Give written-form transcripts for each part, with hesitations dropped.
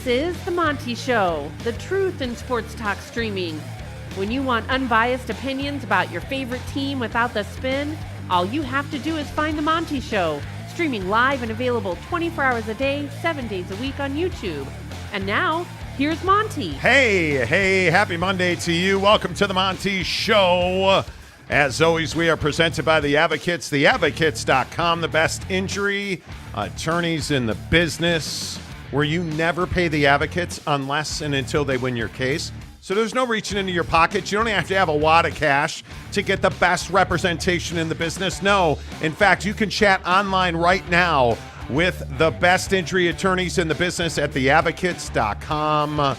is The Monty Show, the truth in sports talk streaming. When you want unbiased opinions about your favorite team without the spin, all you have to do is find The Monty Show, streaming live and available 24 hours a day, 7 days a week on YouTube. And now, here's Monty. Hey, happy Monday to you. Welcome to The Monty Show. As always, we are presented by The Advocates, theadvocates.com, the best injury attorneys in the business, where you never pay the advocates unless and until they win your case. So there's no reaching into your pockets. You don't have to have a wad of cash to get the best representation in the business. No, in fact, you can chat online right now with the best injury attorneys in the business at theadvocates.com.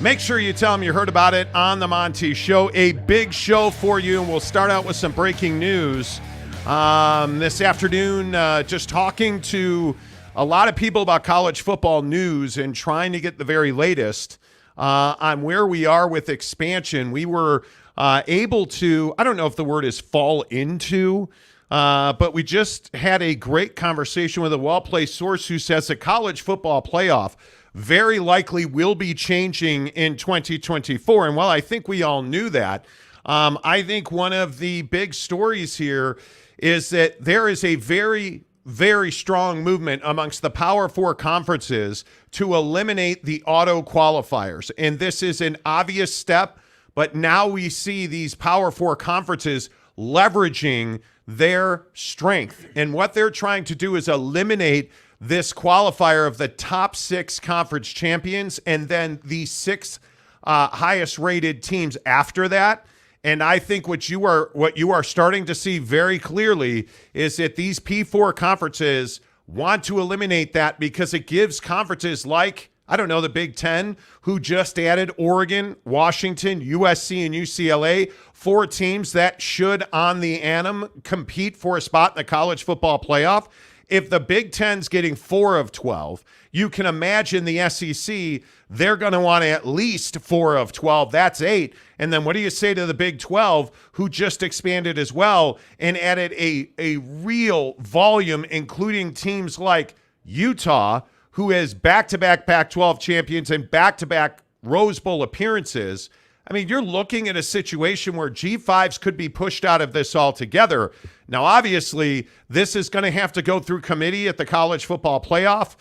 Make sure you tell them you heard about it on The Monty Show. A big show for you, and we'll start out with some breaking news. This afternoon, just talking to a lot of people about college football news and trying to get the very latest on where we are with expansion. We were able to, I don't know if the word is fall into, but we just had a great conversation with a well-placed source who says the college football playoff very likely will be changing in 2024. And while I think we all knew that, I think one of the big stories here is that there is a very, very strong movement amongst the Power Four conferences to eliminate the auto qualifiers. And this is an obvious step, but now we see these Power Four conferences leveraging their strength. And what they're trying to do is eliminate this qualifier of the top six conference champions and then the six highest rated teams after that. And I think what you are starting to see very clearly is that these P4 conferences want to eliminate that because it gives conferences like, I don't know, the Big Ten, who just added Oregon, Washington, USC, and UCLA, four teams that should, on the annum, compete for a spot in the college football playoff. If the Big Ten's getting 4 of 12, you can imagine the SEC, they're going to want at least 4 of 12. That's 8. And then what do you say to the Big 12, who just expanded as well and added a real volume, including teams like Utah, who has back-to-back Pac-12 champions and back-to-back Rose Bowl appearances? I mean, you're looking at a situation where G5s could be pushed out of this altogether. Now, obviously, this is going to have to go through committee at the college football playoff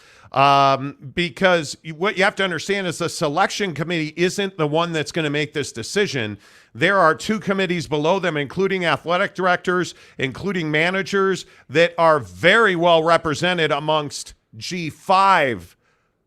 because what you have to understand is the selection committee isn't the one that's going to make this decision. There are two committees below them, including athletic directors, including managers, that are very well represented amongst G5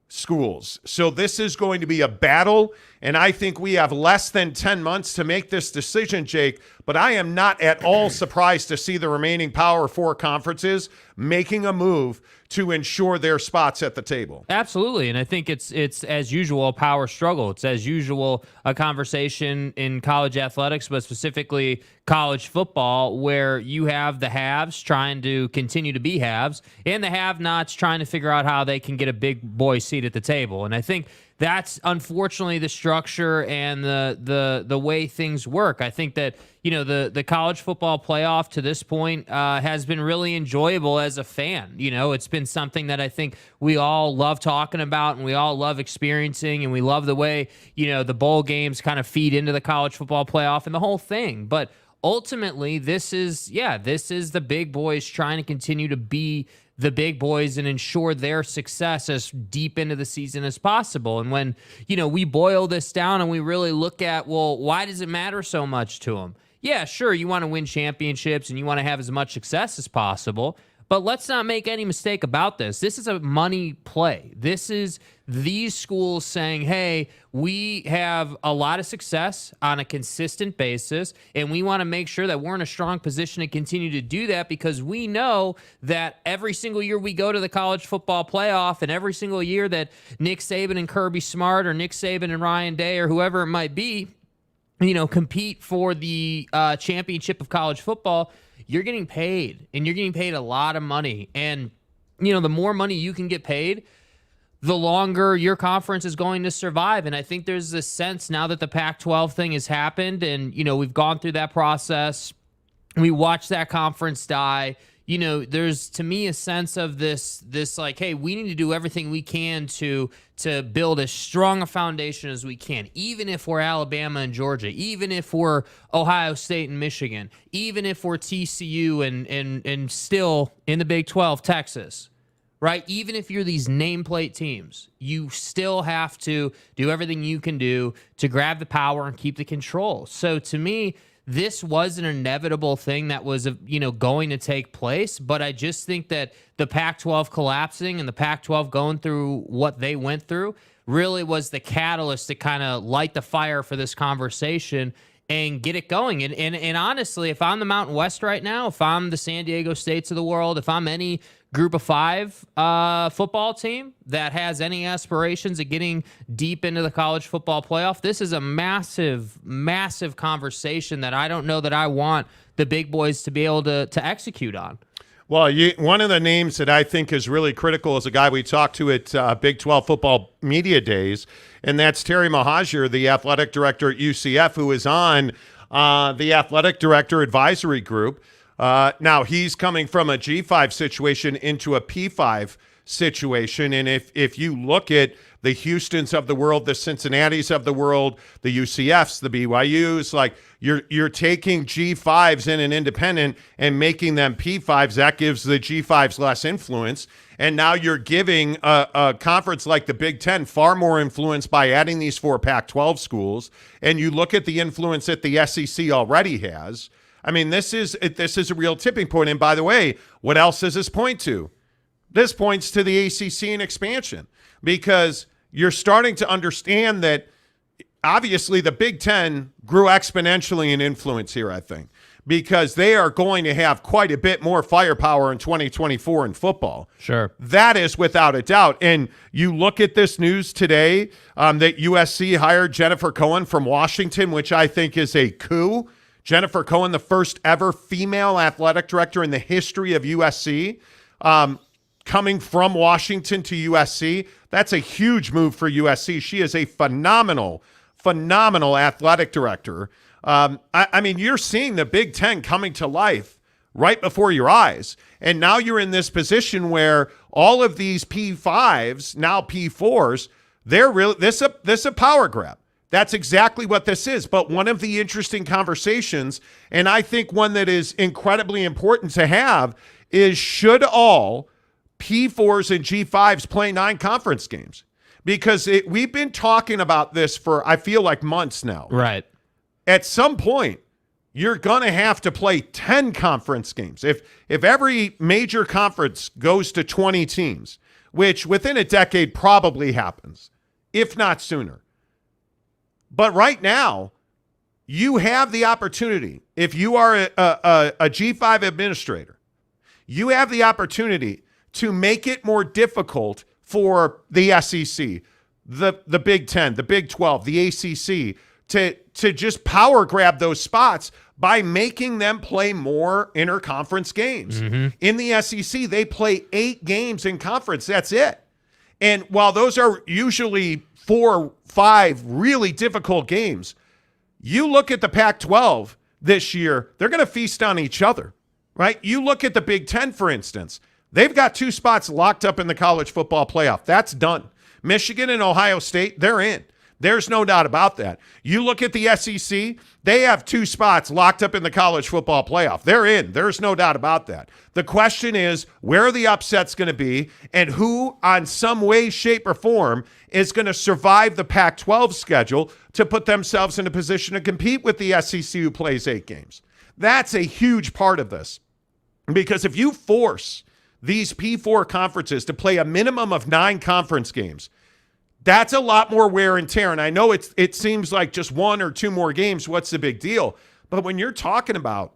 schools. So this is going to be a battle, and I think we have less than 10 months to make this decision, Jake, but I am not at all surprised to see the remaining Power Four conferences making a move to ensure their spots at the table. Absolutely, and I think it's as usual a power struggle. It's as usual a conversation in college athletics, but specifically college football, where you have the haves trying to continue to be haves and the have-nots trying to figure out how they can get a big boy seat at the table. And I think that's unfortunately the structure and the way things work. I think that, you know, the college football playoff to this point has been really enjoyable as a fan. You know, it's been something that I think we all love talking about and we all love experiencing, and we love the way, you know, the bowl games kind of feed into the college football playoff and the whole thing. But ultimately, this is the big boys trying to continue to be the big boys and ensure their success as deep into the season as possible. And when, you know, we boil this down and we really look at, well, why does it matter so much to them? Yeah, sure, you want to win championships and you want to have as much success as possible, but let's not make any mistake about this. This is a money play. This is these schools saying, hey, we have a lot of success on a consistent basis, and we want to make sure that we're in a strong position to continue to do that because we know that every single year we go to the college football playoff and every single year that Nick Saban and Kirby Smart or Nick Saban and Ryan Day or whoever it might be, you know, compete for the championship of college football, you're getting paid, and you're getting paid a lot of money. And, you know, the more money you can get paid, the longer your conference is going to survive. And I think there's this sense now that the Pac-12 thing has happened and, you know, we've gone through that process. We watched that conference die. there's to me a sense of this like, hey, we need to do everything we can to build as strong a foundation as we can, even if we're Alabama and Georgia, even if we're Ohio State and Michigan, even if we're TCU and still in the Big 12, Texas. Right? Even if you're these nameplate teams, you still have to do everything you can do to grab the power and keep the control. So to me, this was an inevitable thing that was, going to take place. But I just think that the Pac-12 collapsing and the Pac-12 going through what they went through really was the catalyst to kind of light the fire for this conversation and get it going. And honestly, if I'm the Mountain West right now, if I'm the San Diego States of the world, if I'm any Group of 5 football team that has any aspirations of getting deep into the college football playoff, this is a massive, massive conversation that I don't know that I want the big boys to be able to execute on. Well, one of the names that I think is really critical is a guy we talked to at Big 12 Football Media Days, and that's Terry Mohajir, the athletic director at UCF, who is on the athletic director advisory group. Now, he's coming from a G5 situation into a P5 situation, and if you look at the Houstons of the world, the Cincinnatis of the world, the UCFs, the BYUs, like you're taking G5s in an independent and making them P5s. That gives the G5s less influence, and now you're giving a conference like the Big Ten far more influence by adding these 4 Pac-12 schools, and you look at the influence that the SEC already has. I mean, this is a real tipping point. And by the way, what else does this point to? This points to the ACC and expansion, because you're starting to understand that obviously the Big Ten grew exponentially in influence here, I think, because they are going to have quite a bit more firepower in 2024 in football. Sure. That is without a doubt. And you look at this news today that USC hired Jennifer Cohen from Washington, which I think is a coup. Jennifer Cohen, the first ever female athletic director in the history of USC, coming from Washington to USC. That's a huge move for USC. She is a phenomenal athletic director. I mean, you're seeing the Big Ten coming to life right before your eyes. And now you're in this position where all of these P5s, now P4s, they're really this a power grab. That's exactly what this is. But one of the interesting conversations, and I think one that is incredibly important to have, is should all P4s and G5s play 9 conference games? Because we've been talking about this for, I feel like, months now. Right. At some point, you're going to have to play 10 conference games. If every major conference goes to 20 teams, which within a decade probably happens, if not sooner. But right now, you have the opportunity, if you are a G5 administrator, you have the opportunity to make it more difficult for the SEC, the Big Ten, the Big 12, the ACC, to just power grab those spots by making them play more interconference games. Mm-hmm. In the SEC, they play 8 games in conference. That's it. And while those are usually 4, 5 really difficult games, you look at the Pac-12 this year, they're going to feast on each other, right? You look at the Big Ten, for instance. They've got 2 spots locked up in the college football playoff. That's done. Michigan and Ohio State, they're in. There's no doubt about that. You look at the SEC, they have 2 spots locked up in the college football playoff. They're in. There's no doubt about that. The question is, where are the upsets going to be, and who, on some way, shape, or form, is going to survive the Pac-12 schedule to put themselves in a position to compete with the SEC, who plays 8 games? That's a huge part of this. Because if you force these P4 conferences to play a minimum of 9 conference games, that's a lot more wear and tear. And I know it seems like just 1 or 2 more games, what's the big deal? But when you're talking about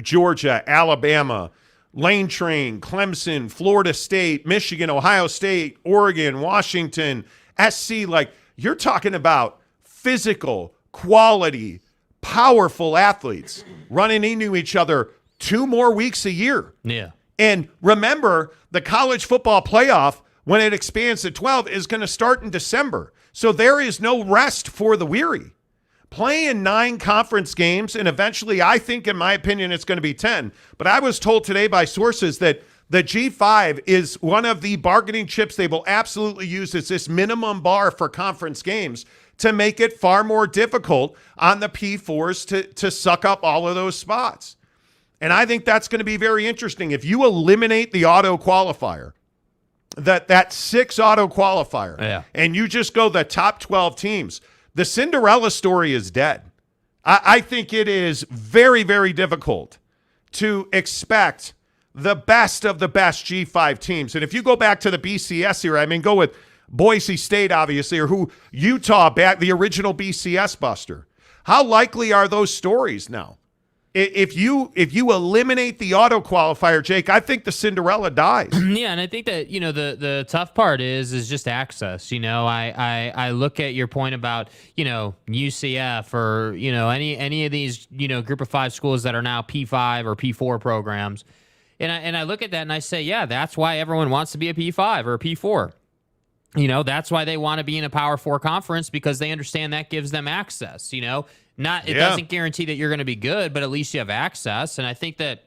Georgia, Alabama, Lane Train, Clemson, Florida State, Michigan, Ohio State, Oregon, Washington, SC, like you're talking about physical, quality, powerful athletes running into each other 2 more weeks a year. Yeah. And remember, the college football playoff, when it expands to 12, is going to start in December. So there is no rest for the weary. playing 9 conference games, and eventually I think, in my opinion, it's going to be 10. But I was told today by sources that the G5 is one of the bargaining chips they will absolutely use as this minimum bar for conference games to make it far more difficult on the P4s to suck up all of those spots. And I think that's going to be very interesting. If you eliminate the auto qualifier, that 6 auto qualifier, and you just go the top 12 teams, the Cinderella story is dead. I think it is very, very difficult to expect the best of the best G5 teams. And if you go back to the BCS era, I mean, go with Boise State, obviously, or Utah, back the original BCS buster. How likely are those stories now? If you eliminate the auto qualifier, Jake, I think the Cinderella dies. Yeah, and I think that, the tough part is just access. I look at your point about, UCF or, any of these, group of 5 schools that are now P5 or P4 programs. And I look at that and I say, yeah, that's why everyone wants to be a P5 or a P4. That's why they want to be in a Power 4 conference, because they understand that gives them access. It doesn't guarantee that you're going to be good, but at least you have access. And I think that,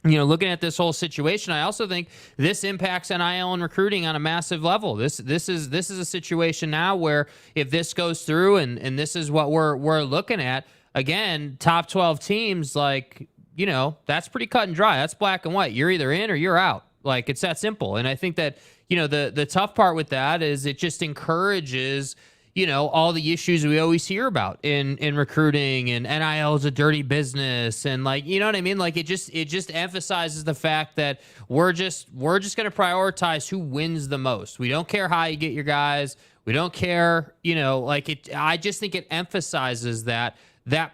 looking at this whole situation, I also think this impacts NIL and recruiting on a massive level. This is a situation now where if this goes through and this is what we're looking at, again, top 12 teams, like, that's pretty cut and dry. That's black and white. You're either in or you're out. Like, it's that simple. And I think that, the tough part with that is it just encourages, all the issues we always hear about in recruiting, and NIL is a dirty business, and you know what I mean? Like, it just emphasizes the fact that we're just going to prioritize who wins the most. We don't care how you get your guys. We don't care, I just think it emphasizes that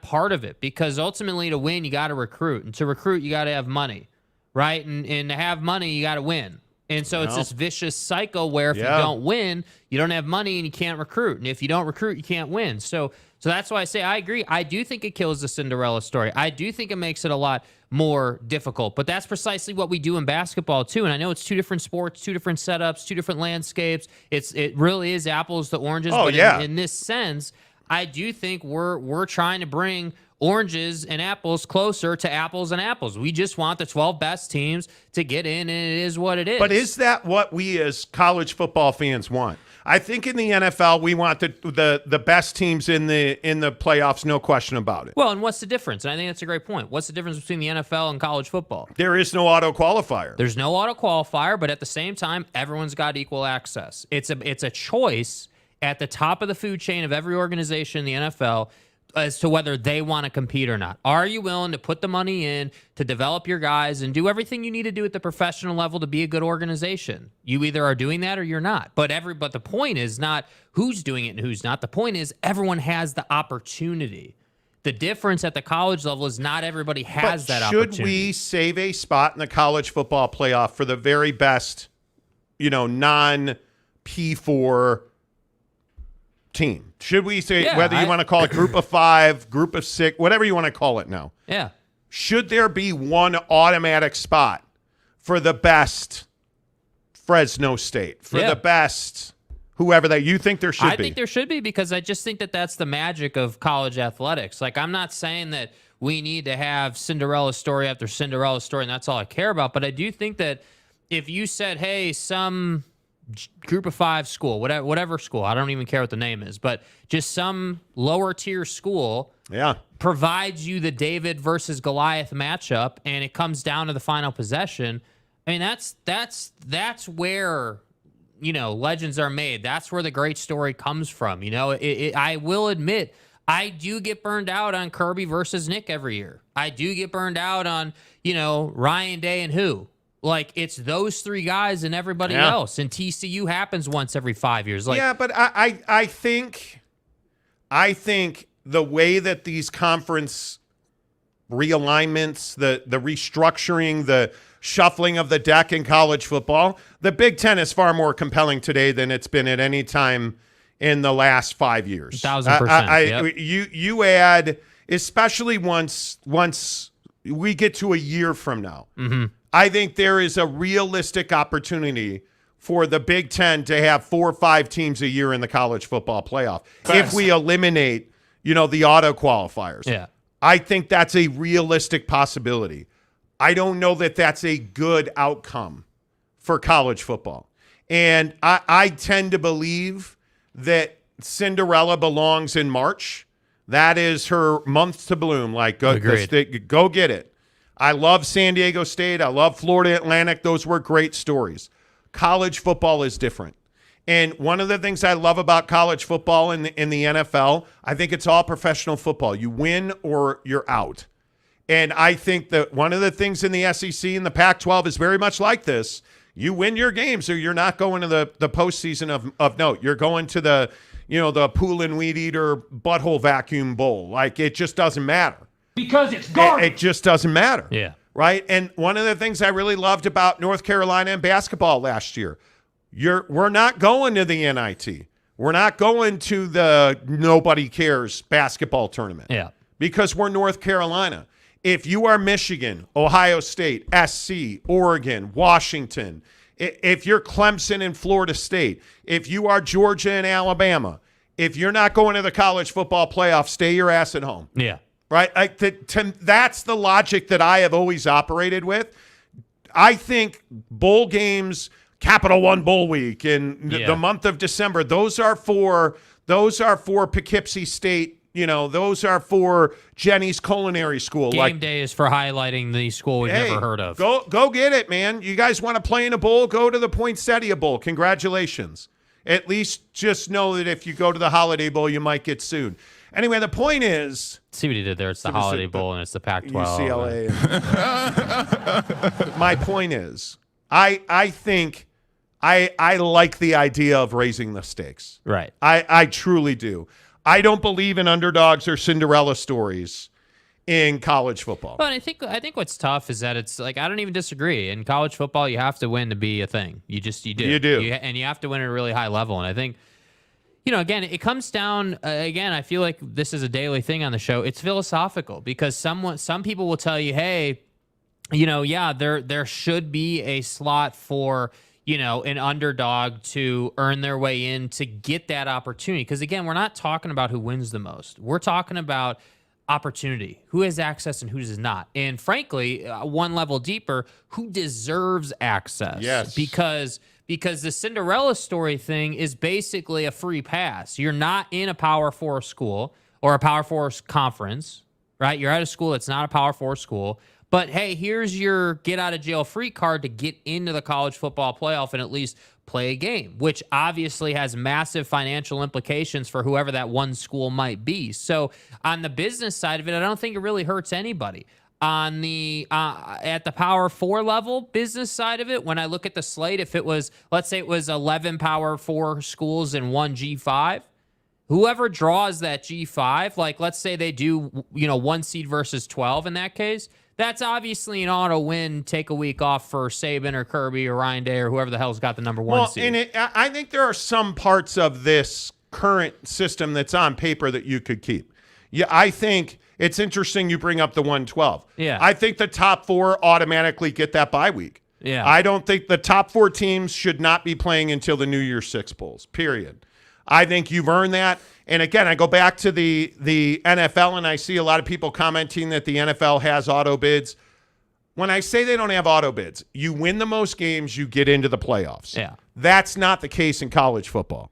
part of it, because ultimately to win, you got to recruit, and to recruit, you got to have money, right? And to have money, you got to win. And so it's this vicious cycle where if you don't win, you don't have money and you can't recruit. And if you don't recruit, you can't win. So that's why I say I agree. I do think it kills the Cinderella story. I do think it makes it a lot more difficult. But that's precisely what we do in basketball too. And I know it's 2 different sports, 2 different setups, 2 different landscapes. It really is apples to oranges. Oh, but yeah. in this sense, I do think we're trying to bring oranges and apples closer to apples and apples. We just want the 12 best teams to get in, and it is what it is. But is that what we as college football fans want? I think in the NFL we want the best teams in the playoffs, no question about it. Well, and what's the difference? And I think that's a great point. What's the difference between the NFL and college football? There is no auto qualifier. There's no auto qualifier, but at the same time, everyone's got equal access. It's a choice at the top of the food chain of every organization in the NFL as to whether they want to compete or not. Are you willing to put the money in to develop your guys and do everything you need to do at the professional level to be a good organization? You either are doing that or you're not. But the point is not who's doing it and who's not. The point is everyone has the opportunity. The difference at the college level is not everybody has that opportunity. Should we save a spot in the college football playoff for the very best, non-P4 team? Should we say, whether you want to call it group of 5, group of 6, whatever you want to call it now? Yeah. Should there be one automatic spot for the best Fresno State, for the best whoever that you think there should be? I think there should be, because I just think that that's the magic of college athletics. Like, I'm not saying that we need to have Cinderella story after Cinderella story and that's all I care about, but I do think that if you said, hey, some group of 5 school, whatever school, I don't even care what the name is, but just some lower tier school provides you the David versus Goliath matchup, and it comes down to the final possession. I mean, that's where, legends are made. That's where the great story comes from. I will admit, I do get burned out on Kirby versus Nick every year. I do get burned out on, Ryan Day and who. Like, it's those 3 guys and everybody else. And TCU happens once every 5 years. But I think the way that these conference realignments, the restructuring, the shuffling of the deck in college football, the Big Ten is far more compelling today than it's been at any time in the last 5 years. 1,000%. You add, especially once we get to a year from now. Mm-hmm. I think there is a realistic opportunity for the Big Ten to have 4 or 5 teams a year in the college football playoff. If we eliminate, the auto qualifiers. Yeah. I think that's a realistic possibility. I don't know that that's a good outcome for college football. And I tend to believe that Cinderella belongs in March. That is her month to bloom. Like, go get it. I love San Diego State. I love Florida Atlantic. Those were great stories. College football is different. And one of the things I love about college football in the NFL, I think it's all professional football. You win or you're out. And I think that one of the things in the SEC and the Pac-12 is very much like this. You win your games or you're not going to the postseason of note. You're going to the Pool and Weed Eater Butthole Vacuum Bowl. Like, it just doesn't matter. Because it's garbage. It just doesn't matter. Yeah. Right? And one of the things I really loved about North Carolina and basketball last year, we're not going to the NIT. We're not going to the nobody cares basketball tournament. Yeah. Because we're North Carolina. If you are Michigan, Ohio State, SC, Oregon, Washington, if you're Clemson and Florida State, if you are Georgia and Alabama, if you're not going to the college football playoff, stay your ass at home. Yeah. Right? That's the logic that I have always operated with. I think bowl games, Capital One Bowl Week, and the month of December, those are for Poughkeepsie State. Those are for Jenny's Culinary School. Game day is for highlighting the school we've never heard of. Go get it, man. You guys want to play in a bowl? Go to the Poinsettia Bowl. Congratulations. At least just know that if you go to the Holiday Bowl, you might get sued. Anyway, the point is... See what he did there. It's the Holiday Bowl and it's the Pac-12. UCLA. My point is, I think I like the idea of raising the stakes. Right. I truly do. I don't believe in underdogs or Cinderella stories in college football. But I think what's tough is that it's like, I don't even disagree. In college football, you have to win to be a thing. You do. You do. And you have to win at a really high level. And I think, again, it comes down, again, I feel like this is a daily thing on the show. It's philosophical because some people will tell you, hey, there should be a slot for an underdog to earn their way in to get that opportunity. Because, again, we're not talking about who wins the most. We're talking about opportunity, who has access and who does not. And, frankly, one level deeper, who deserves access. Yes. Because the Cinderella story thing is basically a free pass. You're not in a Power 4 school or a Power 4 conference, right? You're at a school that's not a Power 4 school. But, hey, here's your get-out-of-jail-free card to get into the college football playoff and at least play a game, which obviously has massive financial implications for whoever that one school might be. So on the business side of it, I don't think it really hurts anybody. On the at the Power 4 level business side of it, when I look at the slate, if it was, let's say it was 11 Power 4 schools and one G5, whoever draws that G5, like let's say they do, 1 seed versus 12 in that case, that's obviously an auto win, take a week off for Saban or Kirby or Ryan Day or whoever the hell's got the number 1 seed. And I think there are some parts of this current system that's on paper that you could keep. Yeah, I think it's interesting you bring up the 112. Yeah. I think the top 4 automatically get that bye week. Yeah. I don't think the top 4 teams should not be playing until the New Year's Six Bowls, period. I think you've earned that. And again, I go back to the NFL, and I see a lot of people commenting that the NFL has auto bids. When I say they don't have auto bids, you win the most games, you get into the playoffs. Yeah. That's not the case in college football.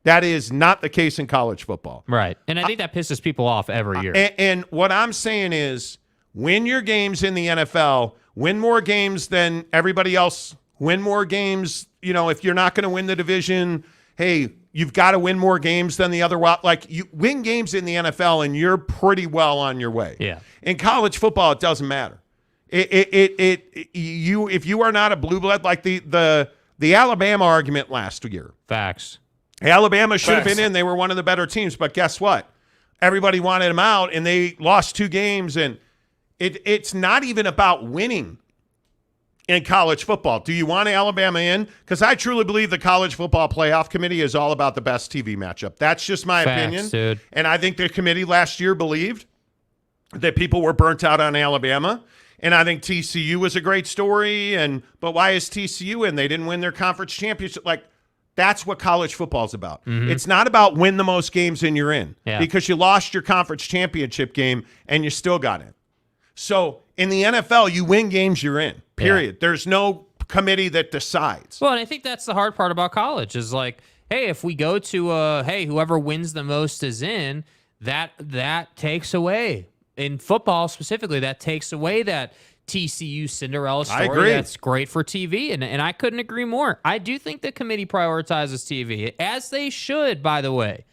That is not the case in college football. Right. And I think that pisses people off every year. And what I'm saying is win your games in the NFL, win more games than everybody else, win more games. If you're not going to win the division, hey, you've got to win more games than the other. Like, you win games in the NFL, and you're pretty well on your way. Yeah. In college football, it doesn't matter. If you are not a blue blood, like the Alabama argument last year. Facts. Alabama should have been in. They were one of the better teams, but guess what? Everybody wanted them out, and they lost 2 games. And it's not even about winning in college football. Do you want Alabama in? Because I truly believe the College Football Playoff Committee is all about the best TV matchup. That's just my opinion. Dude. And I think the committee last year believed that people were burnt out on Alabama. And I think TCU was a great story. But why is TCU in? They didn't win their conference championship. Like, That's what college football is about. It's not about win the most games and you're in, because you lost your conference championship game and you still got in. So in the NFL, you win games, you're in, period. There's no committee that decides. Well, and I think that's the hard part about college is like, hey, if we go to, whoever wins the most is in, that takes away. In football specifically, that takes away that TCU Cinderella story. I agree. That's great for TV, and I couldn't agree more. I do think the committee prioritizes TV, as they should, by the way.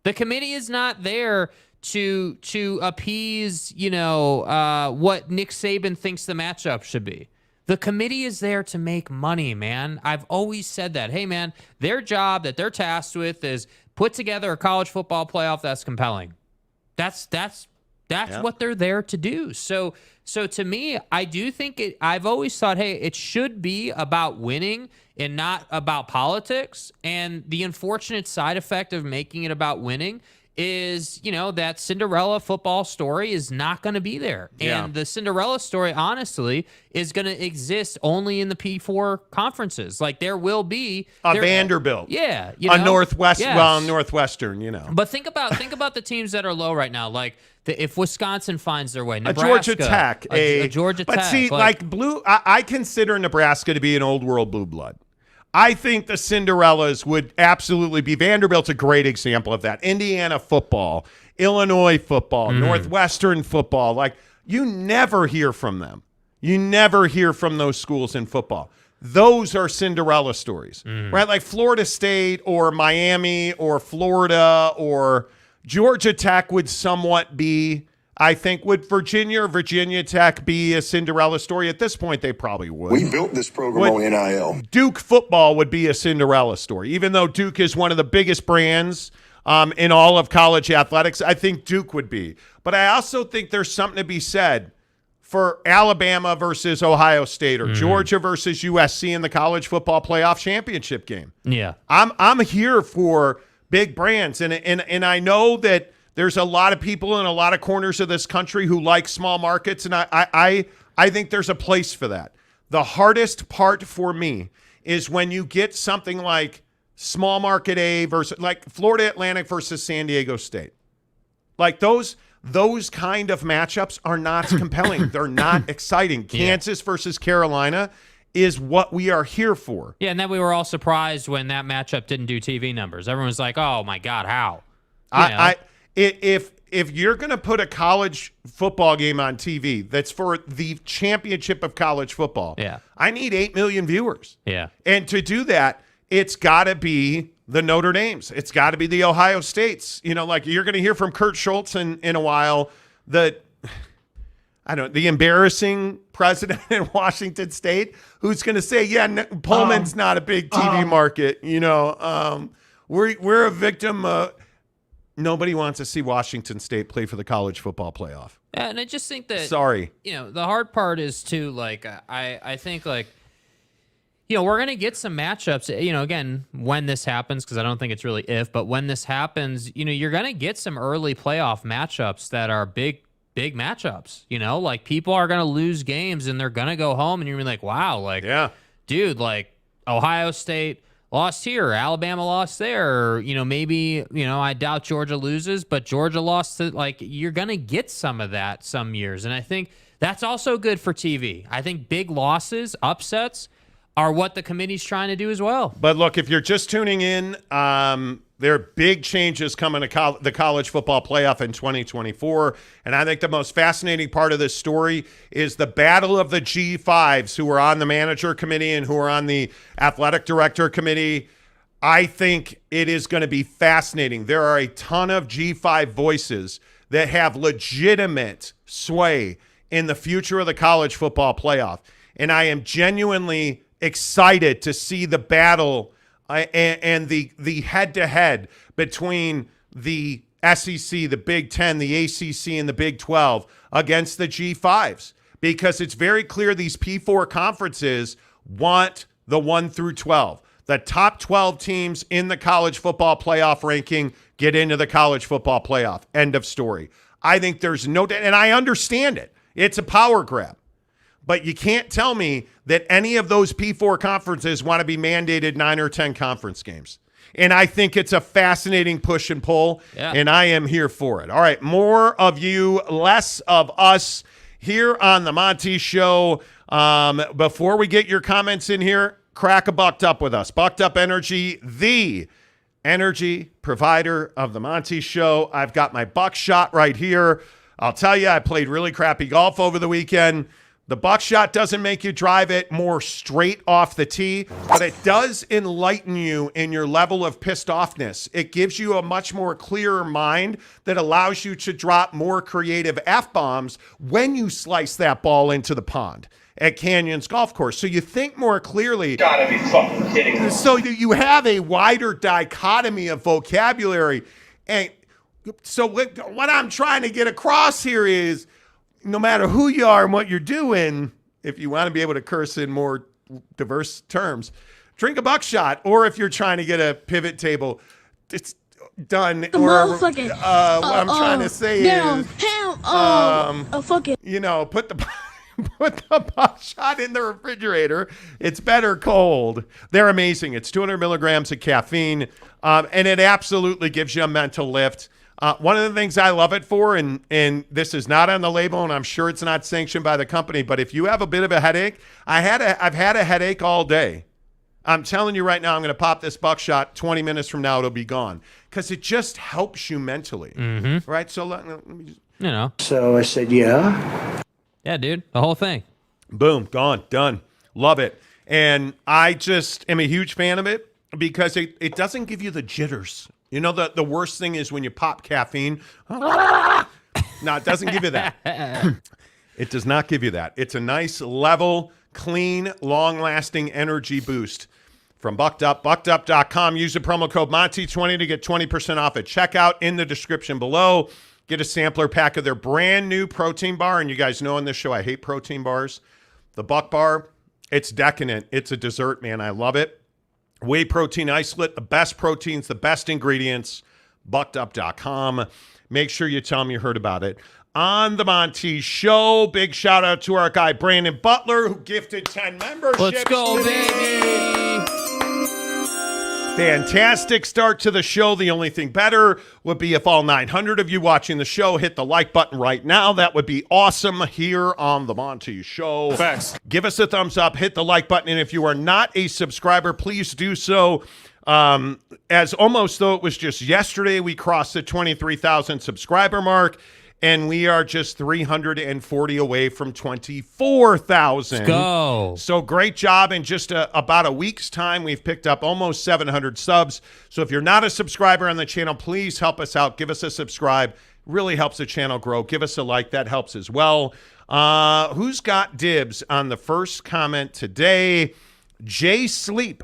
The committee is not there to appease, what Nick Saban thinks the matchup should be. The committee is there to make money, man. I've always said that. Hey, man, their job that they're tasked with is put together a college football playoff that's compelling. That's what they're there to do. So to me, I do think I've always thought, hey, it should be about winning and not about politics. And the unfortunate side effect of making it about winning is, that Cinderella football story is not going to be there. Yeah. And the Cinderella story, honestly, is going to exist only in the P4 conferences. Like, there will be Vanderbilt. Yeah. A Northwestern, But think about the teams that are low right now. Like, if Wisconsin finds their way, Nebraska, a Georgia Tech, a Georgia Tech. But see, I consider Nebraska to be an old world blue blood. I think the Cinderellas would absolutely be. Vanderbilt's a great example of that. Indiana football, Illinois football, Northwestern football. Like, you never hear from them. You never hear from those schools in football. Those are Cinderella stories, right? Like Florida State or Miami or Florida or Georgia Tech would somewhat be. I think, would Virginia or Virginia Tech be a Cinderella story? At this point, they probably would. We built this program on NIL. Duke football would be a Cinderella story. Even though Duke is one of the biggest brands in all of college athletics, I think Duke would be. But I also think there's something to be said for Alabama versus Ohio State or Georgia versus USC in the college football playoff championship game. Yeah. I'm here for big brands. And I know that there's a lot of people in a lot of corners of this country who like small markets, and I think there's a place for that. The hardest part for me is when you get something like small market A versus like Florida Atlantic versus San Diego State. Like those kind of matchups are not compelling. They're not exciting. Kansas versus Carolina is what we are here for. Yeah, and then we were all surprised when that matchup didn't do TV numbers. Everyone was like, "Oh my God, how?" If you're going to put a college football game on TV that's for the championship of college football, I need 8 million viewers. Yeah. And to do that, it's got to be the Notre Dames. It's got to be the Ohio States. Like you're going to hear from Kurt Schultz in a while that, the embarrassing president in Washington State who's going to say, Pullman's not a big TV market. We're a victim of... Nobody wants to see Washington State play for the college football playoff. Yeah, and I just think that... Sorry. The hard part is, too, like, I think, like, we're going to get some matchups, again, when this happens, because I don't think it's really if, but when this happens, you're going to get some early playoff matchups that are big matchups, like, people are going to lose games, and they're going to go home, and you're going to be like, wow, like, dude, like, Ohio State lost here, Alabama lost there, or, maybe, I doubt Georgia loses, but Georgia lost to, like, you're going to get some of that some years. And I think that's also good for TV. I think big losses, upsets, are what the committee's trying to do as well. But look, if you're just tuning in, there are big changes coming to the college football playoff in 2024. And I think the most fascinating part of this story is the battle of the G5s who are on the manager committee and who are on the athletic director committee. I think it is going to be fascinating. There are a ton of G5 voices that have legitimate sway in the future of the college football playoff. And I am genuinely excited to see the battle and the head-to-head between the SEC, the Big Ten, the ACC, and the Big 12 against the G5s, because it's very clear these P4 conferences want the 1 through 12. The top 12 teams in the college football playoff ranking get into the college football playoff. End of story. I think there's no doubt, and I understand it. It's a power grab. But you can't tell me that any of those P4 conferences want to be mandated 9 or 10 conference games. And I think it's a fascinating push and pull, and I am here for it. All right, more of you, less of us here on the Monty Show. Before we get your comments in here, crack a Bucked Up with us. Bucked Up Energy, the energy provider of the Monty Show. I've got my buckshot right here. I'll tell you, I played really crappy golf over the weekend. The buckshot doesn't make you drive it more straight off the tee, but it does enlighten you in your level of pissed offness. It gives you a much more clearer mind that allows you to drop more creative F-bombs when you slice that ball into the pond at Canyons Golf Course. So you think more clearly. Gotta be fucking kidding me. So you have a wider dichotomy of vocabulary. And so what I'm trying to get across here is, no matter who you are and what you're doing, if you want to be able to curse in more diverse terms, drink a buckshot. Or if you're trying to get a pivot table, it's done. Or what I'm trying to say is, you know, put the buckshot in the refrigerator. It's better cold. They're amazing. It's 200 milligrams of caffeine, and it absolutely gives you a mental lift. One of the things I love it for, and this is not on the label, and I'm sure it's not sanctioned by the company, but if you have a bit of a headache, I've had a headache all day. I'm telling you right now, I'm going to pop this buckshot. 20 minutes from now, it'll be gone, because it just helps you mentally, right? So let me just, So I said, yeah. Yeah, dude, the whole thing. Boom, gone, done. Love it. And I just am a huge fan of it because it doesn't give you the jitters. You know, the worst thing is when you pop caffeine. No, it doesn't give you that. It does not give you that. It's a nice, level, clean, long-lasting energy boost from Bucked Up. BuckedUp.com. Use the promo code Monty20 to get 20% off at checkout in the description below. Get a sampler pack of their brand new protein bar. And you guys know on this show I hate protein bars. The Buck Bar, it's decadent. It's a dessert, man. I love it. Whey protein isolate, the best proteins, the best ingredients, buckedup.com. Make sure you tell them you heard about it on the Monty Show. Big shout out to our guy, Brandon Butler, who gifted 10 memberships. Let's go, baby. Fantastic start to the show. The only thing better would be if all 900 of you watching the show hit the like button right now. That would be awesome here on the Monty Show. Facts. Give us a thumbs up, hit the like button, and if you are not a subscriber, please do so. As almost though it was just yesterday, we crossed the 23,000 subscriber mark, and we are just 340 away from 24,000. Let's go. So great job. In just about a week's time, we've picked up almost 700 subs. So if you're not a subscriber on the channel, please help us out. Give us a subscribe. Really helps the channel grow. Give us a like. That helps as well. Who's got dibs on the first comment today? Jay Sleep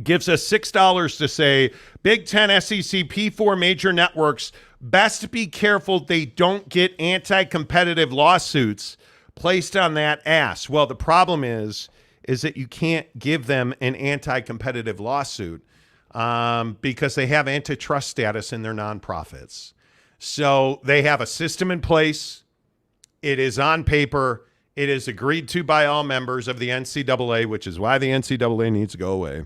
gives us $6 to say, Big Ten, SEC, P4 major networks, best be careful they don't get anti-competitive lawsuits placed on that ass. Well, the problem is that you can't give them an anti-competitive lawsuit because they have antitrust status in their nonprofits. So they have a system in place. It is on paper. It is agreed to by all members of the NCAA, which is why the NCAA needs to go away.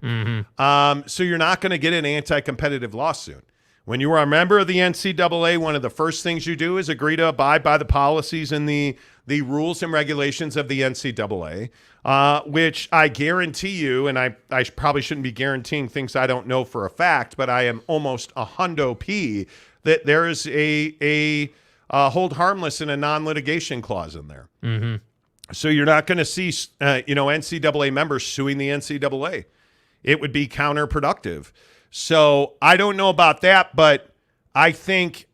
So you're not going to get an anti-competitive lawsuit. When you are a member of the NCAA, one of the first things you do is agree to abide by the policies and the rules and regulations of the NCAA, which I guarantee you, and I probably shouldn't be guaranteeing things I don't know for a fact, but I am almost a hundo P that there is a hold harmless and a non-litigation clause in there. So you're not going to see, NCAA members suing the NCAA. It would be counterproductive. So I don't know about that, but I think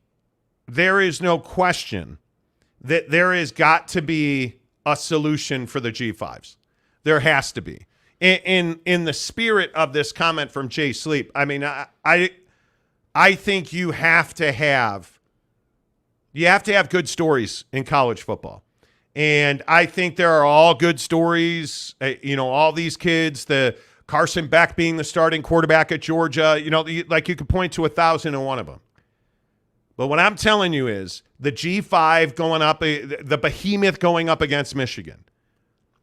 there is no question that there has got to be a solution for the G5s. There has to be. In the spirit of this comment from Jay Sleep, I mean, I think you have to have good stories in college football. And I think there are all good stories, all these kids, the Carson Beck being the starting quarterback at Georgia, like you could point to 1,001 of them. But what I'm telling you is the G5 going up, the behemoth going up against Michigan,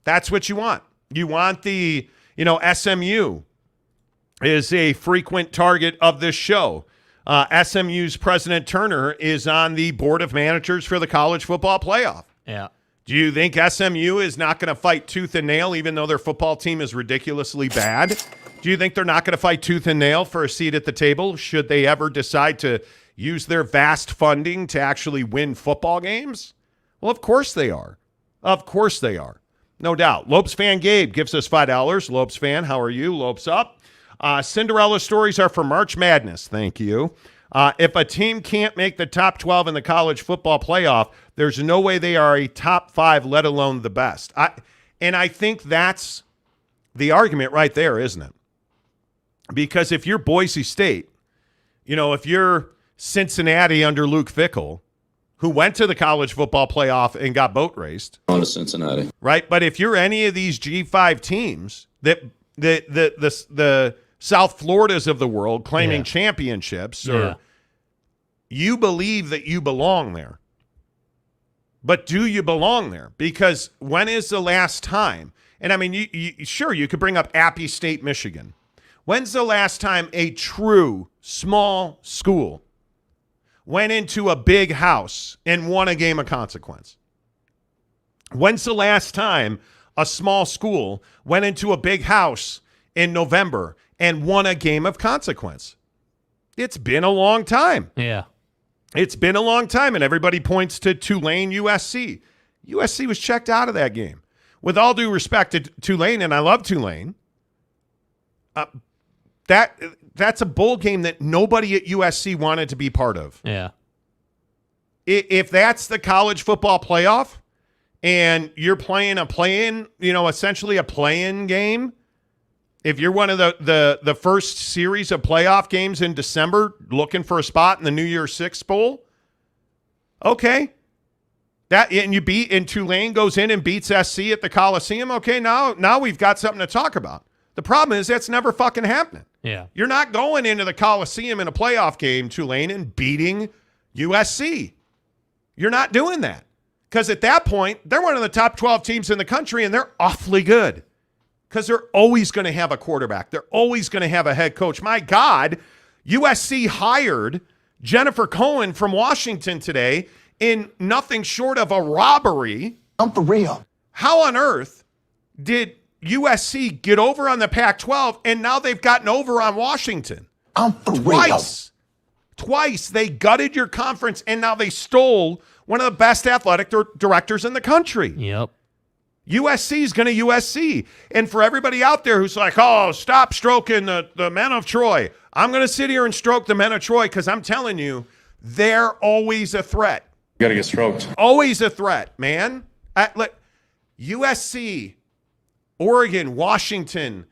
That's what you want. You want the, SMU is a frequent target of this show. SMU's President Turner is on the board of managers for the college football playoff. Yeah. Do you think SMU is not going to fight tooth and nail, even though their football team is ridiculously bad? Do you think they're not going to fight tooth and nail for a seat at the table should they ever decide to use their vast funding to actually win football games? Well, of course they are. Of course they are. No doubt. Lopes fan Gabe gives us $5. Lopes fan, how are you? Lopes up. Cinderella stories are for March Madness. Thank you. If a team can't make the top 12 in the college football playoff, there's no way they are a top 5, let alone the best. I think that's the argument right there, isn't it? Because if you're Boise State, if you're Cincinnati under Luke Fickell, who went to the college football playoff and got boat raced. On to Cincinnati. Right? But if you're any of these G5 teams that the South Floridas of the world claiming championships, or you believe that you belong there. But do you belong there? Because when is the last time? And I mean, you could bring up Appy State, Michigan. When's the last time a true small school went into a big house and won a game of consequence? When's the last time a small school went into a big house in November and won a game of consequence? It's been a long time. Yeah. It's been a long time, and everybody points to Tulane, USC. USC was checked out of that game. With all due respect to Tulane, and I love Tulane, that's a bowl game that nobody at USC wanted to be part of. Yeah. If that's the college football playoff and you're playing a play-in, essentially a play-in game, if you're one of the first series of playoff games in December looking for a spot in the New Year's Six Bowl, okay. And Tulane goes in and beats SC at the Coliseum, okay, now we've got something to talk about. The problem is that's never fucking happening. Yeah. You're not going into the Coliseum in a playoff game, Tulane, and beating USC. You're not doing that. Because at that point, they're one of the top 12 teams in the country, and they're awfully good. Because they're always going to have a quarterback. They're always going to have a head coach. My God, USC hired Jennifer Cohen from Washington today in nothing short of a robbery. I'm for real. How on earth did USC get over on the Pac-12, and now they've gotten over on Washington? I'm for real. Twice they gutted your conference, and now they stole one of the best athletic directors in the country. Yep. USC is going to USC. And for everybody out there who's like, oh, stop stroking the men of Troy, I'm going to sit here and stroke the men of Troy because I'm telling you, they're always a threat. You got to get stroked. Always a threat, man. USC, Oregon, Washington,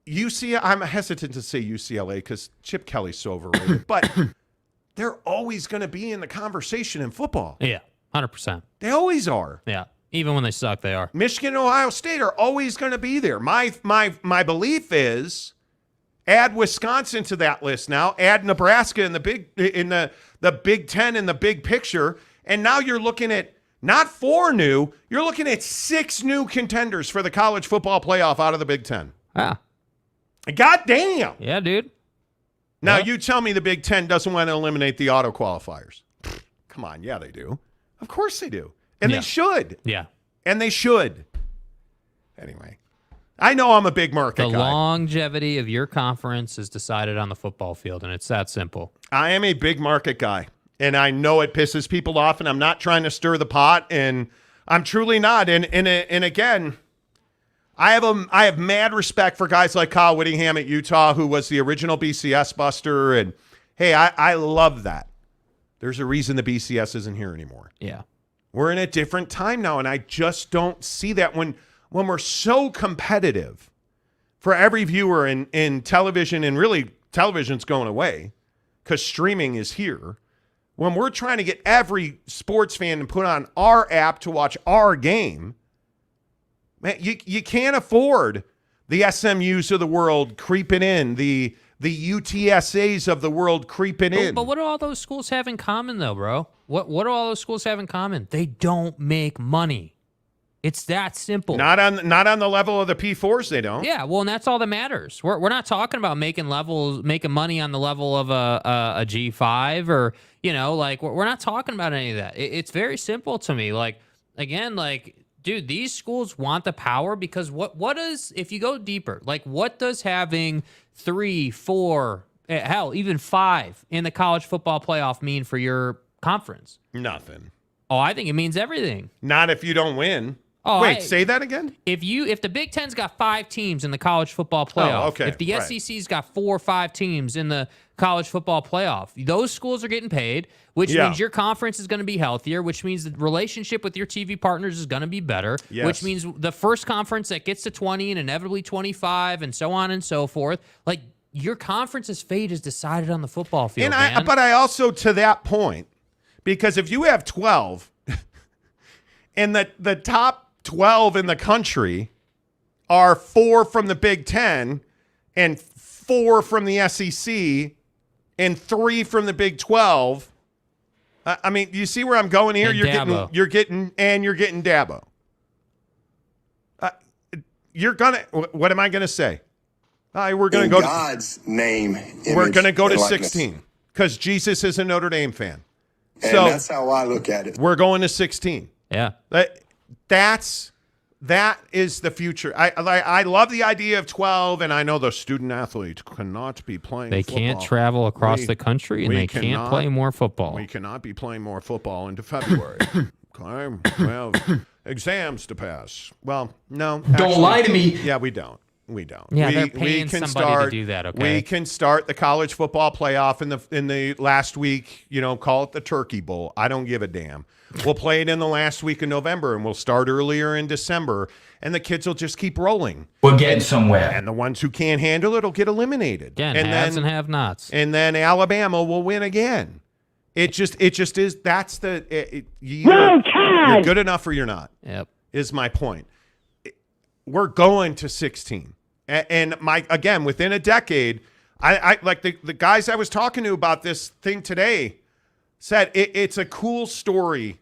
UCLA. I'm hesitant to say UCLA because Chip Kelly's so overrated, but they're always going to be in the conversation in football. Yeah, 100%. They always are. Yeah, even when they suck, they are. Michigan and Ohio State are always going to be there. My belief is add Wisconsin to that list now. Add Nebraska in the Big Ten in the big picture, and now you're looking at not 4 new. You're looking at 6 new contenders for the college football playoff out of the Big Ten. Ah. God damn. Yeah, dude. Now, you tell me the Big Ten doesn't want to eliminate the auto qualifiers. Come on. Yeah, they do. Of course they do. And they should. Yeah. And they should. Anyway, I know I'm a big market guy. The longevity of your conference is decided on the football field, and it's that simple. I am a big market guy, and I know it pisses people off, and I'm not trying to stir the pot, and I'm truly not. And again, I have mad respect for guys like Kyle Whittingham at Utah, who was the original BCS buster. And hey, I love that. There's a reason the BCS isn't here anymore. Yeah. We're in a different time now, and I just don't see that when we're so competitive for every viewer in television, and really television's going away because streaming is here. When we're trying to get every sports fan to put on our app to watch our game, man, you can't afford the SMUs of the world creeping in, the UTSAs of the world creeping in. But what do all those schools have in common, though, bro? What do all those schools have in common? They don't make money. It's that simple. Not on the level of the P4s, they don't. Yeah, well, and that's all that matters. We're not talking about making money on the level of a G5 or, like we're not talking about any of that. It's very simple to me. Like, again, like, dude, these schools want the power because what does, if you go deeper, like what does having 3, 4, hell, even 5 in the college football playoff mean for your conference? Nothing. Oh, I think it means everything. Not if you don't win. Oh, wait, say that again? If the Big Ten's got 5 teams in the college football playoff, okay, if the SEC's got 4 or 5 teams in the college football playoff, those schools are getting paid, which means your conference is going to be healthier, which means the relationship with your TV partners is going to be better, which means the first conference that gets to 20 and inevitably 25 and so on and so forth, like your conference's fate is decided on the football field, But I also, to that point, because if you have 12 and the top 12 in the country are 4 from the Big Ten and 4 from the SEC and 3 from the Big 12. I mean, you see where I'm going here? And You're getting Dabo. What am I gonna say? We're gonna go God's name. We're gonna go to 16 because Jesus is a Notre Dame fan. And so that's how I look at it. We're going to 16. Yeah. That is the future. I love the idea of 12, and I know the student athletes cannot be playing They football. can't travel across the country, and they can't play more football. We cannot be playing more football into February. Okay? We have exams to pass. Well, no. Don't lie to me. Yeah, we don't. We don't. Yeah, they're paying somebody to do that, okay? We can start the college football playoff in the last week, call it the Turkey Bowl. I don't give a damn. We'll play it in the last week of November, and we'll start earlier in December, and the kids will just keep rolling. We're getting somewhere. And the ones who can't handle it will get eliminated. Again, and haves and have-nots. And then Alabama will win again. It just is. That's you're good enough or you're not. Yep. Is my point. We're going to 16. And again, within a decade, I like the guys I was talking to about this thing today said it's a cool story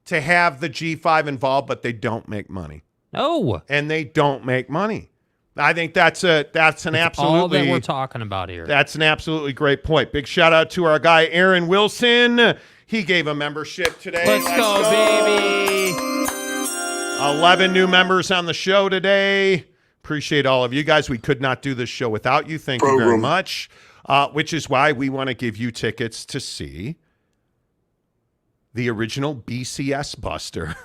to have the G5 involved, but they don't make money. No. And they don't make money. I think that's an absolutely all that we're talking about here. That's an absolutely great point. Big shout out to our guy Aaron Wilson. He gave a membership today. Let's go, baby. 11 new members on the show today. Appreciate all of you guys. We could not do this show without you. Thank you very much. Which is why we want to give you tickets to see the original BCS Buster.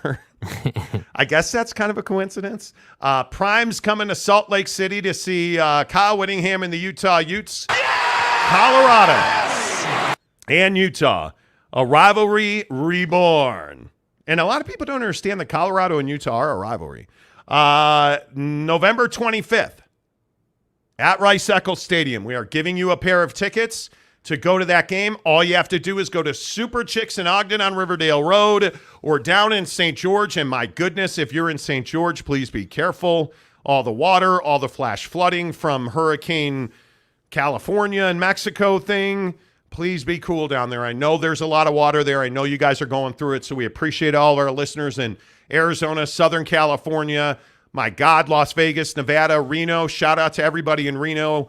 I guess that's kind of a coincidence. Prime's coming to Salt Lake City to see Kyle Whittingham and the Utah Utes. Colorado and Utah. A rivalry reborn. And a lot of people don't understand that Colorado and Utah are a rivalry. November 25th at Rice-Eccles Stadium. We are giving you a pair of tickets to go to that game. All you have to do is go to Super Chicks in Ogden on Riverdale Road or down in St. George. And my goodness, if you're in St. George, please be careful. All the water, all the flash flooding from Hurricane California and Mexico thing. Please be cool down there. I know there's a lot of water there. I know you guys are going through it, so we appreciate all of our listeners in Arizona, Southern California, my God, Las Vegas, Nevada, Reno. Shout out to everybody in Reno.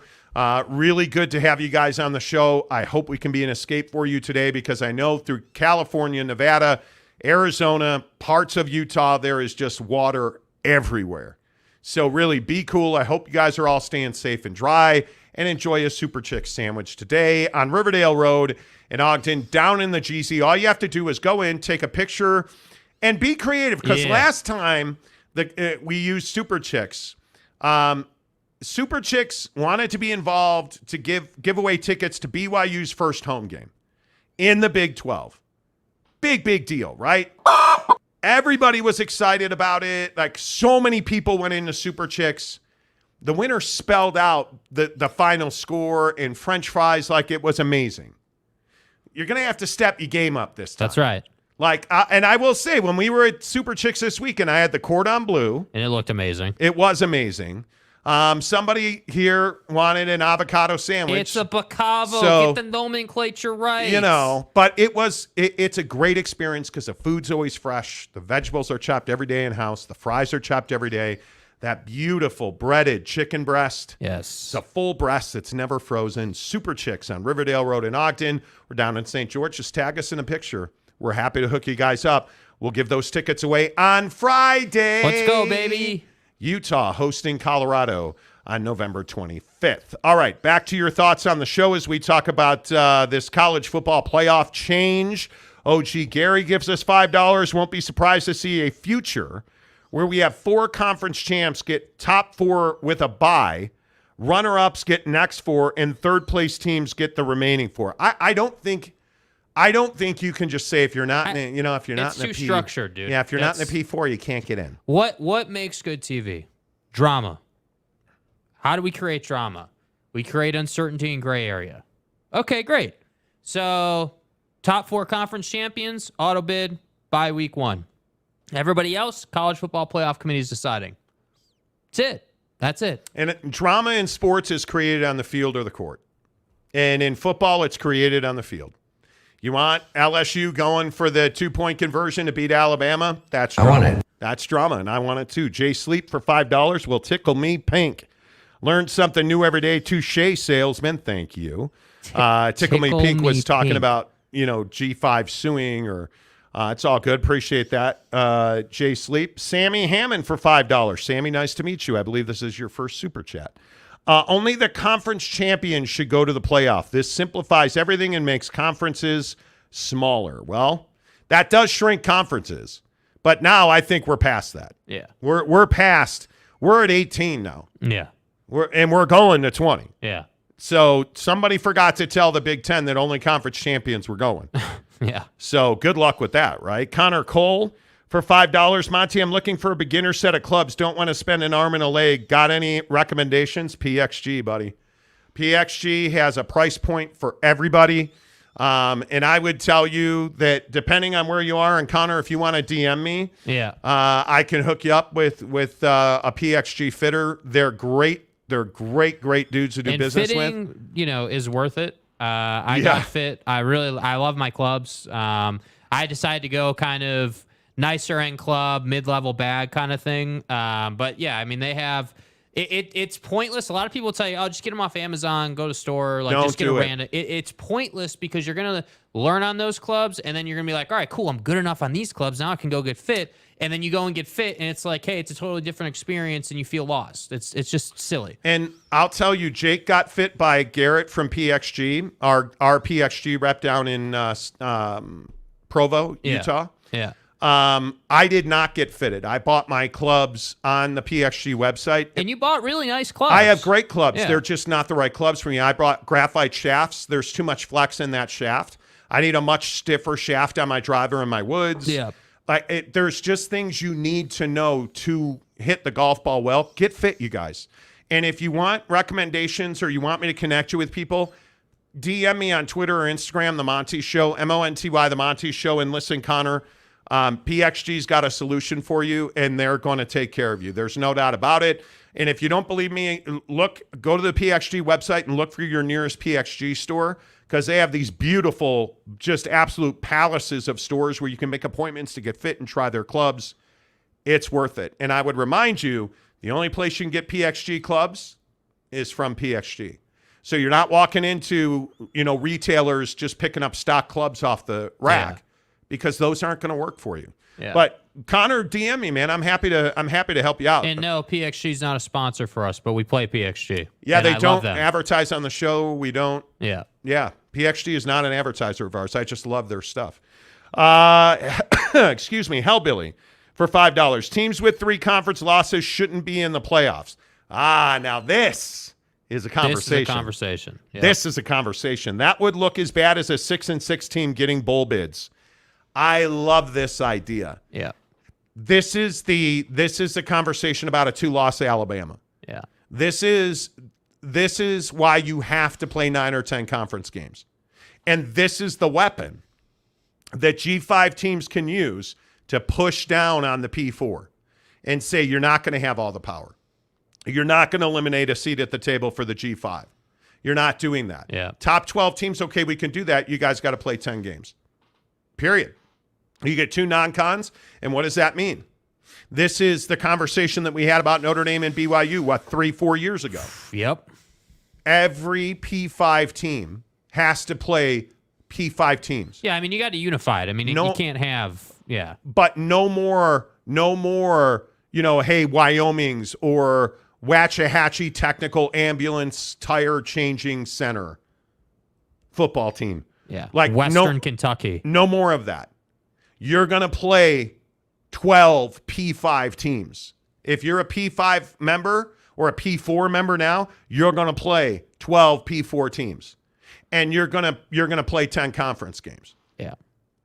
Really good to have you guys on the show. I hope we can be an escape for you today because I know through California, Nevada, Arizona, parts of Utah, there is just water everywhere. So really be cool. I hope you guys are all staying safe and dry and enjoy a Super Chick sandwich today on Riverdale Road in Ogden, down in the GC. All you have to do is go in, take a picture, and be creative because last time we used Super Chicks. Super Chicks wanted to be involved to give away tickets to BYU's first home game in the Big 12. Big deal, right? Everybody was excited about it. Like so many people went into Super Chicks. The winner spelled out the final score in French fries like it was amazing. You're going to have to step your game up this time. That's right. Like, and I will say, when we were at Super Chicks this weekend, I had the cordon bleu. And it looked amazing. It was amazing. Somebody here wanted an avocado sandwich. It's a bacavo. So, get the nomenclature right. But it's a great experience because the food's always fresh. The vegetables are chopped every day in-house. The fries are chopped every day. That beautiful breaded chicken breast. Yes. It's a full breast that's never frozen. Super Chicks on Riverdale Road in Ogden. We're down in St. George. Just tag us in a picture. We're happy to hook you guys up. We'll give those tickets away on Friday. Let's go, baby. Utah hosting Colorado on November 25th. All right, back to your thoughts on the show as we talk about this college football playoff change. OG Gary gives us $5. Won't be surprised to see a future where we have 4 conference champs get top 4 with a bye, runner-ups get next 4, and third-place teams get the remaining 4. I don't think you can just say if you're not in, if you're not in the P. It's too structured, dude. Yeah, if you're not in the P4, you can't get in. What makes good TV? Drama. How do we create drama? We create uncertainty and gray area. Okay, great. So, top 4 conference champions, auto bid, bye week 1. Everybody else, college football playoff committee is deciding. That's it. And drama in sports is created on the field or the court. And in football, it's created on the field. You want LSU going for the 2-point conversion to beat Alabama? That's drama. I want it. That's drama, and I want it too. Jay Sleep for $5 will tickle me pink. Learn something new every day. Touche, salesman. Thank you. Tickle Me Pink was talking about, G5 suing or it's all good. Appreciate that. Jay Sleep. Sammy Hammond for $5. Sammy, nice to meet you. I believe this is your first super chat. Only the conference champions should go to the playoff. This simplifies everything and makes conferences smaller. Well, that does shrink conferences. But now I think we're past that. Yeah. We're past. We're at 18 now. Yeah. We're going to 20. Yeah. So somebody forgot to tell the Big Ten that only conference champions were going. Yeah. So good luck with that, right? Connor Cole for $5. Monty, I'm looking for a beginner set of clubs. Don't want to spend an arm and a leg. Got any recommendations? PXG, buddy. PXG has a price point for everybody. And I would tell you that depending on where you are, and Connor, if you want to DM me, I can hook you up with a PXG fitter. They're great. They're great dudes to do business fitting, with. Is worth it. I got fit. I love my clubs. I decided to go kind of nicer end club, mid-level bag kind of thing. But yeah, I mean, they have it's pointless. A lot of people tell you, "Oh, just get them off Amazon, go to store, Don't just get do a it. random." It's pointless because you're gonna learn on those clubs, and then you're gonna be like, "All right, cool, I'm good enough on these clubs. Now I can go get fit." And then you go and get fit, and it's like, hey, it's a totally different experience, and you feel lost. It's just silly. And I'll tell you, Jake got fit by Garrett from PXG, our PXG rep down in Provo, Utah. Yeah. I did not get fitted. I bought my clubs on the PXG website. And you bought really nice clubs. I have great clubs. Yeah. They're just not the right clubs for me. I bought graphite shafts. There's too much flex in that shaft. I need a much stiffer shaft on my driver and my woods. Yeah. There's just things you need to know to hit the golf ball well. Get fit, you guys. And if you want recommendations or you want me to connect you with people, DM me on Twitter or Instagram, The Monty Show, MONTY, The Monty Show. And listen, Connor, PXG's got a solution for you, and they're going to take care of you. There's no doubt about it. And if you don't believe me, go to the PXG website and look for your nearest PXG store, because they have these beautiful, just absolute palaces of stores where you can make appointments to get fit and try their clubs. It's worth it. And I would remind you, the only place you can get PXG clubs is from PXG. So you're not walking into, retailers just picking up stock clubs off the rack, because those aren't going to work for you. Yeah. But Connor, DM me, man. I'm happy to help you out. And no, PXG is not a sponsor for us, but we play PXG. Yeah, and they I love don't them. advertise on the show. We don't. Yeah. Yeah, PXG is not an advertiser of ours. I just love their stuff. Excuse me, Hellbilly for $5. Teams with 3 conference losses shouldn't be in the playoffs. Now this is a conversation. This is a conversation. Yeah. This is a conversation. That would look as bad as a 6-6 team getting bowl bids. I love this idea. Yeah. This is the conversation about a 2-loss Alabama. Yeah. This is why you have to play 9 or 10 conference games. And this is the weapon that G5 teams can use to push down on the P4 and say you're not going to have all the power. You're not going to eliminate a seat at the table for the G5. You're not doing that. Yeah. Top 12 teams, okay, we can do that. You guys got to play 10 games. Period. You get 2 non-cons, and what does that mean? This is the conversation that we had about Notre Dame and BYU, 3-4 years ago. Yep. Every P5 team has to play P5 teams. Yeah, I mean, you got to unify it. I mean, you can't have, But no more, hey, Wyoming's or Waxahachie Technical Ambulance Tire Changing Center football team. Yeah, like Western Kentucky. No more of that. You're going to play 12 P5 teams. If you're a P5 member or a P4 member now, you're going to play 12 P4 teams. And you're going to play 10 conference games. Yeah.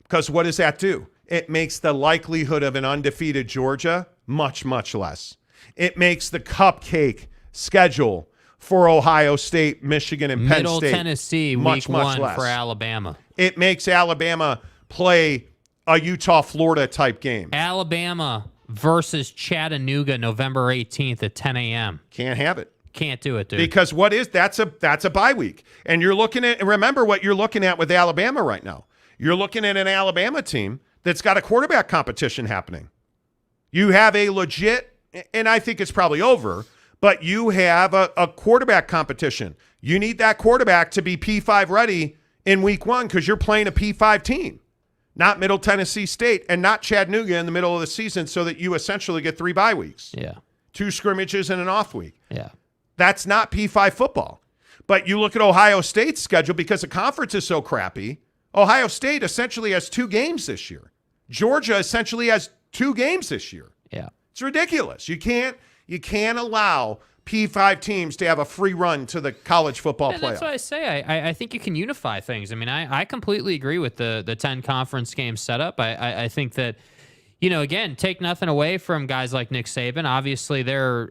Because what does that do? It makes the likelihood of an undefeated Georgia much, much less. It makes the cupcake schedule for Ohio State, Michigan, and Penn Middle State Tennessee, much, week much 1 less. for Alabama. It makes Alabama play a Utah-Florida type game. Alabama versus Chattanooga, November 18th at 10 a.m. Can't have it. Can't do it, dude. Because that's a bye week. And you're looking at, remember what you're looking at with Alabama right now. You're looking at an Alabama team that's got a quarterback competition happening. You have a legit, and I think it's probably over, but you have a quarterback competition. You need that quarterback to be P5 ready in week 1 because you're playing a P5 team, not Middle Tennessee State and not Chattanooga in the middle of the season so that you essentially get 3 bye weeks. Yeah. 2 scrimmages and an off week. Yeah. That's not P5 football. But you look at Ohio State's schedule because the conference is so crappy. Ohio State essentially has 2 games this year. Georgia essentially has 2 games this year. Yeah. It's ridiculous. You can't allow P5 teams to have a free run to the college football playoff. That's why I say I think you can unify things. I mean, I completely agree with the 10 conference game setup. I think that, again, take nothing away from guys like Nick Saban. Obviously, they're,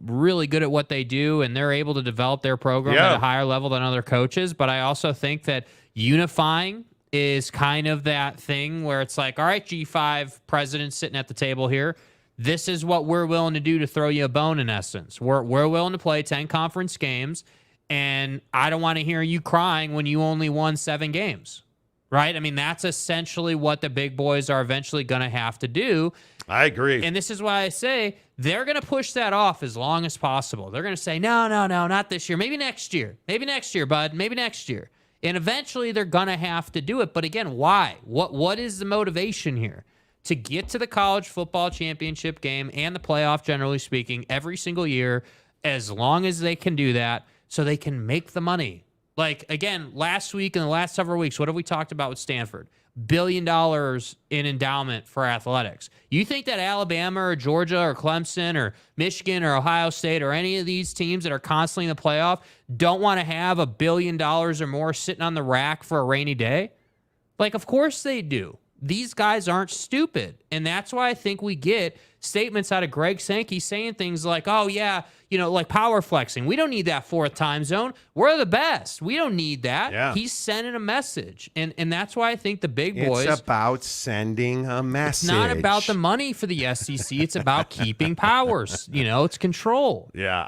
really good at what they do, and they're able to develop their program at a higher level than other coaches. But I also think that unifying is kind of that thing where it's like, all right, G5 presidents sitting at the table here. This is what we're willing to do to throw you a bone, in essence. We're willing to play 10 conference games, and I don't want to hear you crying when you only won 7 games. Right? I mean, that's essentially what the big boys are eventually going to have to do. I agree. And this is why I say they're going to push that off as long as possible. They're going to say, no, not this year. Maybe next year. Maybe next year, bud. Maybe next year. And eventually they're going to have to do it. But again, why? What is the motivation here? To get to the college football championship game and the playoff, generally speaking, every single year, as long as they can do that, so they can make the money. Like, again, last week and the last several weeks, what have we talked about with Stanford? $1 billion in endowment for athletics. You think that Alabama or Georgia or Clemson or Michigan or Ohio State or any of these teams that are constantly in the playoff don't want to have $1 billion or more sitting on the rack for a rainy day? Like, of course they do. These guys aren't stupid. And that's why I think we get statements out of Greg Sankey saying things like, oh, yeah, like power flexing. We don't need that 4th time zone. We're the best. We don't need that. Yeah. He's sending a message. And that's why I think the big boys. It's about sending a message. It's not about the money for the SEC. It's about keeping powers. It's control. Yeah,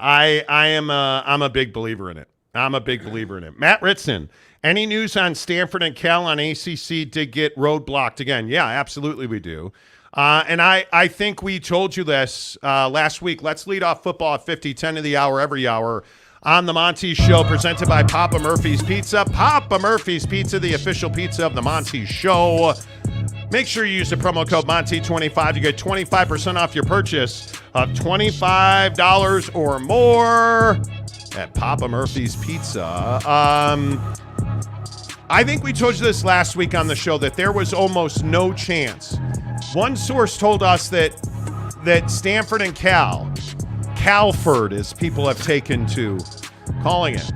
I'm a big believer in it. Matt Ritson, any news on Stanford and Cal on ACC did get roadblocked again? Yeah, absolutely we do. And I think we told you this last week. Let's lead off football at 50, 10 to the hour, every hour on the Monty Show, presented by Papa Murphy's Pizza. Papa Murphy's Pizza, the official pizza of the Monty Show. Make sure you use the promo code Monty25. You get 25% off your purchase of $25 or more at Papa Murphy's Pizza. I think we told you this last week on the show that there was almost no chance. One source told us that Stanford and Calford, as people have taken to calling it,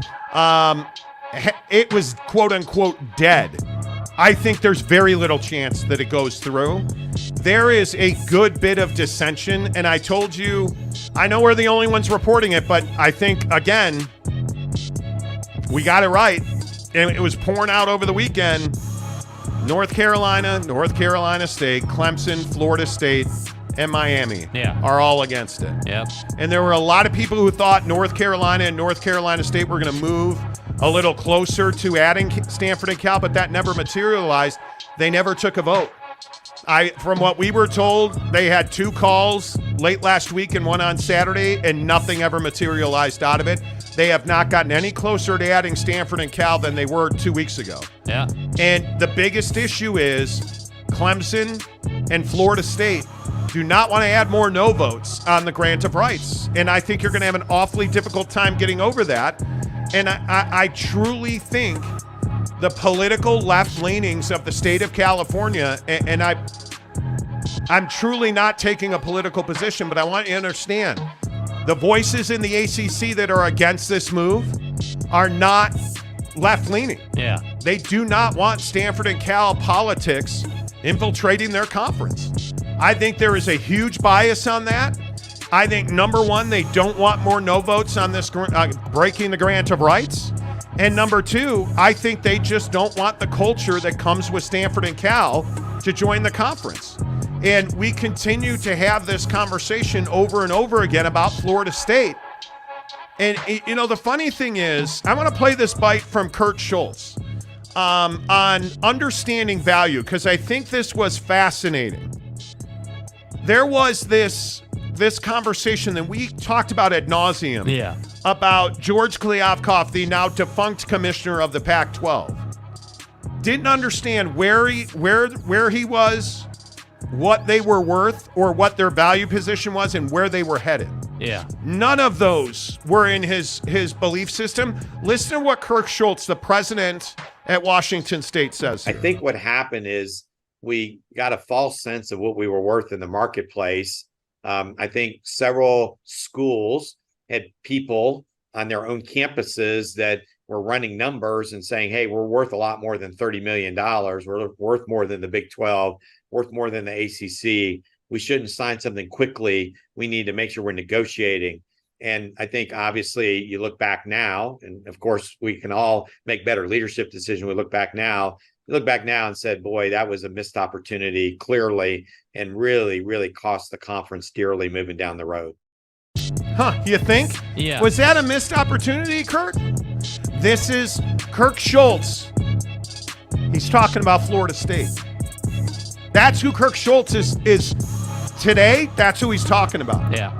it was quote unquote dead. I think there's very little chance that it goes through. There is a good bit of dissension, and I told you, I know we're the only ones reporting it, but I think, again, we got it right. And it was pouring out over the weekend. North Carolina State, Clemson, Florida State, and Miami Yeah. are all against it. Yep. And there were a lot of people who thought North Carolina and North Carolina State were going to move a little closer to adding Stanford and Cal, but that never materialized. They never took a vote. From what we were told, they had 2 calls late last week and one on Saturday, and nothing ever materialized out of it. They have not gotten any closer to adding Stanford and Cal than they were 2 weeks ago. Yeah. And the biggest issue is Clemson and Florida State do not want to add more no votes on the grant of rights. And I think you're going to have an awfully difficult time getting over that. And I truly think the political left leanings of the state of California, and I'm truly not taking a political position, but I want you to understand the voices in the ACC that are against this move are not left leaning. Yeah. They do not want Stanford and Cal politics infiltrating their conference. I think there is a huge bias on that. I think, number one, they don't want more no votes on this breaking the grant of rights. And number two, I think they just don't want the culture that comes with Stanford and Cal to join the conference. And we continue to have this conversation over and over again about Florida State. And, you know, the funny thing is, I want to play this bite from Kurt Schultz on understanding value, because I think this was fascinating. There was this conversation that we talked about ad nauseum. Yeah. About George Kliavkoff, the now defunct commissioner of the Pac-12. Didn't understand where he was, what they were worth, or what their value position was, and where they were headed. Yeah. None of those were in his belief system. Listen to what Kirk Schultz, the president at Washington State, says here. I think what happened is we got a false sense of what we were worth in the marketplace. I think several schools had people on their own campuses that were running numbers and saying, hey, we're worth a lot more than $30 million. We're worth more than the Big 12, worth more than the ACC. We shouldn't sign something quickly. We need to make sure we're negotiating. And I think, obviously, you look back now, and of course, we can all make better leadership decisions. We look back now and said, boy, that was a missed opportunity, clearly, and really, really cost the conference dearly moving down the road. Huh, you think? Yeah. Was that a missed opportunity, Kirk? This is Kirk Schultz. He's talking about Florida State. That's who Kirk Schultz is today. That's who he's talking about. Yeah.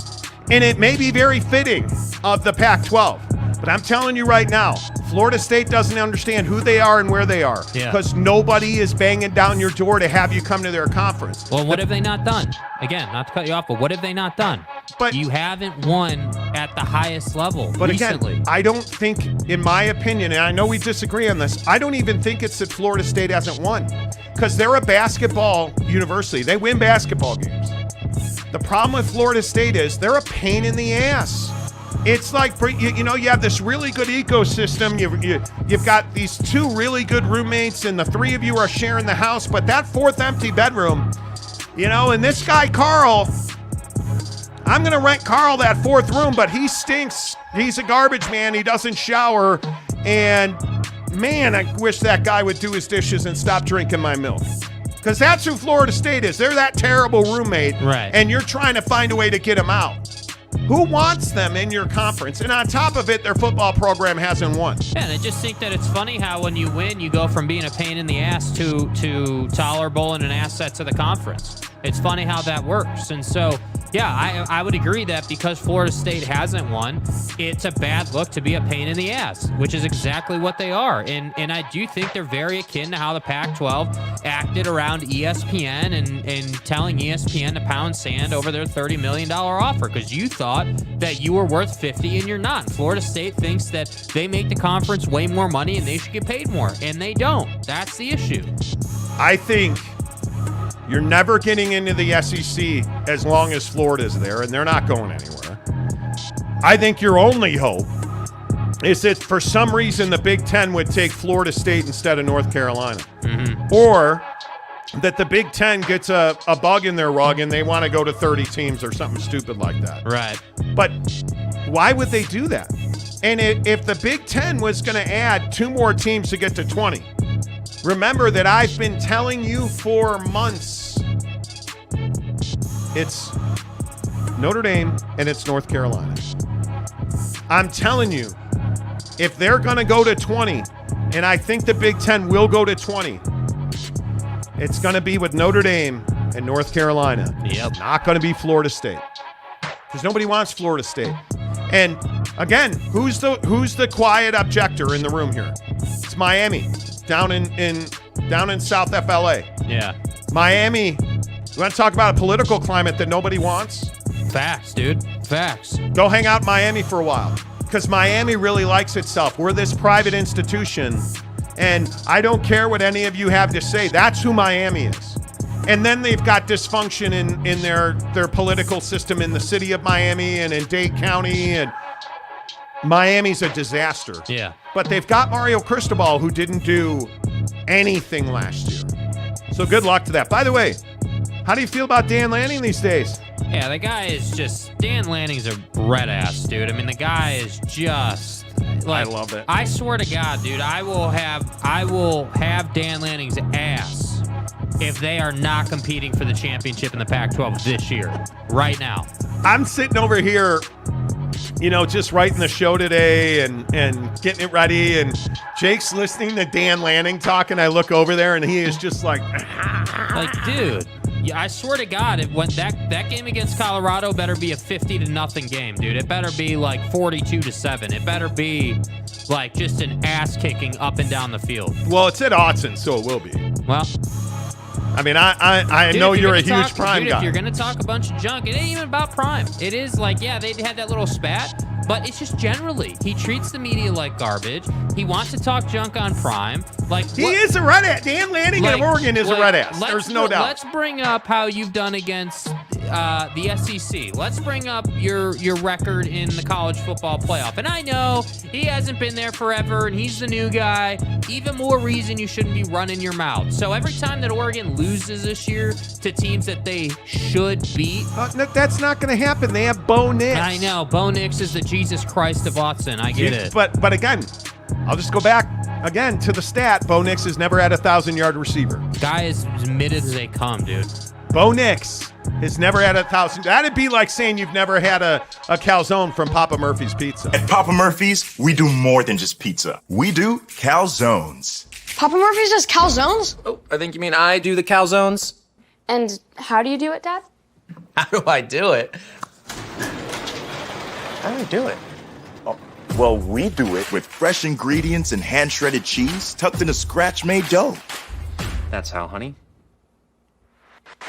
And it may be very fitting of the Pac-12. But I'm telling you right now, Florida State doesn't understand who they are and where they are. Yeah. Because nobody is banging down your door to have you come to their conference. Well, what have they not done? Again, not to cut you off, but what have they not done? But you haven't won at the highest level But recently. again, I don't think, in my opinion, and I know we disagree on this, I don't even think it's that Florida State hasn't won. Because they're a basketball university. They win basketball games. The problem with Florida State is they're a pain in the ass. It's like, you know, you have this really good ecosystem. You've got these 2 really good roommates, and the 3 of you are sharing the house. But that 4th empty bedroom, you know, and this guy, Carl, I'm going to rent Carl that 4th room, but he stinks. He's a garbage man. He doesn't shower. And, man, I wish that guy would do his dishes and stop drinking my milk. Because that's who Florida State is. They're that terrible roommate. Right. And you're trying to find a way to get them out. Who wants them in your conference? And on top of it, their football program hasn't won. Yeah, and I just think that it's funny how when you win, you go from being a pain in the ass to tolerable and an asset to the conference. It's funny how that works. And so, yeah, I would agree that because Florida State hasn't won, it's a bad look to be a pain in the ass, which is exactly what they are. And I do think they're very akin to how the Pac-12 acted around ESPN and telling ESPN to pound sand over their $30 million offer because you thought that you were worth 50 and you're not. Florida State thinks that they make the conference way more money and they should get paid more, and they don't. That's the issue. I think you're never getting into the SEC as long as Florida's there, and they're not going anywhere. I think your only hope is that for some reason the Big Ten would take Florida State instead of North Carolina. Mm-hmm. Or that the Big Ten gets a bug in their rug and they want to go to 30 teams or something stupid like that. Right. But why would they do that? And if the Big Ten was going to add 2 more teams to get to 20, remember that I've been telling you for months, It's Notre Dame and it's North Carolina. I'm telling you, if they're going to go to 20, and I think the Big Ten will go to 20, it's going to be with Notre Dame and North Carolina. Yep. Not going to be Florida State, because nobody wants Florida State. And again, who's the quiet objector in the room here? It's Miami down in South FLA. Yeah. Miami. You want to talk about a political climate that nobody wants? Facts, dude. Facts. Go hang out in Miami for a while, because Miami really likes itself. We're this private institution, and I don't care what any of you have to say. That's who Miami is. And then they've got dysfunction in their political system in the city of Miami and in Dade County, and Miami's a disaster. Yeah. But they've got Mario Cristobal, who didn't do anything last year. So good luck to that. By the way, how do you feel about Dan Lanning these days? Yeah, the guy is just, Dan Lanning's a red ass, dude. I mean, the guy is just, like, I love it. I swear to God, dude, I will have Dan Lanning's ass if they are not competing for the championship in the Pac-12 this year, right now. I'm sitting over here, just writing the show today and getting it ready, and Jake's listening to Dan Lanning talk, and I look over there, and he is just like, dude. Yeah, I swear to God, when that game against Colorado better be a 50-0 game, dude. It better be like 42-7. It better be like just an ass kicking up and down the field. Well, it's at Autzen, so it will be. Well, I mean, I know you're a huge Prime guy. If you're gonna talk a bunch of junk, it ain't even about Prime. It is like, yeah, they had that little spat, but it's just generally he treats the media like garbage. He wants to talk junk on Prime. He is a red ass. Dan Lanning in Oregon is a red ass. There's no doubt. Let's bring up how you've done against the SEC. Let's bring up your record in the college football playoff. And I know he hasn't been there forever, and he's the new guy. Even more reason you shouldn't be running your mouth. So every time that Oregon loses this year to teams that they should beat, that's not going to happen. They have Bo Nix. I know. Bo Nix is the Jesus Christ of Autzen. I get it. But again, I'll just go back again to the stat. Bo Nix has never had a 1,000-yard receiver. Guy is as mid as they come, dude. Bo Nix has never had 1,000. That'd be like saying you've never had a calzone from Papa Murphy's Pizza. At Papa Murphy's, we do more than just pizza. We do calzones. Papa Murphy's does calzones? Oh, I think you mean I do the calzones. And how do you do it, Dad? How do I do it? How do I do it? Well, we do it with fresh ingredients and hand-shredded cheese tucked in a scratch-made dough. That's how, honey.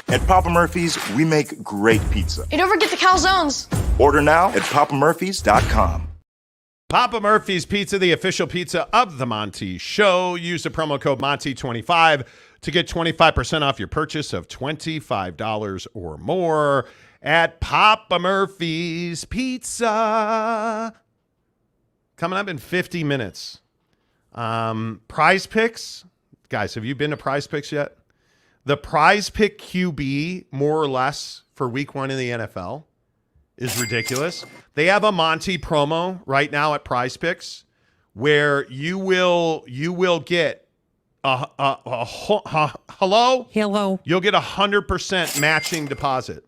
At Papa Murphy's, we make great pizza. You don't forget the calzones. Order now at papamurphys.com. Papa Murphy's Pizza, the official pizza of the Monty Show. Use the promo code Monty25 to get 25% off your purchase of $25 or more at Papa Murphy's Pizza. Coming up in 50 minutes. Prize Picks. Guys, have you been to Prize Picks yet? The Prize Pick QB, more or less, for week 1 in the NFL is ridiculous. They have a Monty promo right now at Prize Picks where you will get hello? You'll get 100% matching deposit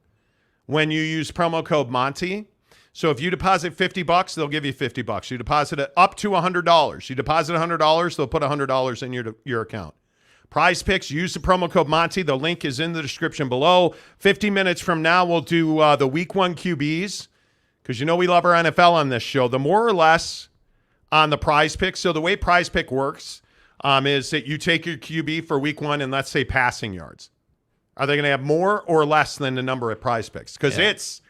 when you use promo code Monty. So if you deposit $50, they'll give you $50. You deposit it up to $100. You deposit $100, they'll put $100 in your account. Prize Picks, use the promo code Monty. The link is in the description below. 50 minutes from now, we'll do the week 1 QBs because we love our NFL on this show. The more or less on the Prize Pick. So the way Prize Pick works is that you take your QB for week 1 and let's say passing yards. Are they going to have more or less than the number at Prize Picks? Because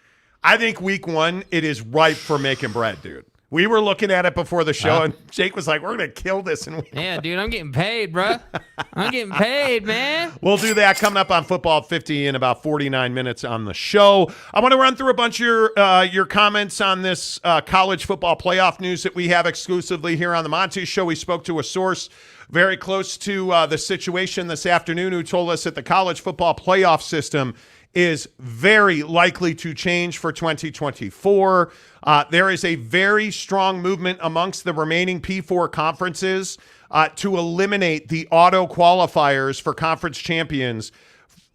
I think week 1, it is ripe for making bread, dude. We were looking at it before the show, and Jake was like, we're going to kill this. Yeah, dude, I'm getting paid, bro. I'm getting paid, man. We'll do that coming up on Football 50 in about 49 minutes on the show. I want to run through a bunch of your comments on this college football playoff news that we have exclusively here on the Monty Show. We spoke to a source very close to the situation this afternoon who told us that the college football playoff system is very likely to change for 2024. There is a very strong movement amongst the remaining P4 conferences to eliminate the auto qualifiers for conference champions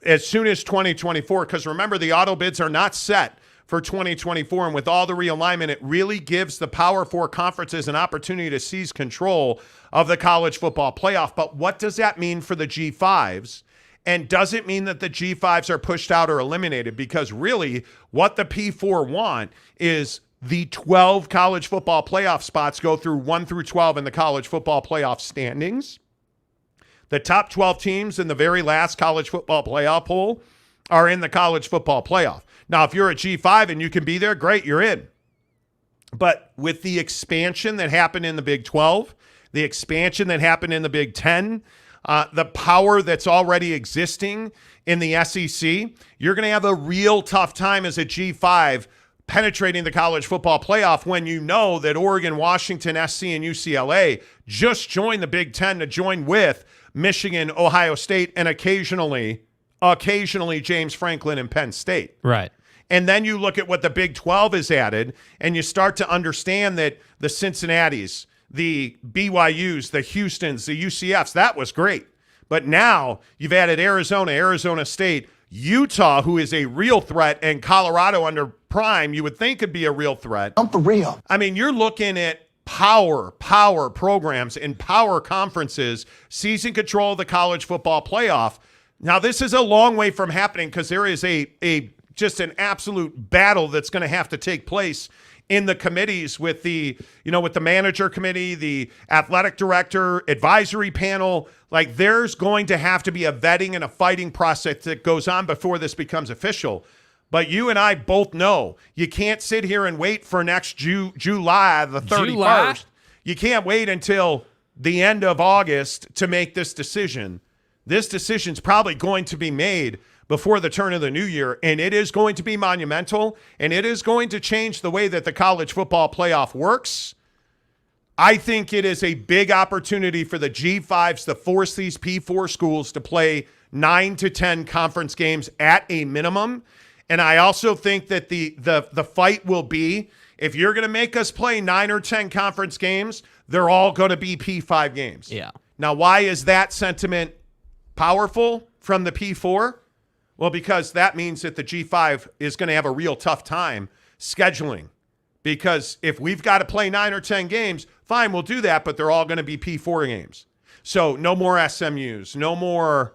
as soon as 2024, because remember, the auto bids are not set for 2024. And with all the realignment, it really gives the Power Four conferences an opportunity to seize control of the college football playoff. But what does that mean for the G5s? And does it mean that the G5s are pushed out or eliminated? Because really, what the P4 want is the 12 college football playoff spots go through 1 through 12 in the college football playoff standings. The top 12 teams in the very last college football playoff poll are in the college football playoff. Now, if you're a G5 and you can be there, great, you're in. But with the expansion that happened in the Big 12, the expansion that happened in the Big 10, the power that's already existing in the SEC, you're going to have a real tough time as a G5 penetrating the college football playoff when you know that Oregon, Washington, SC, and UCLA just joined the Big 10 to join with Michigan, Ohio State, and occasionally James Franklin and Penn State. Right. And then you look at what the Big 12 has added, and you start to understand that the Cincinnatis, the BYUs, the Houstons, the UCFs, that was great. But now you've added Arizona, Arizona State, Utah, who is a real threat, and Colorado under Prime, you would think could be a real threat. I'm for real. I mean, you're looking at power programs and power conferences seizing control of the college football playoff. Now, this is a long way from happening because there is just an absolute battle that's going to have to take place in the committees with the manager committee, the athletic director, advisory panel. Like, there's going to have to be a vetting and a fighting process that goes on before this becomes official. But you and I both know you can't sit here and wait for next July the 31st. You can't wait until the end of August to make this decision. This decision's probably going to be made before the turn of the new year, and it is going to be monumental, and it is going to change the way that the college football playoff works. I think it is a big opportunity for the G5s to force these P4 schools to play 9 to 10 conference games at a minimum. And I also think that the fight will be, if you're going to make us play 9 or 10 conference games, they're all going to be P5 games. Yeah. Now, why is that sentiment powerful from the P4? Well, because that means that the G5 is going to have a real tough time scheduling. Because if we've got to play 9 or 10 games, fine, we'll do that, but they're all going to be P4 games. So no more SMUs, no more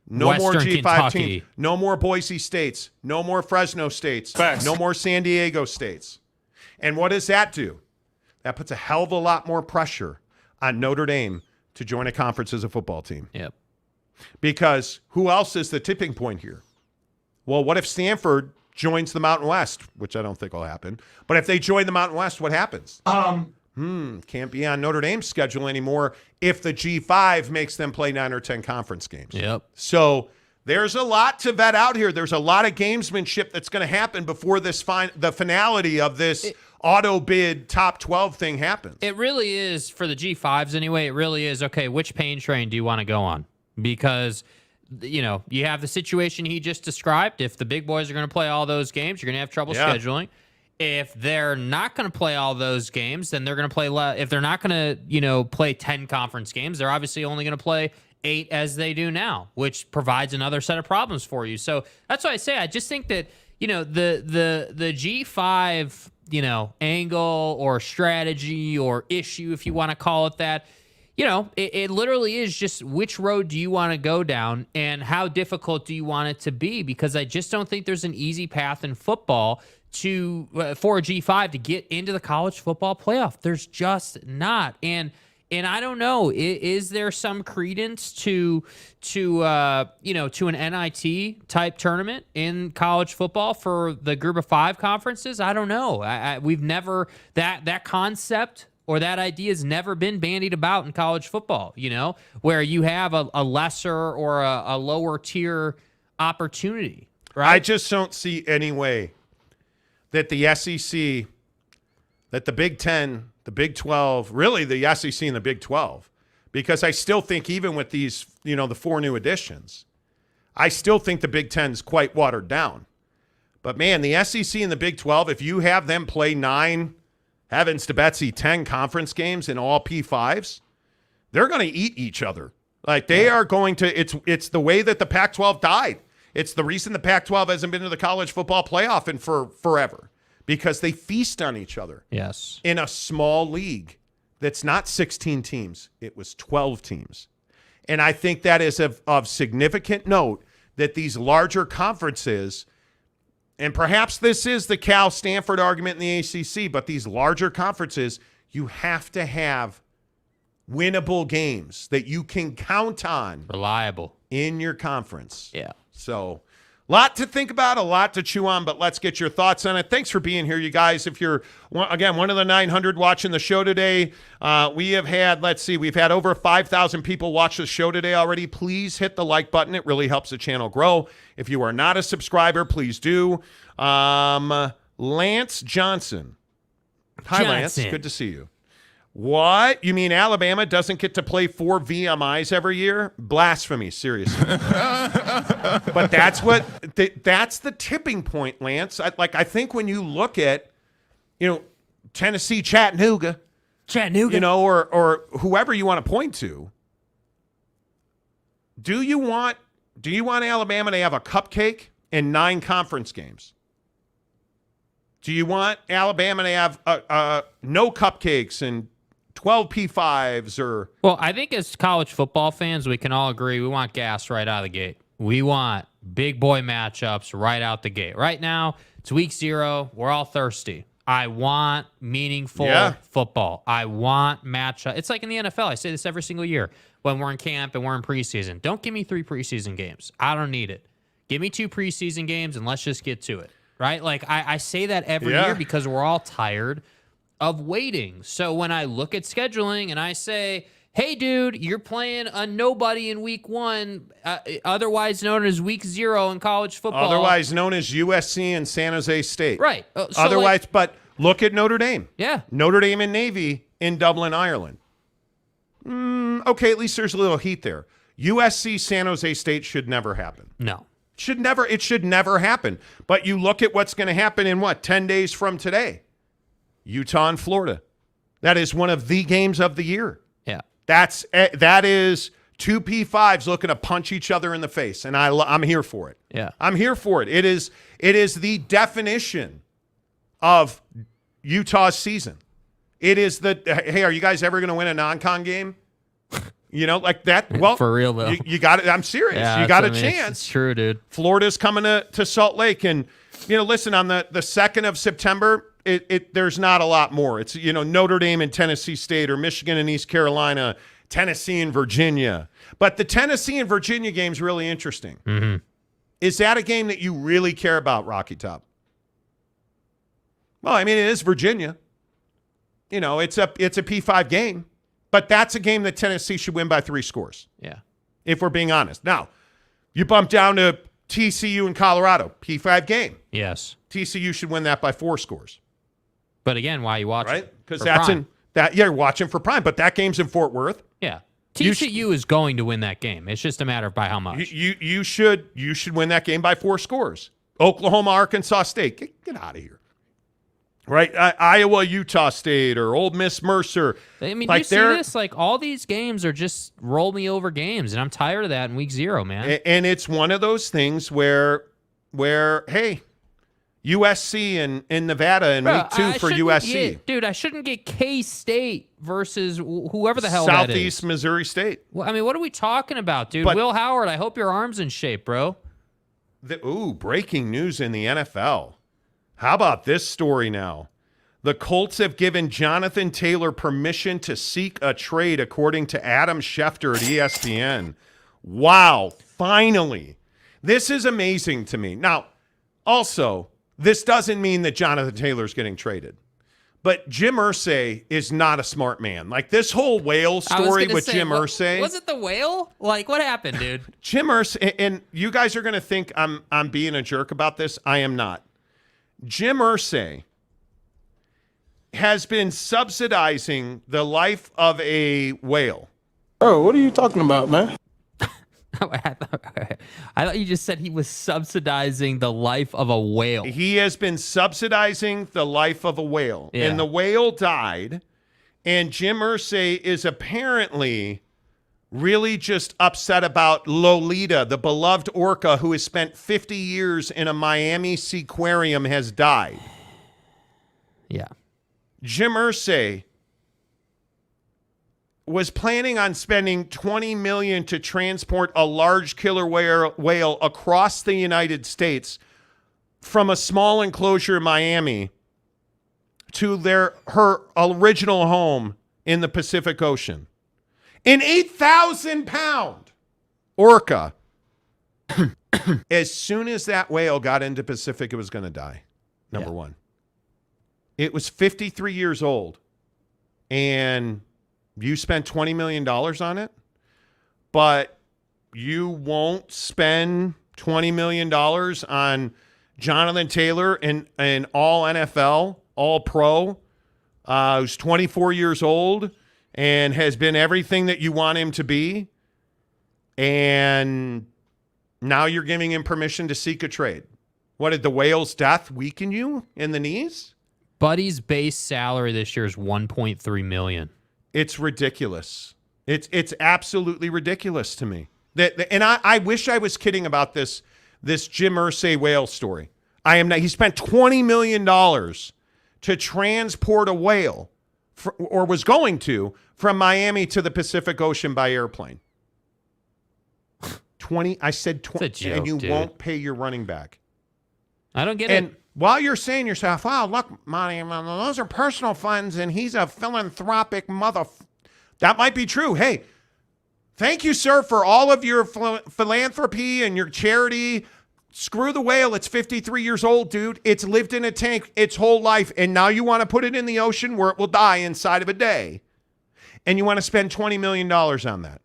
G5 Kentucky teams, no more Boise States, no more Fresno States, no more San Diego States. And what does that do? That puts a hell of a lot more pressure on Notre Dame to join a conference as a football team. Yep. Because who else is the tipping point here? Well, what if Stanford joins the Mountain West, which I don't think will happen. But if they join the Mountain West, what happens? Can't be on Notre Dame's schedule anymore if the G5 makes them play 9 or 10 conference games. Yep. So there's a lot to vet out here. There's a lot of gamesmanship that's going to happen before this the finality of this auto bid top 12 thing happens. It really is, for the G5s anyway, it really is, okay, which pain train do you want to go on? Because, you have the situation he just described. If the big boys are going to play all those games, you're going to have trouble scheduling. If they're not going to play all those games, then they're going to play if they're not going to, play 10 conference games, they're obviously only going to play 8 as they do now, which provides another set of problems for you. So that's why I say I just think that, the G5, angle or strategy or issue, if you want to call it that, it literally is just which road do you want to go down and how difficult do you want it to be? Because I just don't think there's an easy path in football for a G5 to get into the college football playoff. There's just not. And I don't know, is there some credence to an NIT type tournament in college football for the group of 5 conferences? I don't know. We've never, that concept or that idea has never been bandied about in college football, where you have a lesser or a lower tier opportunity, right? I just don't see any way that the SEC, that the Big 10, the Big 12, really the SEC and the Big 12, because I still think even with these, the 4 new additions, I still think the Big 10 is quite watered down. But, man, the SEC and the Big 12, if you have them play 9, heavens to Betsy, 10 conference games in all P5s, they're going to eat each other. Like, they are going to – it's the way that the Pac-12 died. It's the reason the Pac-12 hasn't been to the college football playoff in forever, because they feast on each other. Yes. In a small league that's not 16 teams, it was 12 teams. And I think that is of significant note that these larger conferences, and perhaps this is the Cal-Stanford argument in the ACC, but these larger conferences, you have to have winnable games that you can count on. Reliable. In your conference. Yeah. So, a lot to think about, a lot to chew on, but let's get your thoughts on it. Thanks for being here, you guys. If you're, again, one of the 900 watching the show today, we have had, we've had over 5,000 people watch the show today already. Please hit the like button. It really helps the channel grow. If you are not a subscriber, please do. Lance Johnson. Hi, Lance. Good to see you. What? You mean Alabama doesn't get to play 4 VMIs every year? Blasphemy, seriously. But that's that's the tipping point, Lance. I think when you look at, Tennessee, Chattanooga, or whoever you want to point to, do you want Alabama to have a cupcake and 9 conference games? Do you want Alabama to have no cupcakes and 12 P5s or? Well, I think as college football fans, we can all agree we want gas right out of the gate. We want big boy matchups right out the gate. Right now, it's week 0. We're all thirsty. I want meaningful football. I want matchup. It's like in the NFL. I say this every single year when we're in camp and we're in preseason. Don't give me 3 preseason games. I don't need it. Give me 2 preseason games and let's just get to it. Right? Like I say that every year because we're all tired of waiting. So when I look at scheduling and I say, hey, dude, you're playing a nobody in week 1, otherwise known as week 0 in college football. Otherwise known as USC and San Jose State. Right. But look at Notre Dame. Yeah. Notre Dame and Navy in Dublin, Ireland. Okay, at least there's a little heat there. USC, San Jose State should never happen. No. It should never happen. But you look at what's going to happen in 10 days from today. Utah and Florida. That is one of the games of the year. Yeah. That is 2 P5s looking to punch each other in the face, and I'm here for it. Yeah. I'm here for it. It is the definition of Utah's season. It is hey, are you guys ever going to win a non-con game? Like that. Well, for real though. You got it. I'm serious. Yeah, you got a chance. It's true, dude. Florida's coming to Salt Lake, and listen, on the 2nd of September, there's not a lot more. It's Notre Dame and Tennessee State, or Michigan and East Carolina, Tennessee and Virginia. But the Tennessee and Virginia game's really interesting. Mm-hmm. Is that a game that you really care about, Rocky Top? Well, I mean, it is Virginia. It's a P5 game. But that's a game that Tennessee should win by 3 scores. Yeah. If we're being honest. Now, you bump down to TCU and Colorado. P5 game. Yes. TCU should win that by 4 scores. But again, why are you watching? Right? Because you're watching for prime. But that game's in Fort Worth. Yeah. TCU is going to win that game. It's just a matter of by how much. You should win that game by 4 scores. Oklahoma, Arkansas State. Get out of here. Right? Iowa, Utah State, or Ole Miss, Mercer. I mean, you see this? Like, all these games are just roll-me over games, and I'm tired of that in week 0, man. And it's one of those things where hey, USC and Nevada in week 2 for USC. Dude, I shouldn't get K-State versus whoever the hell that is. Southeast Missouri State. Well, I mean, what are we talking about, dude? Will Howard, I hope your arm's in shape, bro. Breaking news in the NFL. How about this story now? The Colts have given Jonathan Taylor permission to seek a trade, according to Adam Schefter at ESPN. Wow, finally. This is amazing to me. Now, also, this doesn't mean that Jonathan Taylor's getting traded. But Jim Irsay is not a smart man. Like, this whole whale story with Jim Irsay. Was it the whale? Like, what happened, dude? Jim Irsay, and you guys are going to think I'm being a jerk about this. I am not. Jim Irsay has been subsidizing the life of a whale. Bro, what are you talking about, man? I thought you just said he was subsidizing the life of a whale. He has been subsidizing the life of a whale. Yeah. And the whale died. And Jim Irsay is apparently really just upset about Lolita, the beloved orca who has spent 50 years in a Miami seaquarium, has died. Yeah. Jim Irsay was planning on spending $20 million to transport a large killer whale across the United States from a small enclosure in Miami to her original home in the Pacific Ocean. An 8,000-pound orca. As soon as that whale got into Pacific, it was going to die. Number one. It was 53 years old, and you spent $20 million on it, but you won't spend $20 million on Jonathan Taylor, an all NFL, all pro, who's 24 years old and has been everything that you want him to be. And now you're giving him permission to seek a trade. What, did the whale's death weaken you in the knees? Buddy's base salary this year is $1.3 million. It's ridiculous. It's absolutely ridiculous to me. And I wish I was kidding about this Jim Irsay whale story. I am not. He spent $20 million to transport a whale, or was going to, from Miami to the Pacific Ocean by airplane. 20. I said 20, joke, and you dude. won't pay your running back. I don't get And it. while you're saying to yourself, "Wow, look, Monty, those are personal funds, and he's a philanthropic that might be true. Hey, thank you, sir, for all of your philanthropy and your charity. Screw the whale. It's 53 years old, dude. It's lived in a tank its whole life, and now you want to put it in the ocean where it will die inside of a day, and you want to spend $20 million on that.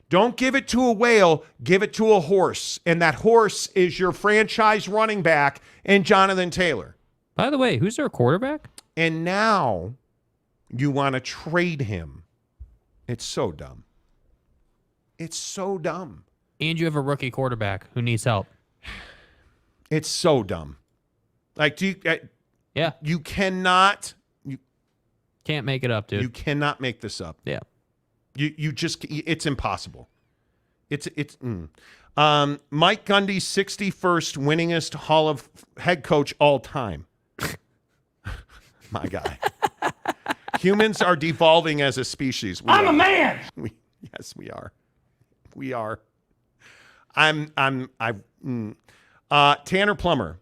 Don't give it to a whale. Give it to a horse, and that horse is your franchise running back and Jonathan Taylor. By the way, who's their quarterback? And now you want to trade him. It's so dumb. It's so dumb. And you have a rookie quarterback who needs help. It's so dumb. Like, you cannot. Can't make it up, dude. You cannot make this up. Yeah. You just, it's impossible. Mike Gundy's 61st winningest Hall of head coach all time. My guy. Humans are devolving as a species. I'm a man. Yes, we are. We are. Tanner Plummer.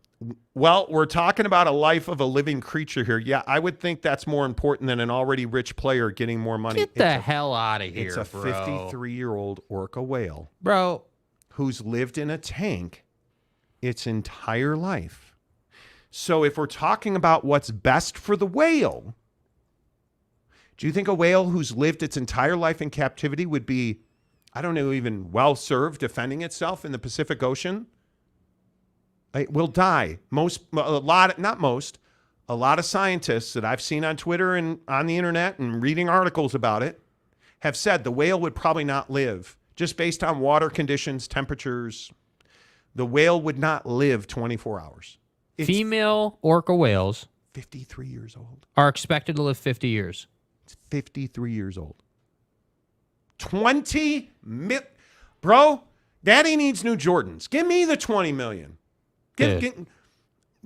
Well, we're talking about a life of a living creature here. Yeah, I would think that's more important than an already rich player getting more money. Get the hell out of here, It's a bro. 53-year-old orca whale. Bro. Who's lived in a tank its entire life. So if we're talking about what's best for the whale, do you think a whale who's lived its entire life in captivity would be, I don't know, even well-served defending itself in the Pacific Ocean? It will die. A lot of scientists that I've seen on Twitter and on the internet and reading articles about it have said the whale would probably not live, just based on water conditions, temperatures. The whale would not live 24 hours. Female orca whales 53 years old. Are expected to live 50 years. It's 53 years old. 20 million. Bro, Daddy needs new Jordans. Give me the 20 million. Do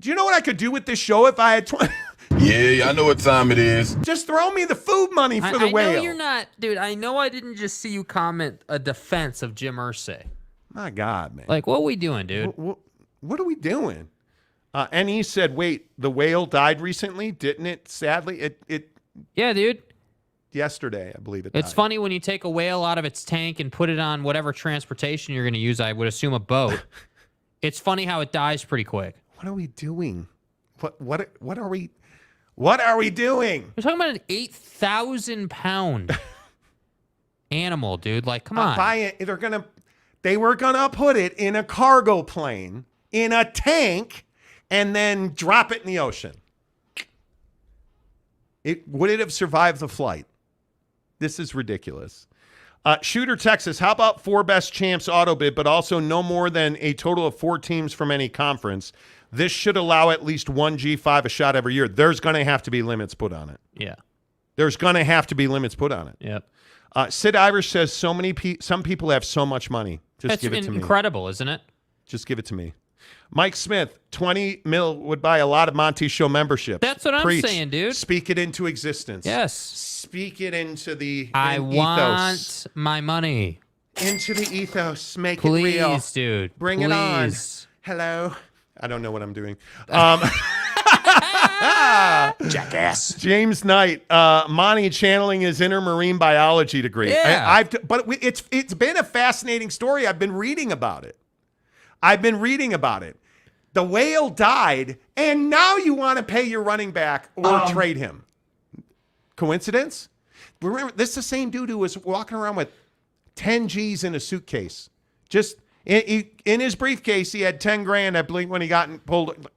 you know what I could do with this show if I had 20? Yeah, I know what time it is. Just throw me the food money for the whale. I know you're not, dude. I know I didn't just see you comment a defense of Jim Irsay. My God, man. Like, what are we doing, dude? What are we doing? And he said, wait, the whale died recently, didn't it? Sadly, Yeah, dude. Yesterday, I believe it It's died. funny when you take a whale out of its tank and put it on whatever transportation you're going to use. I would assume a boat. It's funny how it dies pretty quick. What are we doing? What are we doing? We're talking about an 8,000-pound animal, dude. Like, come on. They were gonna put it in a cargo plane, in a tank, and then drop it in the ocean. Would it have survived the flight? This is ridiculous. Shooter Texas, how about 4 best champs auto bid, but also no more than a total of 4 teams from any conference? This should allow at least one G5 a shot every year. There's going to have to be limits put on it. Yeah. There's going to have to be limits put on it. Yep. Sid Irish says some people have so much money. Just give it to me. Incredible, isn't it? Just give it to me. Mike Smith, 20 mil would buy a lot of Monty Show memberships. That's what I'm saying, dude. Speak it into existence. Yes. Speak it into the I ethos. want my money. Into the ethos. Make Please, it real. Dude. Bring Please. it on. Hello. I don't know what I'm doing. Jackass. James Knight, Monty channeling his inner marine biology degree. Yeah. But it's been a fascinating story. I've been reading about it. The whale died, and now you want to pay your running back or trade him. Coincidence? Remember, this is the same dude who was walking around with 10 G's in a suitcase. Just in his briefcase, he had 10 grand, I believe, when he got pulled.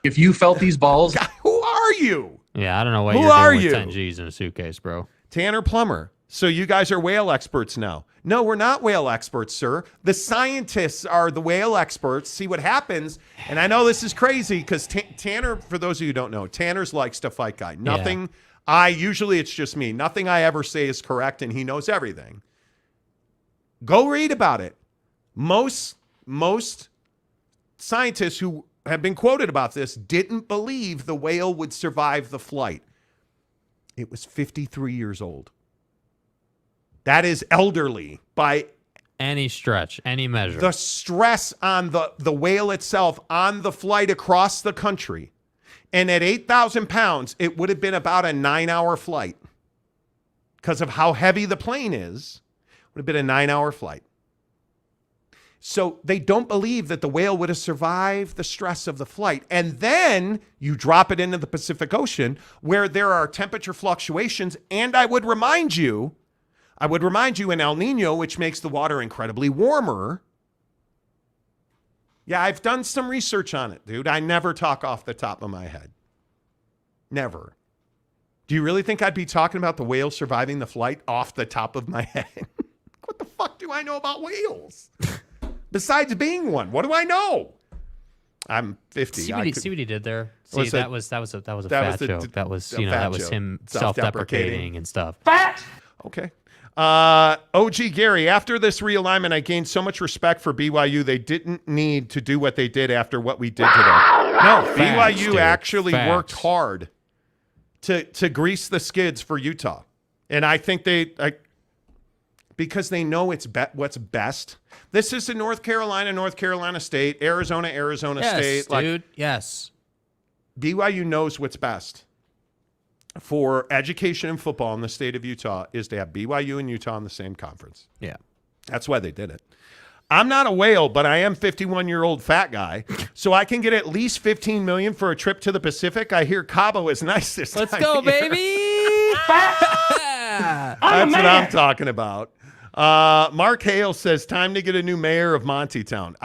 If you felt these balls, Who are you? Yeah, I don't know what Who you're are doing you? with 10 G's in a suitcase, bro. Tanner Plummer. So you guys are whale experts now. No, we're not whale experts, sir. The scientists are the whale experts. See what happens. And I know this is crazy because Tanner, for those of you who don't know, Tanner's likes to fight guy. Nothing, usually it's just me. Nothing I ever say is correct, and he knows everything. Go read about it. Most scientists who have been quoted about this didn't believe the whale would survive the flight. It was 53 years old. That is elderly by any stretch, any measure. The stress on the whale itself on the flight across the country. And at 8,000 pounds, it would have been about a 9-hour flight. Because of how heavy the plane is, it would have been a 9-hour flight. So they don't believe that the whale would have survived the stress of the flight. And then you drop it into the Pacific Ocean where there are temperature fluctuations. And I would remind you in El Nino, which makes the water incredibly warmer. Yeah, I've done some research on it, dude. I never talk off the top of my head. Never. Do you really think I'd be talking about the whale surviving the flight off the top of my head? What the fuck do I know about whales? Besides being one, what do I know? I'm 50. See what he did there. See, that was a fat joke. That was him self-deprecating and stuff. Fat. Okay. OG Gary, after this realignment, I gained so much respect for BYU. They didn't need to do what they did after what we did to them. No, BYU actually worked hard to grease the skids for Utah. And I think because they know it's what's best. This is in North Carolina State, Arizona State. Dude. Yes. BYU knows what's best for education and football in the state of Utah is to have BYU and Utah in the same conference. Yeah. That's why they did it. I'm not a whale, but I am 51-year-old fat guy, so I can get at least $15 million for a trip to the Pacific. I hear Cabo is nice this time. Let's go, baby! That's what I'm talking about. Mark Hale says, time to get a new mayor of Montytown.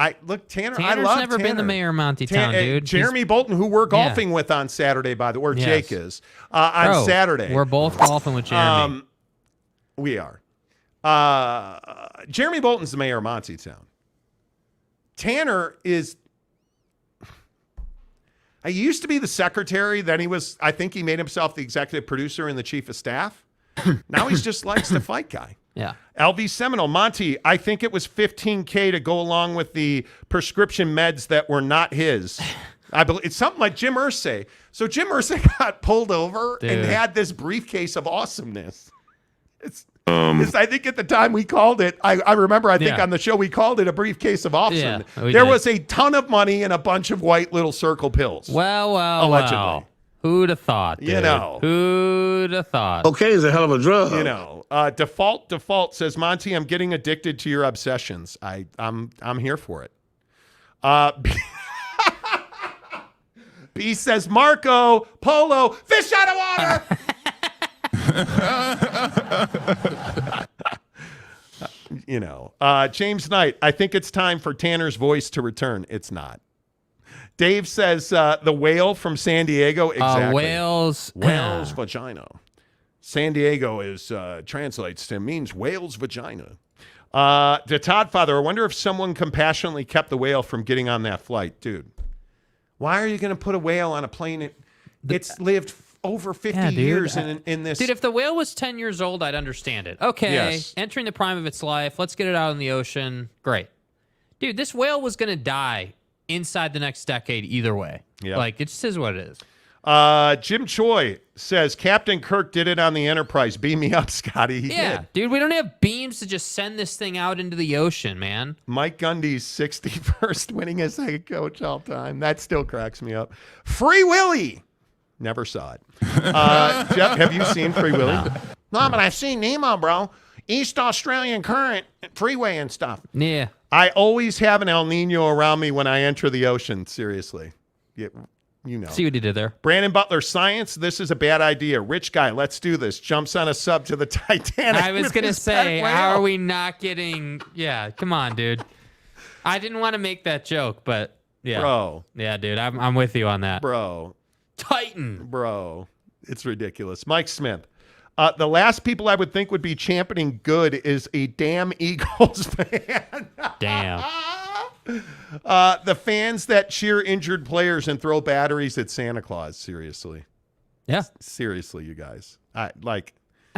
Tanner's I love never been the mayor of Montytown, dude. Jeremy Bolton, who we're golfing with on Saturday, by the way, or Jake is, on Saturday. We're both golfing with Jeremy. We are. Jeremy Bolton's the mayor of Montytown. Tanner is... He used to be the secretary. Then I think he made himself the executive producer and the chief of staff. Now he just likes to fight guy. Yeah. LV Seminole, Monty, I think it was $15K to go along with the prescription meds that were not his. I believe it's something like Jim Irsay. So Jim Irsay got pulled over and had this briefcase of awesomeness. I think at the time we called it, I remember, I think on the show we called it a briefcase of awesomeness. Yeah, there was a ton of money and a bunch of white little circle pills. Well, allegedly. Well. Who'd have thought, dude? You know. Who'd have thought? Okay is a hell of a drug. You know. Default says, Monty, I'm getting addicted to your obsessions. I'm here for it. B says, Marco, Polo, fish out of water. You know. James Knight, I think it's time for Tanner's voice to return. It's not. Dave says the whale from San Diego. Exactly. Whales vagina. San Diego translates to means whale's vagina. The Todd father, I wonder if someone compassionately kept the whale from getting on that flight. Dude, why are you going to put a whale on a plane? It's lived over 50 years in this. Dude, if the whale was 10 years old, I'd understand it. Okay, Yes. entering the prime of its life. Let's get it out in the ocean. Great. Dude, this whale was going to die inside the next decade either way. Yeah. Like, it just is what it is. Jim Choi says, Captain Kirk did it on the Enterprise. Beam me up, Scotty. He did. Dude, we don't have beams to just send this thing out into the ocean, man. Mike Gundy's 61st winningest head coach all time. That still cracks me up. Free Willy. Never saw it. Jeff, have you seen Free Willy? No, but I've seen Nemo, bro. East Australian Current, freeway and stuff. Yeah. I always have an El Nino around me when I enter the ocean. Seriously. You know. See what he did there. Brandon Butler, science, this is a bad idea. Rich guy, let's do this. Jumps on a sub to the Titanic. I was going to say, how are we not getting... Yeah, come on, dude. I didn't want to make that joke, but yeah. Bro. Yeah, dude, I'm with you on that. Bro. Titan. Bro. It's ridiculous. Mike Smith. The last people I would think would be championing good is a damn Eagles fan. Damn. The fans that cheer injured players and throw batteries at Santa Claus. Seriously. Yeah. Seriously, you guys. I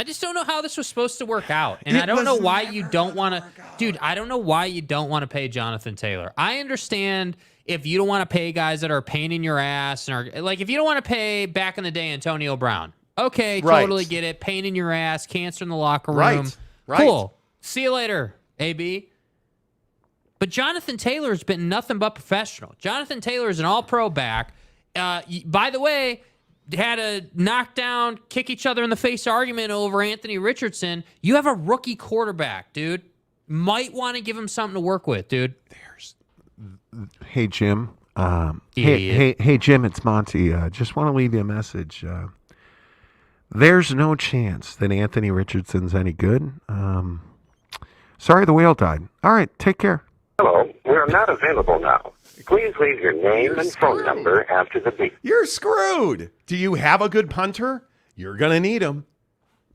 just don't know how this was supposed to work out. And I don't know why you don't want to... Dude, I don't know why you don't want to pay Jonathan Taylor. I understand if you don't want to pay guys that are a pain in your ass. And are, like, if you don't want to pay, back in the day, Antonio Brown. Okay, totally get it. Pain in your ass, cancer in the locker room. Right. Cool. See you later, AB. But Jonathan Taylor's been nothing but professional. Jonathan Taylor is an all-pro back. By the way, had a knockdown, kick each other in the face argument over Anthony Richardson. You have a rookie quarterback, dude. Might want to give him something to work with, dude. Hey, Jim. Hey, Jim, it's Monty. Just want to leave you a message. There's no chance that Anthony Richardson's any good. Sorry the whale died. All right, take care. Hello, we're not available now. Please leave your name and phone number after the beep. You're screwed. Do you have a good punter? You're going to need him.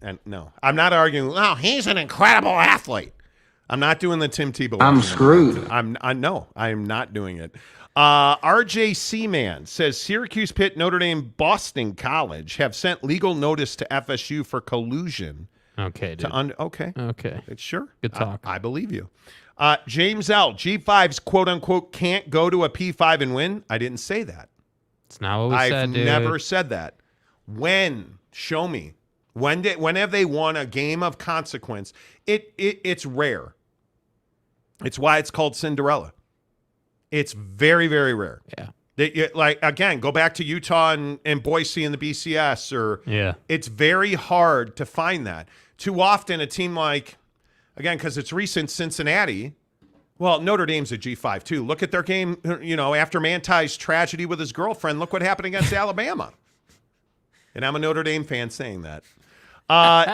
And no, I'm not arguing. Oh, he's an incredible athlete. I'm not doing the Tim Tebow. I'm screwed. I am not doing it. RJC Man says Syracuse, Pitt, Notre Dame, Boston College have sent legal notice to FSU for collusion. Okay, dude. Okay. Sure. Good talk. I believe you. James L. G5s, quote unquote, can't go to a P5 and win. I didn't say that. It's not what we said, dude. I've never said that. When? Show me. When have they won a game of consequence? It's rare. It's why it's called Cinderella. It's very, very rare. Yeah. Like, again, go back to Utah and Boise and the BCS. Yeah. It's very hard to find that. Too often a team like, again, because it's recent, Cincinnati, well, Notre Dame's a G5 too. Look at their game, after Manti's tragedy with his girlfriend, look what happened against Alabama. And I'm a Notre Dame fan saying that.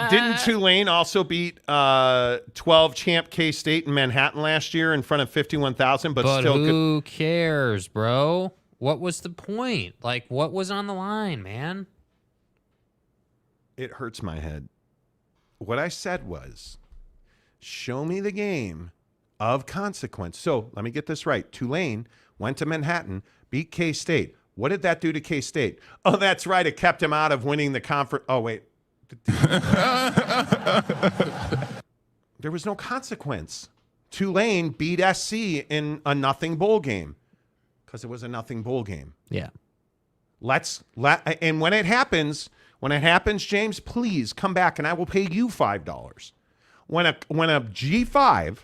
Didn't Tulane also beat 12 champ K-State in Manhattan last year in front of 51,000? But still, who cares, bro? What was the point? Like, what was on the line, man? It hurts my head. What I said was, show me the game of consequence. So let me get this right. Tulane went to Manhattan, beat K-State. What did that do to K-State? Oh, that's right. It kept him out of winning the conference. Oh, wait. There was no consequence. Tulane beat SC in a nothing bowl game because it was a nothing bowl game. Yeah. And when it happens, James, please come back and I will pay you $5. When a G5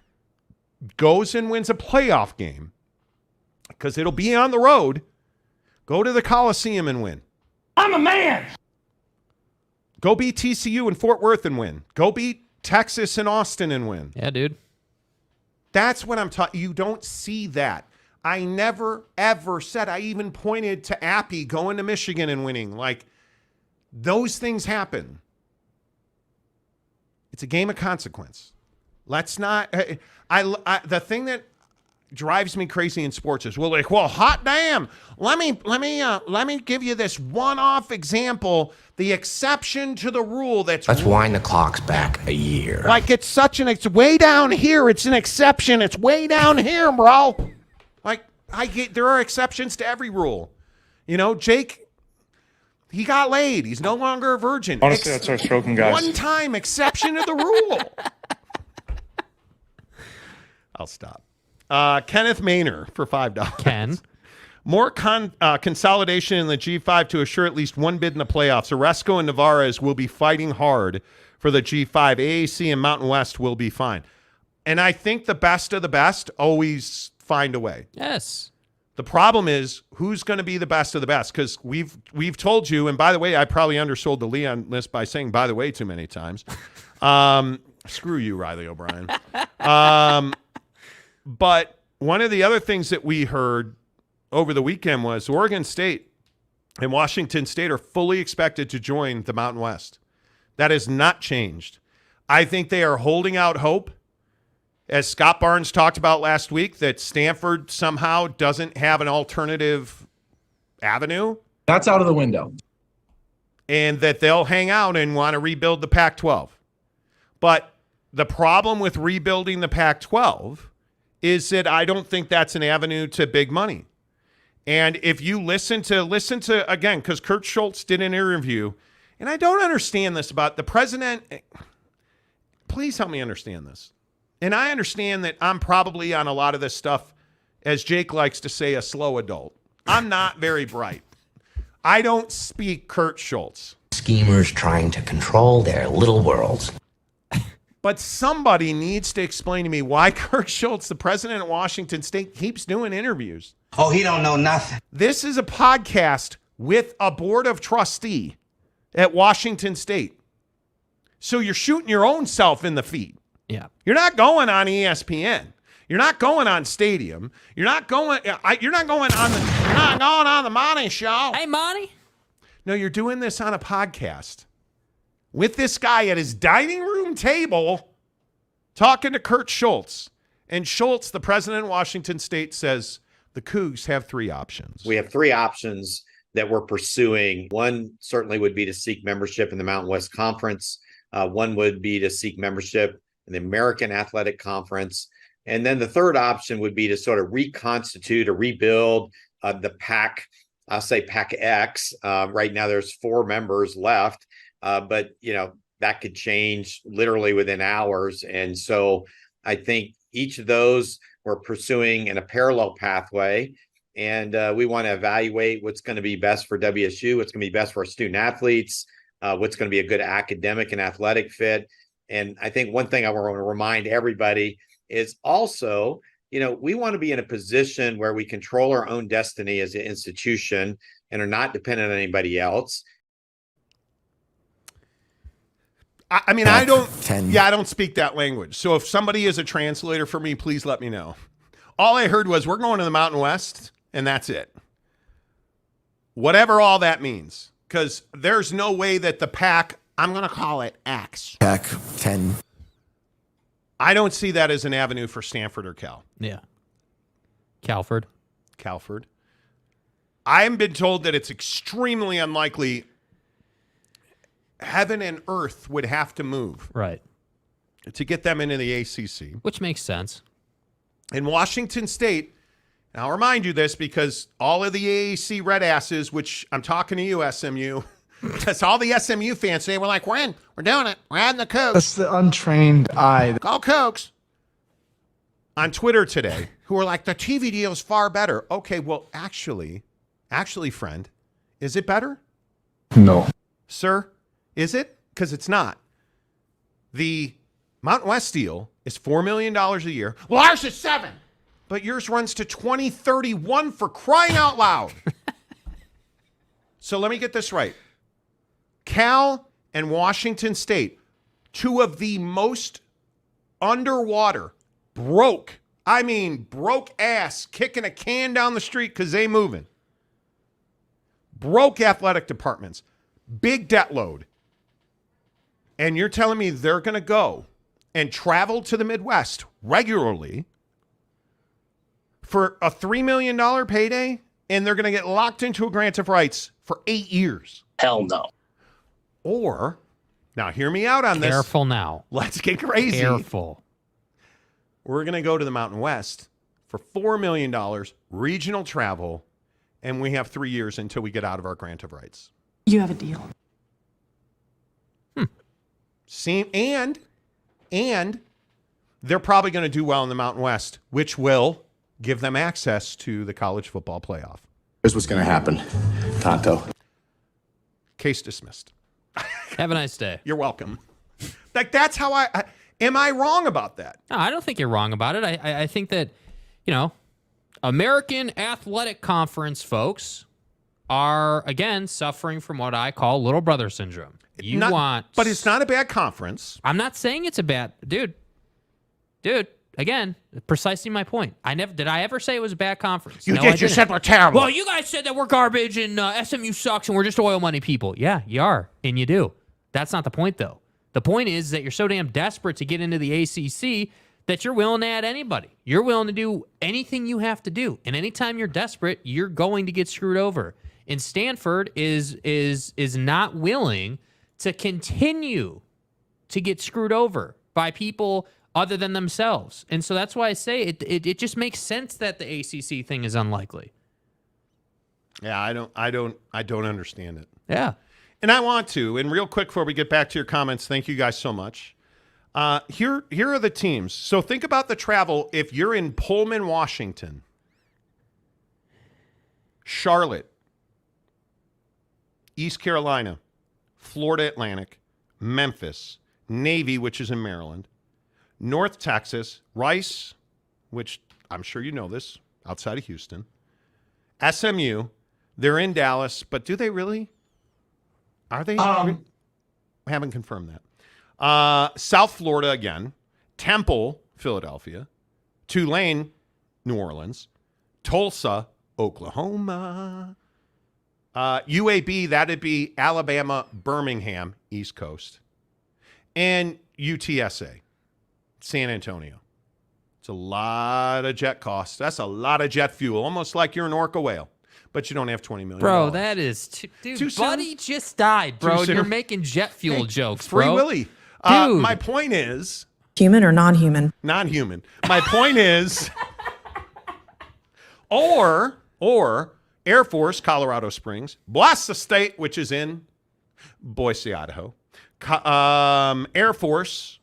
goes and wins a playoff game, because it'll be on the road, go to the Coliseum and win. I'm a man. Go beat TCU in Fort Worth and win. Go beat Texas and Austin and win. Yeah, dude. That's what I'm talking. You don't see that. I never, ever said. I even pointed to Appy going to Michigan and winning. Like, those things happen. It's a game of consequence. Let's not. The thing that drives me crazy in sports is, well, hot damn. Let me give you this one-off example. The exception to the rule let's wind the clocks back a year. Like, it's way down here. It's an exception. It's way down here, bro. Like, there are exceptions to every rule. Jake, He got laid. He's no longer a virgin. Honestly, that's our stroking, guys. One-time exception to the rule. I'll stop. Kenneth Maynor for $5. Ken. More consolidation in the G5 to assure at least one bid in the playoffs. Oresco and Navarez will be fighting hard for the G5. AAC and Mountain West will be fine. And I think the best of the best always find a way. Yes. The problem is who's going to be the best of the best, because we've told you, and by the way, I probably undersold the Leon list by saying by the way too many times. Screw you, Riley O'Brien. But one of the other things that we heard over the weekend was Oregon State and Washington State are fully expected to join the Mountain West. That has not changed. I think they are holding out hope, as Scott Barnes talked about last week, that Stanford somehow doesn't have an alternative avenue. That's out of the window. And that they'll hang out and want to rebuild the Pac-12. But the problem with rebuilding the Pac-12 is that I don't think that's an avenue to big money. And if you listen to again, because Kurt Schultz did an interview, and I don't understand this about the president. Please help me understand this. And I understand that I'm probably on a lot of this stuff, as Jake likes to say, a slow adult. I'm not very bright. I don't speak Kurt Schultz. Schemers trying to control their little worlds. But somebody needs to explain to me why Kurt Schultz, the president of Washington State, keeps doing interviews. Oh, he don't know nothing. This is a podcast with a board of trustee at Washington State. So you're shooting your own self in the feet. Yeah. You're not going on ESPN. You're not going on Stadium. You're not going on the Monty Show. Hey, Monty. No, you're doing this on a podcast with this guy at his dining room table talking to Kurt Schultz. And Schultz, the president of Washington State, says the Cougs have three options. We have three options that we're pursuing. One certainly would be to seek membership in the Mountain West Conference. One would be to seek membership in the American Athletic Conference. And then the third option would be to sort of reconstitute or rebuild the PAC, I'll say PAC X. Right now there's 4 members left, but that could change literally within hours. And so I think each of those we're pursuing in a parallel pathway. And we want to evaluate what's going to be best for WSU, what's going to be best for our student athletes, what's going to be a good academic and athletic fit. And I think one thing I want to remind everybody is also, we want to be in a position where we control our own destiny as an institution and are not dependent on anybody else. I mean, I don't speak that language. So if somebody is a translator for me, please let me know. All I heard was we're going to the Mountain West, and that's it. Whatever all that means, because there's no way that the PAC, I'm going to call it X. Pac 10. I don't see that as an avenue for Stanford or Cal. Yeah. Calford. I've been told that it's extremely unlikely heaven and earth would have to move. Right. To get them into the ACC. Which makes sense. In Washington State, and I'll remind you this because all of the AAC red asses, which I'm talking to you, SMU, because all the SMU fans today were like, we're in. We're doing it. We're adding the Cougs. That's the untrained eye. Go Cougs. On Twitter today, who were like, the TV deal is far better. Okay, well, actually, friend, is it better? No. Sir, is it? Because it's not. The Mountain West deal is $4 million a year. Well, ours is $7 million. But yours runs to 2031 for crying out loud. So let me get this right. Cal and Washington State, 2 of the most underwater, broke ass, kicking a can down the street because they moving. Broke athletic departments, big debt load. And you're telling me they're going to go and travel to the Midwest regularly for a $3 million payday, and they're going to get locked into a grant of rights for 8 years? Hell no. Or, now hear me out on this. Careful now. Let's get crazy. Careful. We're going to go to the Mountain West for $4 million, regional travel, and we have 3 years until we get out of our grant of rights. You have a deal. And they're probably going to do well in the Mountain West, which will give them access to the college football playoff. Here's what's going to happen, Tonto. Case dismissed. Have a nice day. You're welcome. Like, that's how am I wrong about that? No, I don't think you're wrong about it. I think that, American Athletic Conference folks are, again, suffering from what I call little brother syndrome. But it's not a bad conference. I'm not saying it's a bad... Dude, again, precisely my point. Did I ever say it was a bad conference? You did. You said we're terrible. Well, you guys said that we're garbage and SMU sucks and we're just oil money people. Yeah, you are, and you do. That's not the point, though. The point is that you're so damn desperate to get into the ACC that you're willing to add anybody. You're willing to do anything you have to do. And anytime you're desperate, you're going to get screwed over. And Stanford is not willing to continue to get screwed over by people other than themselves. And so that's why I say it just makes sense that the ACC thing is unlikely. Yeah, I don't understand it. Yeah. And I want to. And real quick before we get back to your comments, thank you guys so much. Here are the teams. So think about the travel. If you're in Pullman, Washington, Charlotte, East Carolina, Florida Atlantic, Memphis, Navy, which is in Maryland, North Texas, Rice, which I'm sure you know this, outside of Houston, SMU, they're in Dallas, but do they really? Are they? I haven't confirmed that. South Florida again, Temple, Philadelphia, Tulane, New Orleans, Tulsa, Oklahoma, UAB, that'd be Alabama, Birmingham, East Coast, and UTSA, San Antonio. It's a lot of jet costs. That's a lot of jet fuel, almost like you're an orca whale. But you don't have $20 million. Bro, that is... Dude, Buddy just died, bro. You're making jet fuel jokes, bro. Free Willy. Dude. My point is... Human or non-human? Non-human. My point is... Or Air Force, Colorado Springs. Blasta State, which is in Boise, Idaho. Air Force,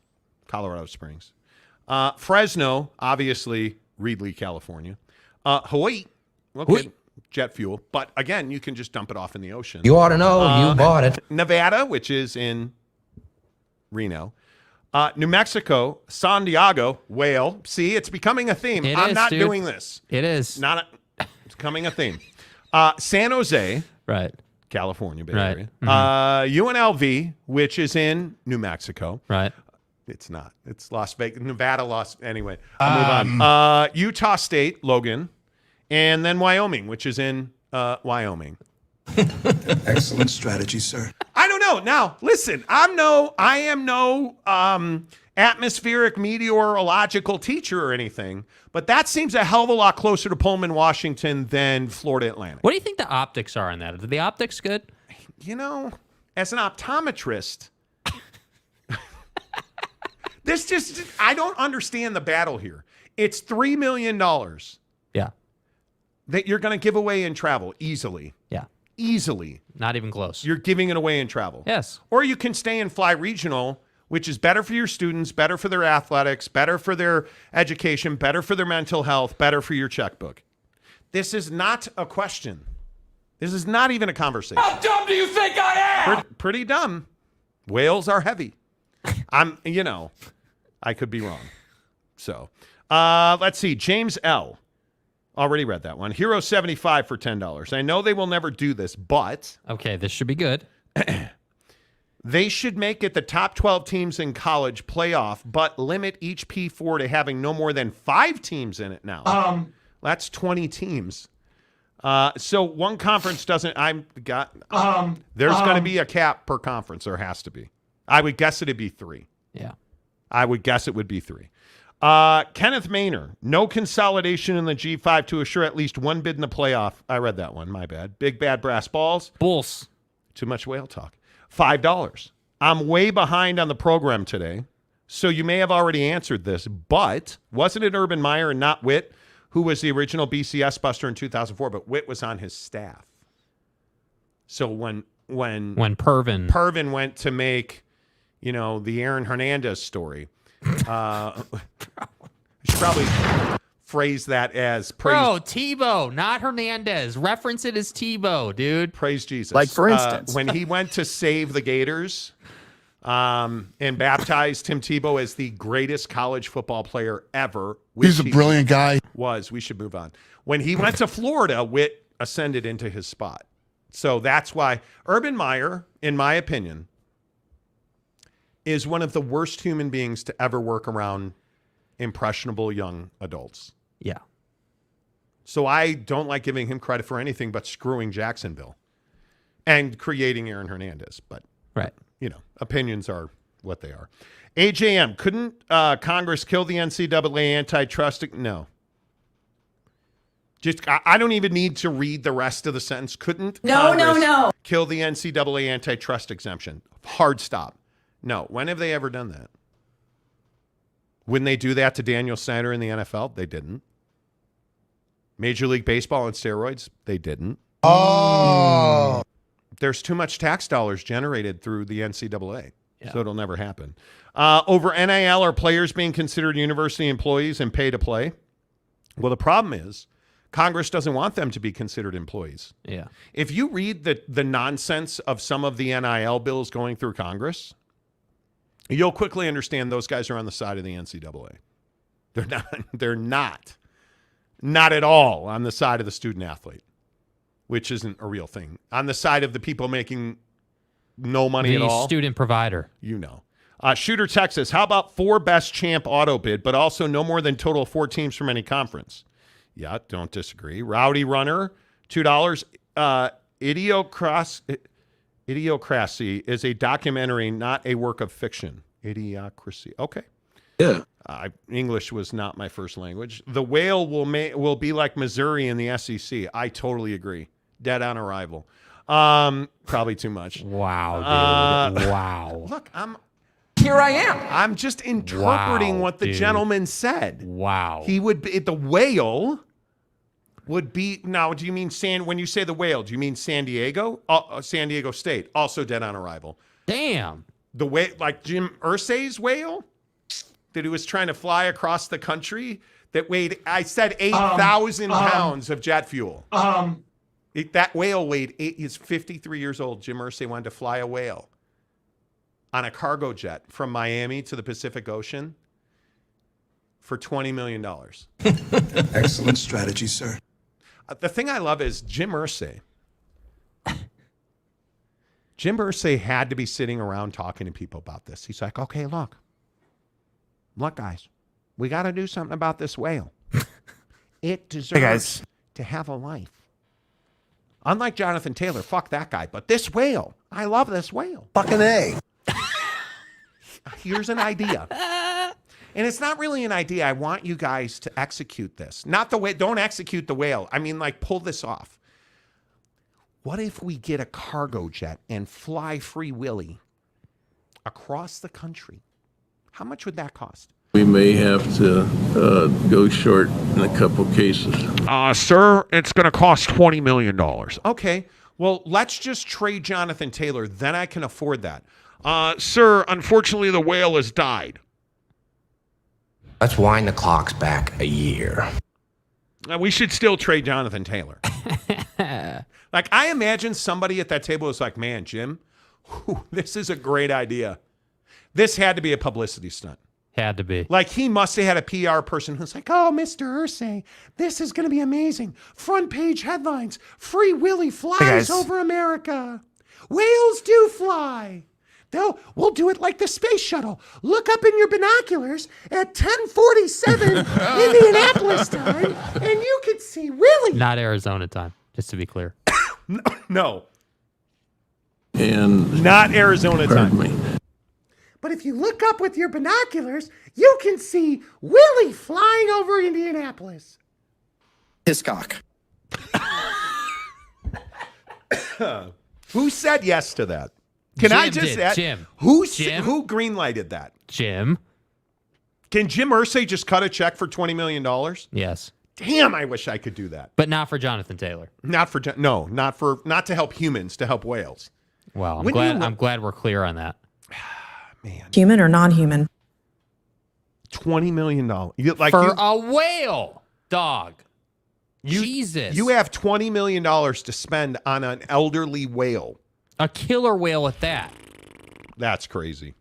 Colorado Springs. Fresno, obviously, Reedley, California. Hawaii. Okay. Jet fuel, but again, you can just dump it off in the ocean. You ought to know. You bought it. Nevada, which is in Reno. New Mexico, San Diego, whale. See, it's becoming a theme. I'm not doing this. It is. It's becoming a theme. San Jose, right? California, Bay right. Area. Mm-hmm. UNLV, which is in New Mexico. Right. It's not. It's Las Vegas, Nevada, Anyway, I'll move on. Utah State, Logan. And then Wyoming, which is in Wyoming. Excellent strategy, sir. I don't know. Now, listen, I am no atmospheric meteorological teacher or anything, but that seems a hell of a lot closer to Pullman, Washington than Florida Atlantic. What do you think the optics are on that? Are the optics good? As an optometrist, I don't understand the battle here. It's $3 million. Yeah. That you're going to give away in travel easily. Yeah. Easily. Not even close. You're giving it away in travel. Yes. Or you can stay and fly regional, which is better for your students, better for their athletics, better for their education, better for their mental health, better for your checkbook. This is not a question. This is not even a conversation. How dumb do you think I am? Pretty dumb. Whales are heavy. I could be wrong. So, let's see. James L. Already read that one. Hero 75 for $10. I know they will never do this, but... Okay, this should be good. They should make it the top 12 teams in college playoff, but limit each P4 to having no more than 5 teams in it now. That's 20 teams. So one conference doesn't... There's going to be a cap per conference. There has to be. I would guess it'd be 3. Yeah. I would guess it would be 3. Kenneth Maynor, no consolidation in the G5 to assure at least one bid in the playoff. I read that one, my bad. Big bad brass balls. Bulls. Too much whale talk. $5. I'm way behind on the program today, so you may have already answered this, but wasn't it Urban Meyer and not Witt who was the original BCS buster in 2004, but Witt was on his staff. So when when Pervin went to make, the Aaron Hernandez story. I should probably phrase that as praise. Bro, Tebow, not Hernandez. Reference it as Tebow, dude. Praise Jesus. Like, for instance. When he went to save the Gators and baptized Tim Tebow as the greatest college football player ever. He's a brilliant guy. We should move on. When he went to Florida, Witt ascended into his spot. So that's why Urban Meyer, in my opinion, is one of the worst human beings to ever work around impressionable young adults. Yeah. So I don't like giving him credit for anything but screwing Jacksonville and creating Aaron Hernandez. But, right. Opinions are what they are. AJM, couldn't Congress kill the NCAA antitrust? No. I don't even need to read the rest of the sentence. Couldn't Congress kill the NCAA antitrust exemption? Hard stop. No. When have they ever done that? Wouldn't they do that to Daniel Snyder in the NFL? They didn't. Major League Baseball on steroids? They didn't. Oh. There's too much tax dollars generated through the NCAA, so it'll never happen. Over NIL, are players being considered university employees and pay to play? Well, the problem is Congress doesn't want them to be considered employees. Yeah. If you read the nonsense of some of the NIL bills going through Congress, you'll quickly understand those guys are on the side of the NCAA. They're not at all on the side of the student athlete, which isn't a real thing. On the side of the people making no money at all. The student provider. Shooter Texas, how about 4 best champ auto bid, but also no more than total of 4 teams from any conference? Yeah, don't disagree. Rowdy Runner, $2. Idiocracy is a documentary, not a work of fiction. Idiocracy. Okay. Yeah. English was not my first language. The Whale will be like Missouri in the SEC. I totally agree. Dead on arrival. Probably too much. Wow, dude. Wow. Look, Here I am. I'm just interpreting what the gentleman said. Wow. He would be the Whale. Would be now. Do you mean when you say the Whale? Do you mean San Diego? San Diego State, also dead on arrival. Damn. The way, like Jim Irsay's whale, that he was trying to fly across the country that weighed, I said 8,000 pounds of jet fuel. That whale weighed he's 53 years old. Jim Irsay wanted to fly a whale on a cargo jet from Miami to the Pacific Ocean for $20 million. Excellent strategy, sir. The thing I love is Jim Irsay. Jim Irsay had to be sitting around talking to people about this. He's like, okay, look, guys, we got to do something about this whale. It deserves to have a life. Unlike Jonathan Taylor, fuck that guy. But this whale, I love this whale. Fucking A. Here's an idea. And it's not really an idea. I want you guys to execute this. Not the way, don't execute the whale. I mean, like, pull this off. What if we get a cargo jet and fly Free Willy across the country? How much would that cost? We may have to go short in a couple cases. Sir, it's going to cost $20 million. Okay, well, let's just trade Jonathan Taylor. Then I can afford that. Sir, unfortunately, the whale has died. Let's wind the clocks back a year. We should still trade Jonathan Taylor. Like, I imagine somebody at that table is like, man, Jim, this is a great idea. This had to be a publicity stunt. Had to be. Like, he must have had a PR person who's like, oh, Mr. Irsay, this is going to be amazing. Front page headlines. Free Willy flies over America. Whales do fly. We'll do it like the space shuttle. Look up in your binoculars at 10:47 Indianapolis time, and you can see Willy. Not Arizona time, just to be clear. No. And not Arizona time. Me. But if you look up with your binoculars, you can see Willy flying over Indianapolis. Hiscock. Who said yes to that? Can Jim I just did. add? Jim. Who greenlighted that? Jim. Can Jim Irsay just cut a check for $20 million? Yes. Damn, I wish I could do that. But not for Jonathan Taylor. Not to help humans, to help whales. Well, I'm glad we're clear on that. Man, Human or non-human? $20 million. For a whale, dog. Jesus. You have $20 million to spend on an elderly whale. A killer whale at that. That's crazy.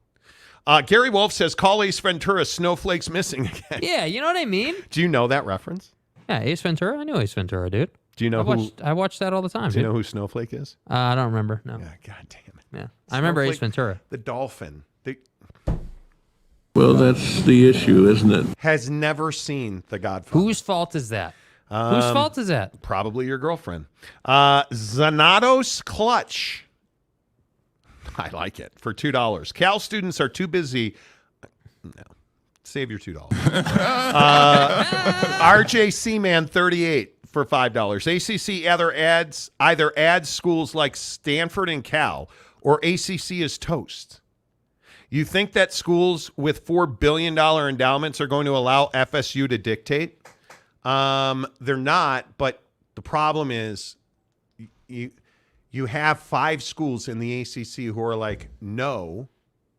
Gary Wolf says, call Ace Ventura, snowflakes missing again. Yeah, you know what I mean? Do you know that reference? Yeah, Ace Ventura. I know Ace Ventura, dude. Do you know I watch that all the time, Do you know who Snowflake is? I don't remember, no. Yeah, God damn it. Yeah, I remember Ace Ventura. The dolphin. Well, that's the issue, isn't it? Has never seen The Godfather. Whose fault is that? Whose fault is that? Probably your girlfriend. Zanatos Clutch. I like it. For $2. Cal students are too busy. No. Save your $2. RJC Man 38 for $5. ACC either adds schools like Stanford and Cal, or ACC is toast. You think that schools with $4 billion endowments are going to allow FSU to dictate? They're not, but the problem is you have 5 schools in the ACC who are like, no,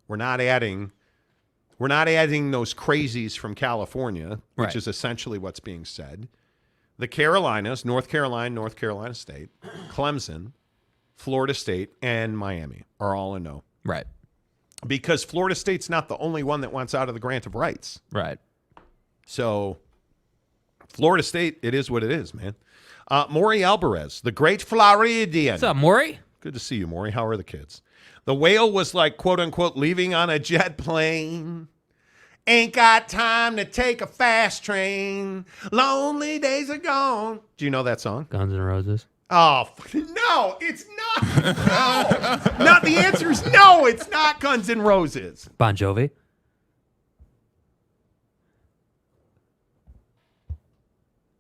we're not adding those crazies from California, which is essentially what's being said. The Carolinas, North Carolina State, Clemson, Florida State, and Miami are all a no. Right. Because Florida State's not the only one that wants out of the grant of rights. Right. So Florida State, it is what it is, man. Maury Alvarez, the great Floridian. What's up, Maury? Good to see you, Maury. How are the kids? The whale was like, quote unquote, leaving on a jet plane. Ain't got time to take a fast train. Lonely days are gone. Do you know that song? Guns N' Roses. Oh, no, it's not. No. Not the answer is no, it's not Guns N' Roses. Bon Jovi.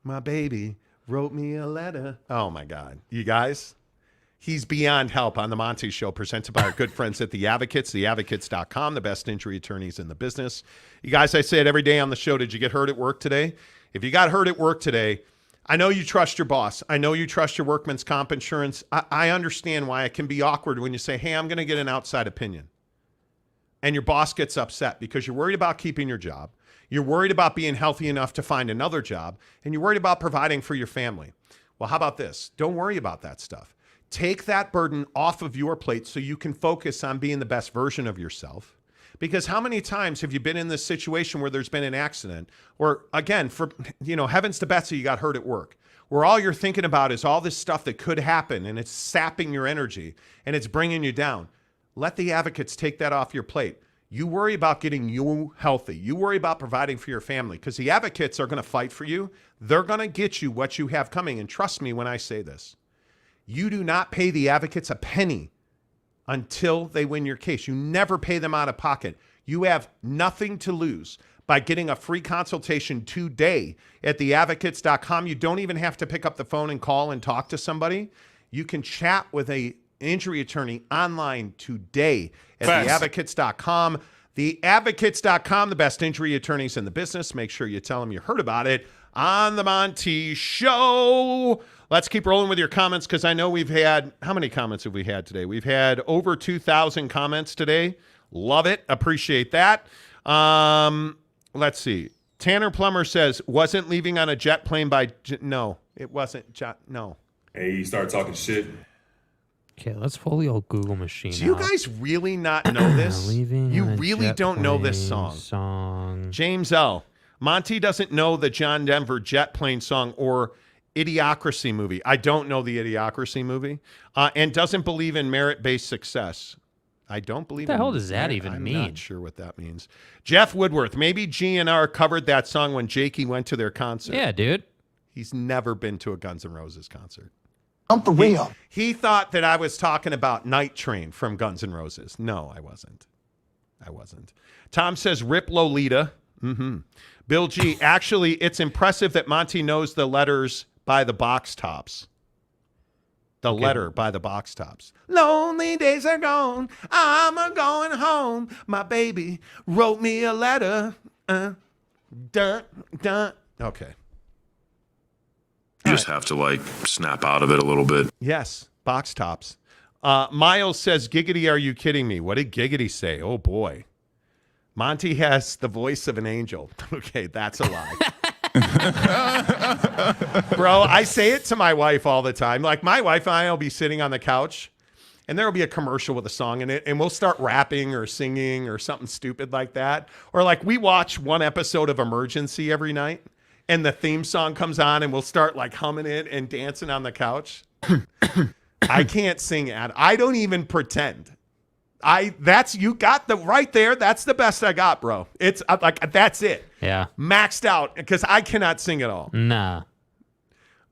My baby wrote me a letter. Oh, my God. You guys, he's beyond help on the Monty Show, presented by our good friends at The Advocates, theadvocates.com, the best injury attorneys in the business. You guys, I say it every day on the show. Did you get hurt at work today? If you got hurt at work today, I know you trust your boss. I know you trust your workman's comp insurance. I understand why it can be awkward when you say, hey, I'm going to get an outside opinion. And your boss gets upset because you're worried about keeping your job. You're worried about being healthy enough to find another job. And you're worried about providing for your family. Well, how about this? Don't worry about that stuff. Take that burden off of your plate so you can focus on being the best version of yourself. Because how many times have you been in this situation where there's been an accident, or again, for heavens to Betsy, you got hurt at work, where all you're thinking about is all this stuff that could happen, and it's sapping your energy and it's bringing you down. Let the advocates take that off your plate. You worry about getting you healthy. You worry about providing for your family, because the advocates are going to fight for you. They're going to get you what you have coming. And trust me when I say this, you do not pay the advocates a penny until they win your case. You never pay them out of pocket. You have nothing to lose by getting a free consultation today at theadvocates.com. You don't even have to pick up the phone and call and talk to somebody. You can chat with an injury attorney online today at theadvocates.com. Theadvocates.com, the best injury attorneys in the business. Make sure you tell them you heard about it on the Monty Show. Let's keep rolling with your comments, because I know we've had, how many comments have we had today? We've had over 2,000 comments today. Love it. Appreciate that. Let's see. Tanner Plummer says, wasn't leaving on a jet plane by, no, it wasn't, no. Hey, you start talking shit. Okay, let's pull the old Google machine Do you out. guys really not know this? You really don't know this song. James L. Monty doesn't know the John Denver jet plane song or Idiocracy movie. I don't know the Idiocracy movie. And doesn't believe in merit-based success. I don't believe What the in hell does that even mean? I'm not sure what that means. Jeff Woodworth, maybe GNR covered that song when Jakey went to their concert. Yeah, dude. He's never been to a Guns N' Roses concert. I'm for real. He thought that I was talking about Night Train from Guns N' Roses. No, I wasn't. Tom says, rip Lolita. Bill G, actually, it's impressive that Monty knows the letters by the box tops. The letter by the box tops. Lonely days are gone. I'm a-going home. My baby wrote me a letter. Dun, dun. Okay. You just have to, snap out of it a little bit. Yes, box tops. Miles says, giggity, are you kidding me? What did Giggity say? Oh, boy. Monty has the voice of an angel. Okay, that's a lie. Bro, I say it to my wife all the time. Like, my wife and I will be sitting on the couch, and there will be a commercial with a song in it, and we'll start rapping or singing or something stupid like that. Or, like, we watch one episode of Emergency every night, and the theme song comes on, and we'll start, like, humming it and dancing on the couch. I can't sing at. I don't even pretend. You got the right there. That's the best I got, bro. It's like, that's it. Yeah. Maxed out, because I cannot sing at all. Nah.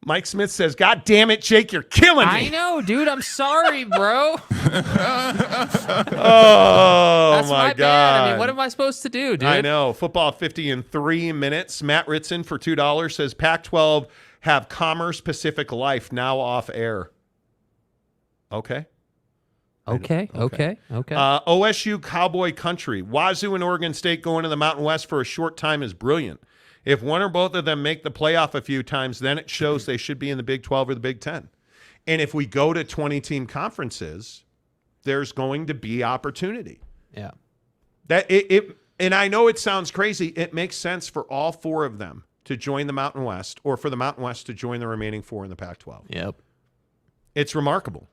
Mike Smith says, God damn it, Jake, you're killing me. I know, dude. I'm sorry, bro. Oh, That's my God. bad. I mean, what am I supposed to do, dude? I know. Football 50 in 3 minutes. Matt Ritson for $2 says, Pac-12 have Commerce Pacific Life now off air. Okay. Okay. OSU Cowboy Country. Wazoo and Oregon State going to the Mountain West for a short time is brilliant. If one or both of them make the playoff a few times, then it shows they should be in the Big 12 or the Big 10. And if we go to 20-team conferences, there's going to be opportunity. Yeah. And I know it sounds crazy. It makes sense for all 4 of them to join the Mountain West, or for the Mountain West to join the remaining 4 in the Pac-12. Yep. It's remarkable.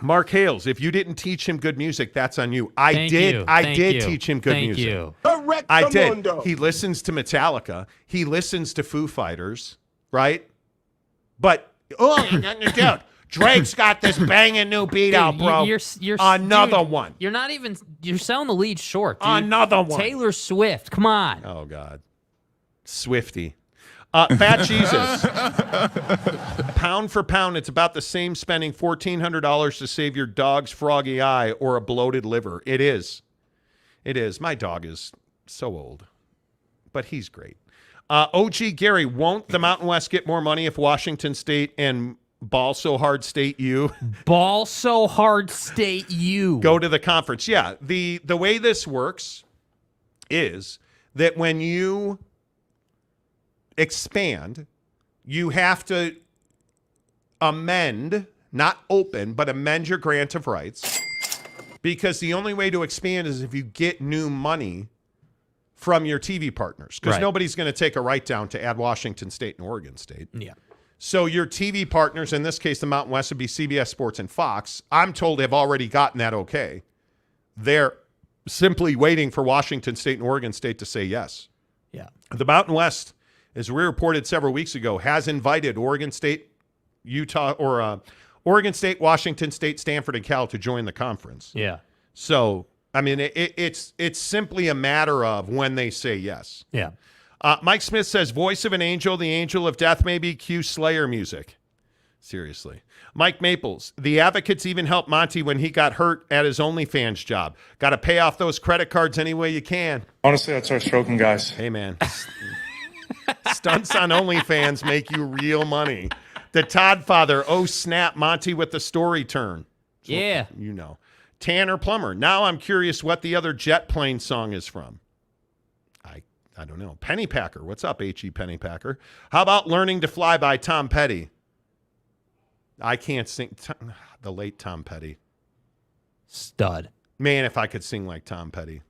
Mark Hales, if you didn't teach him good music, that's on you. I did teach him good music. Thank you. I did. He listens to Metallica. He listens to Foo Fighters, right? But, dude, Drake's got this banging new beat out, bro. Another one. You're selling the lead short, dude. Another one. Taylor Swift, come on. Oh, God. Swifty. Fat Jesus. Pound for pound, it's about the same spending $1,400 to save your dog's froggy eye or a bloated liver. It is. It is. My dog is so old, but he's great. OG Gary, won't the Mountain West get more money if Washington State and Ball So Hard State U Ball So Hard State U go to the conference? Yeah. The way this works is that when you expand, you have to amend, not open, but amend your grant of rights, because the only way to expand is if you get new money from your TV partners, because nobody's going to take a write down to add Washington State and Oregon State. Yeah. So your TV partners, in this case, the Mountain West, would be CBS Sports and Fox. I'm told they've already gotten that okay. They're simply waiting for Washington State and Oregon State to say yes. Yeah. The Mountain West, as we reported several weeks ago, has invited Oregon State, Oregon State, Washington State, Stanford, and Cal to join the conference. Yeah. So, I mean, it's simply a matter of when they say yes. Yeah. Mike Smith says, voice of an angel, the angel of death, maybe cue Slayer music. Seriously. Mike Maples, the Advocates even helped Monty when he got hurt at his OnlyFans job. Got to pay off those credit cards any way you can. Honestly, that's our stroking, guys. Hey, man. Stunts on OnlyFans make you real money. The Todd Father, oh snap, Monty with the story turn. So, yeah. You know. Tanner Plummer, now I'm curious what the other jet plane song is from. I don't know. Pennypacker, what's up, H.E. Pennypacker? How about Learning to Fly by Tom Petty? I can't sing. The late Tom Petty. Stud. Man, if I could sing like Tom Petty.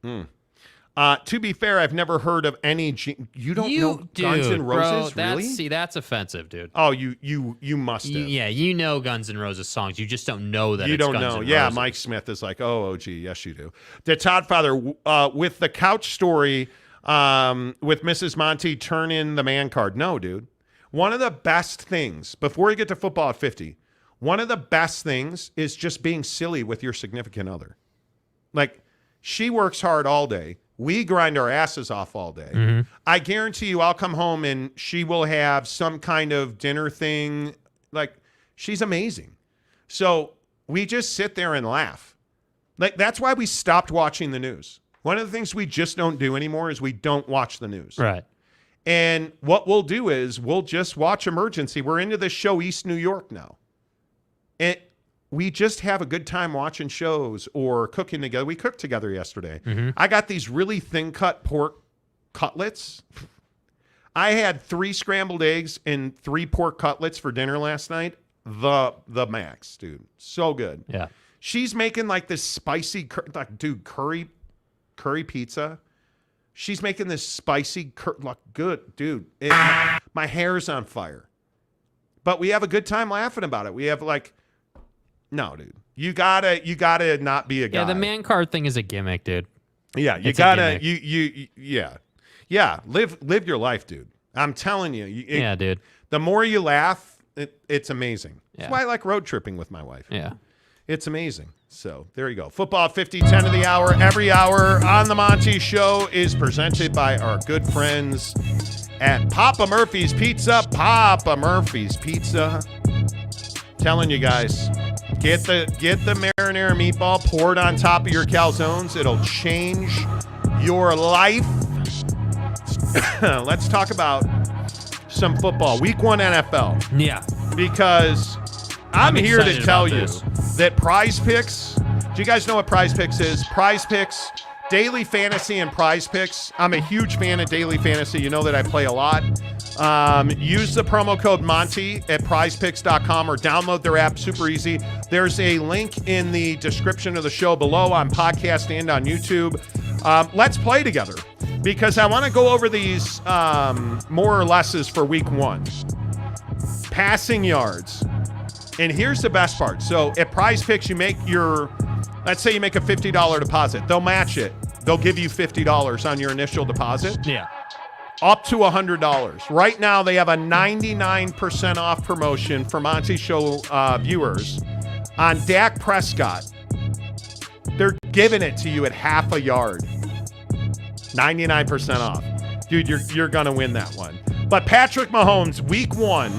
To be fair, I've never heard of any. You don't know Guns N' Roses, bro, really? See, that's offensive, dude. Oh, you must have. Yeah, you know Guns N' Roses songs. You just don't know that. You don't Guns know. N' Yeah, Roses. Mike Smith is like, oh, OG, yes, you do. The Todd Father with the couch story with Mrs. Monty, turn in the man card. No, dude. One of the best things before you get to football at 50, one of the best things is just being silly with your significant other. Like, she works hard all day. We grind our asses off all day. Mm-hmm. I guarantee you I'll come home and she will have some kind of dinner thing. Like, she's amazing. So we just sit there and laugh. Like, that's why we stopped watching the news. One of the things we just don't do anymore is we don't watch the news. Right. And what we'll do is we'll just watch Emergency. We're into the show East New York now. And we just have a good time watching shows or cooking together. We cooked together yesterday. Mm-hmm. I got these really thin cut pork cutlets. I had 3 scrambled eggs and 3 pork cutlets for dinner last night. the max, dude. So good. Yeah. She's making like this spicy, curry pizza. She's making this spicy, good, dude. My hair's on fire. But we have a good time laughing about it. We have no, dude. You gotta not be a guy. Yeah, the man card thing is a gimmick, dude. Yeah, you gotta, yeah. Live your life, dude. I'm telling you. Yeah, dude. The more you laugh, it's amazing. Yeah. That's why I like road tripping with my wife. Yeah. It's amazing. So there you go. Football 50-10 of the hour. Every hour on the Monty Show is presented by our good friends at Papa Murphy's Pizza. Papa Murphy's Pizza. Telling you guys, get the marinara meatball, pour it on top of your calzones. It'll change your life. Let's talk about some football. Week 1 NFL. Yeah. Because I'm here to tell you that Prize Picks, do you guys know what Prize Picks is? Prize Picks, daily fantasy and Prize Picks. I'm a huge fan of daily fantasy. You know that I play a lot. Use the promo code Monty at prizepicks.com or download their app. Super easy. There's a link in the description of the show below on podcast and on YouTube. Let's play together because I want to go over these more or lesses for week 1. Passing yards. And here's the best part. So at Prize Picks, you make let's say you make a $50 deposit. They'll match it. They'll give you $50 on your initial deposit. Yeah. Up to $100. Right now, they have a 99% off promotion for Monty Show viewers on Dak Prescott. They're giving it to you at half a yard. 99% off. Dude, you're going to win that one. But Patrick Mahomes, week 1,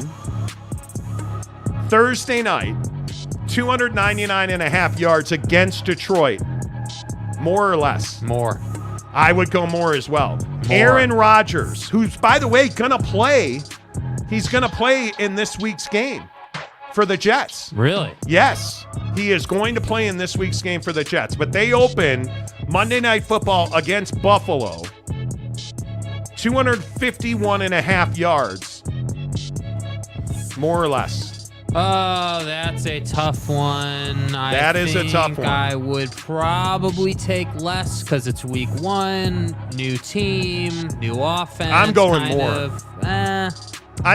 Thursday night, 299.5 yards against Detroit. More or less? More. I would go more as well. More. Aaron Rodgers, who's, by the way, going to play. He's going to play in this week's game for the Jets. Really? Yes. He is going to play in this week's game for the Jets. But they open Monday Night Football against Buffalo. 251.5 yards. More or less. Oh, that's a tough one. That is a tough one. I would probably take less because it's week 1, new team, new offense. I'm going more. I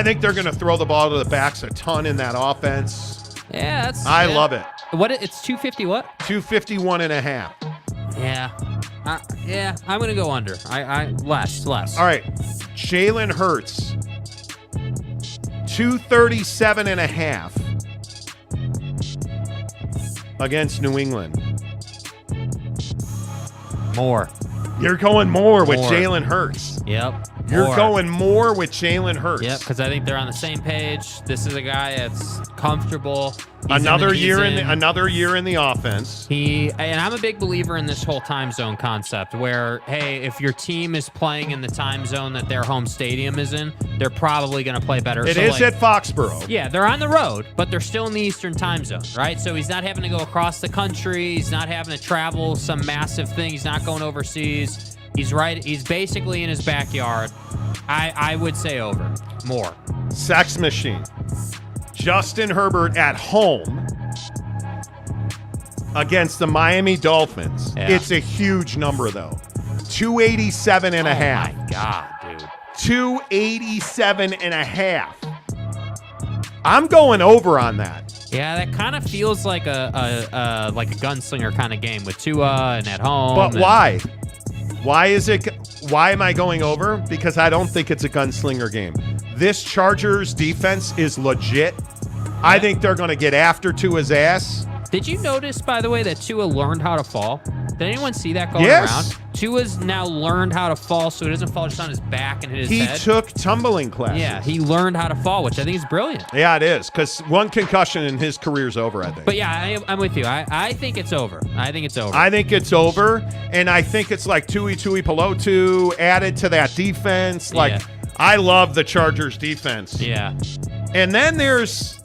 think they're going to throw the ball to the backs a ton in that offense. Yeah, I love it. What? It's 250 what? 251.5. Yeah. Yeah, I'm going to go under. Less. All right. Jalen Hurts. 237.5 against New England. More. You're going more with Jalen Hurts. Yep. You're going more with Jalen Hurts. Yep, because I think they're on the same page. This is a guy that's comfortable. Another year in the offense. And I'm a big believer in this whole time zone concept where, hey, if your team is playing in the time zone that their home stadium is in, they're probably going to play better. It is at Foxborough. Yeah, they're on the road, but they're still in the Eastern time zone, right? So he's not having to go across the country. He's not having to travel some massive thing. He's not going overseas. He's right. He's basically in his backyard. I would say over. More. Sex machine. Justin Herbert at home against the Miami Dolphins. Yeah. It's a huge number, though. 287.5. Oh, my God, dude. 287.5. I'm going over on that. Yeah, that kind of feels like a gunslinger kind of game with Tua and at home. But why? Why am I going over? Because I don't think it's a gunslinger game. This Chargers defense is legit. I think they're going to get after Tua's ass. Did you notice, by the way, that Tua learned how to fall? Did anyone see that going around? Tua's now learned how to fall so he doesn't fall just on his back and hit his head. He took tumbling classes. Yeah, he learned how to fall, which I think is brilliant. Yeah, it is, because one concussion and his career's over, I think. But yeah, I'm with you. I think it's over. I think it's over. I think it's over, and I think it's like Tui Pelotu added to that defense. Like, I love the Chargers defense. Yeah. And then this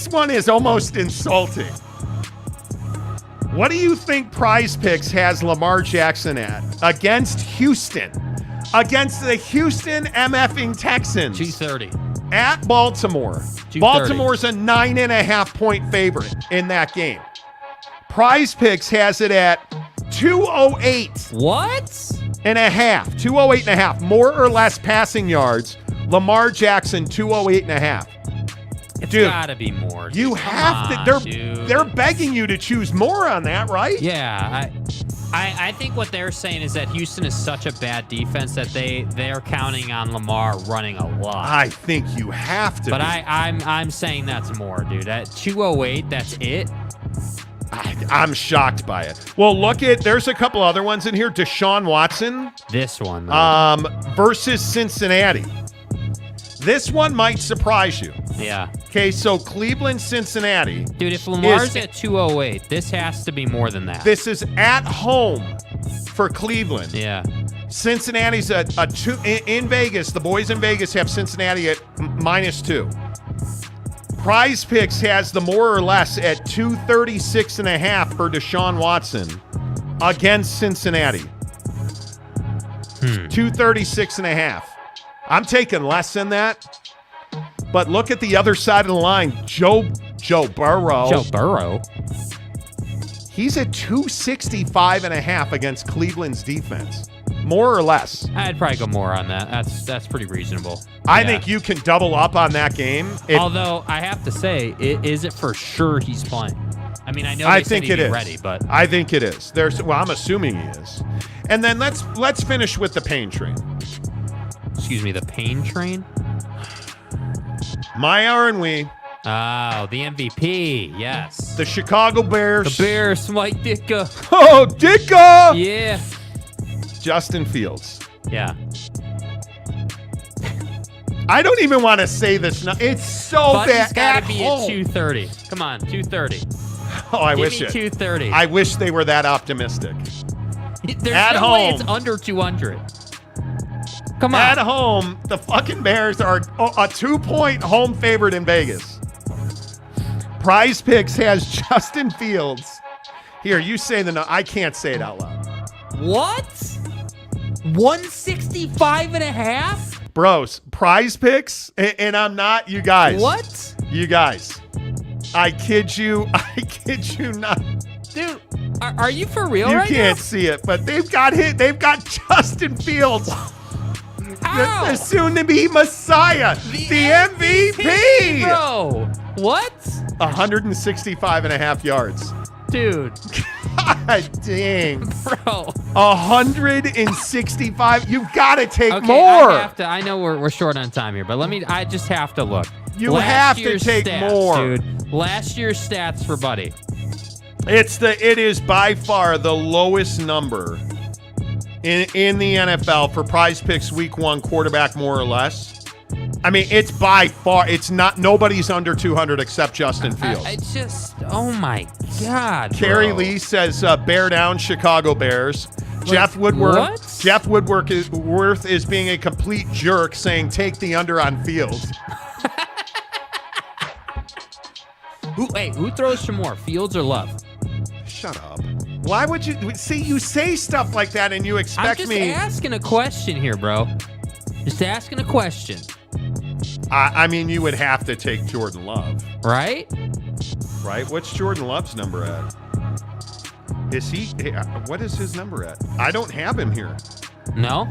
one is almost insulting. What do you think Prize Picks has Lamar Jackson at against Houston? Against the Houston MFing Texans. 230. at Baltimore. 230. Baltimore's a 9.5-point favorite in that game. Prize Picks has it at 208. What? And a half. 208 and a half. More or less passing yards. Lamar Jackson, 208 and a half. It's Dude, gotta be more. Dude. You have to. They're begging you to choose more on that, right? Yeah, I think what they're saying is that Houston is such a bad defense that they're counting on Lamar running a lot. I think you have to. But I'm saying that's more, dude. At 208, that's it. I'm shocked by it. Well, there's a couple other ones in here. Deshaun Watson. This one, versus Cincinnati. This one might surprise you. Yeah. Okay, so Cleveland, Cincinnati. Dude, if Lamar's at 208, this has to be more than that. This is at home for Cleveland. Yeah. Cincinnati's a 2 in Vegas. The boys in Vegas have Cincinnati at -2. Prize Picks has the more or less at 236.5 for Deshaun Watson against Cincinnati. 236.5. I'm taking less than that. But look at the other side of the line. Joe Burrow. Joe Burrow. He's at 265.5 against Cleveland's defense. More or less. I'd probably go more on that. That's pretty reasonable. I think you can double up on that game. Although I have to say, is it for sure he's playing? I mean, I know I think it is ready, but I think it is. I'm assuming he is. And then let's finish with the pain train. Excuse me, the pain train? My Aaron Oh, the MVP, yes. The Chicago Bears. The Bears, Mike Ditka. Oh, Ditka! Yeah. Justin Fields. Yeah. I don't even want to say this now. It's so Buddy's bad. Gotta be at 230. Come on, 230. Oh, I Give wish me it. 230. I wish they were that optimistic. There's at no home, way it's under 200. Come on. At home, the fucking Bears are a 2-point home favorite in Vegas. Prize Picks has Justin Fields. Here, you say the no. I can't say it out loud. What? 165.5? Bros, Prize Picks, and I'm not, you guys. What? You guys. I kid you not. Dude, are you for real you right now? You can't see it, but they've got Justin Fields. The soon-to-be Messiah. The MVP. Bro, what? 165.5 yards. Dude. God dang. Bro. 165. You've got to take okay, more. I know we're short on time here, but I just have to look. You have to take more. Dude. Last year's stats for Buddy. It is by far the lowest number in the NFL for Prize Picks Week 1 quarterback, more or less. I mean, it's by far. It's not. Nobody's under 200 except Justin Fields. It's just. Oh my God. Carrie Lee says, "Bear down, Chicago Bears." Jeff Woodworth is being a complete jerk, saying, "Take the under on Fields." Who throws some more, Fields or Love? Shut up. Why would you see? You say stuff like that, and you expect me. I'm just asking a question here, bro. Just asking a question. I mean, you would have to take Jordan Love, right? Right. What's Jordan Love's number at? What is his number at? I don't have him here. No,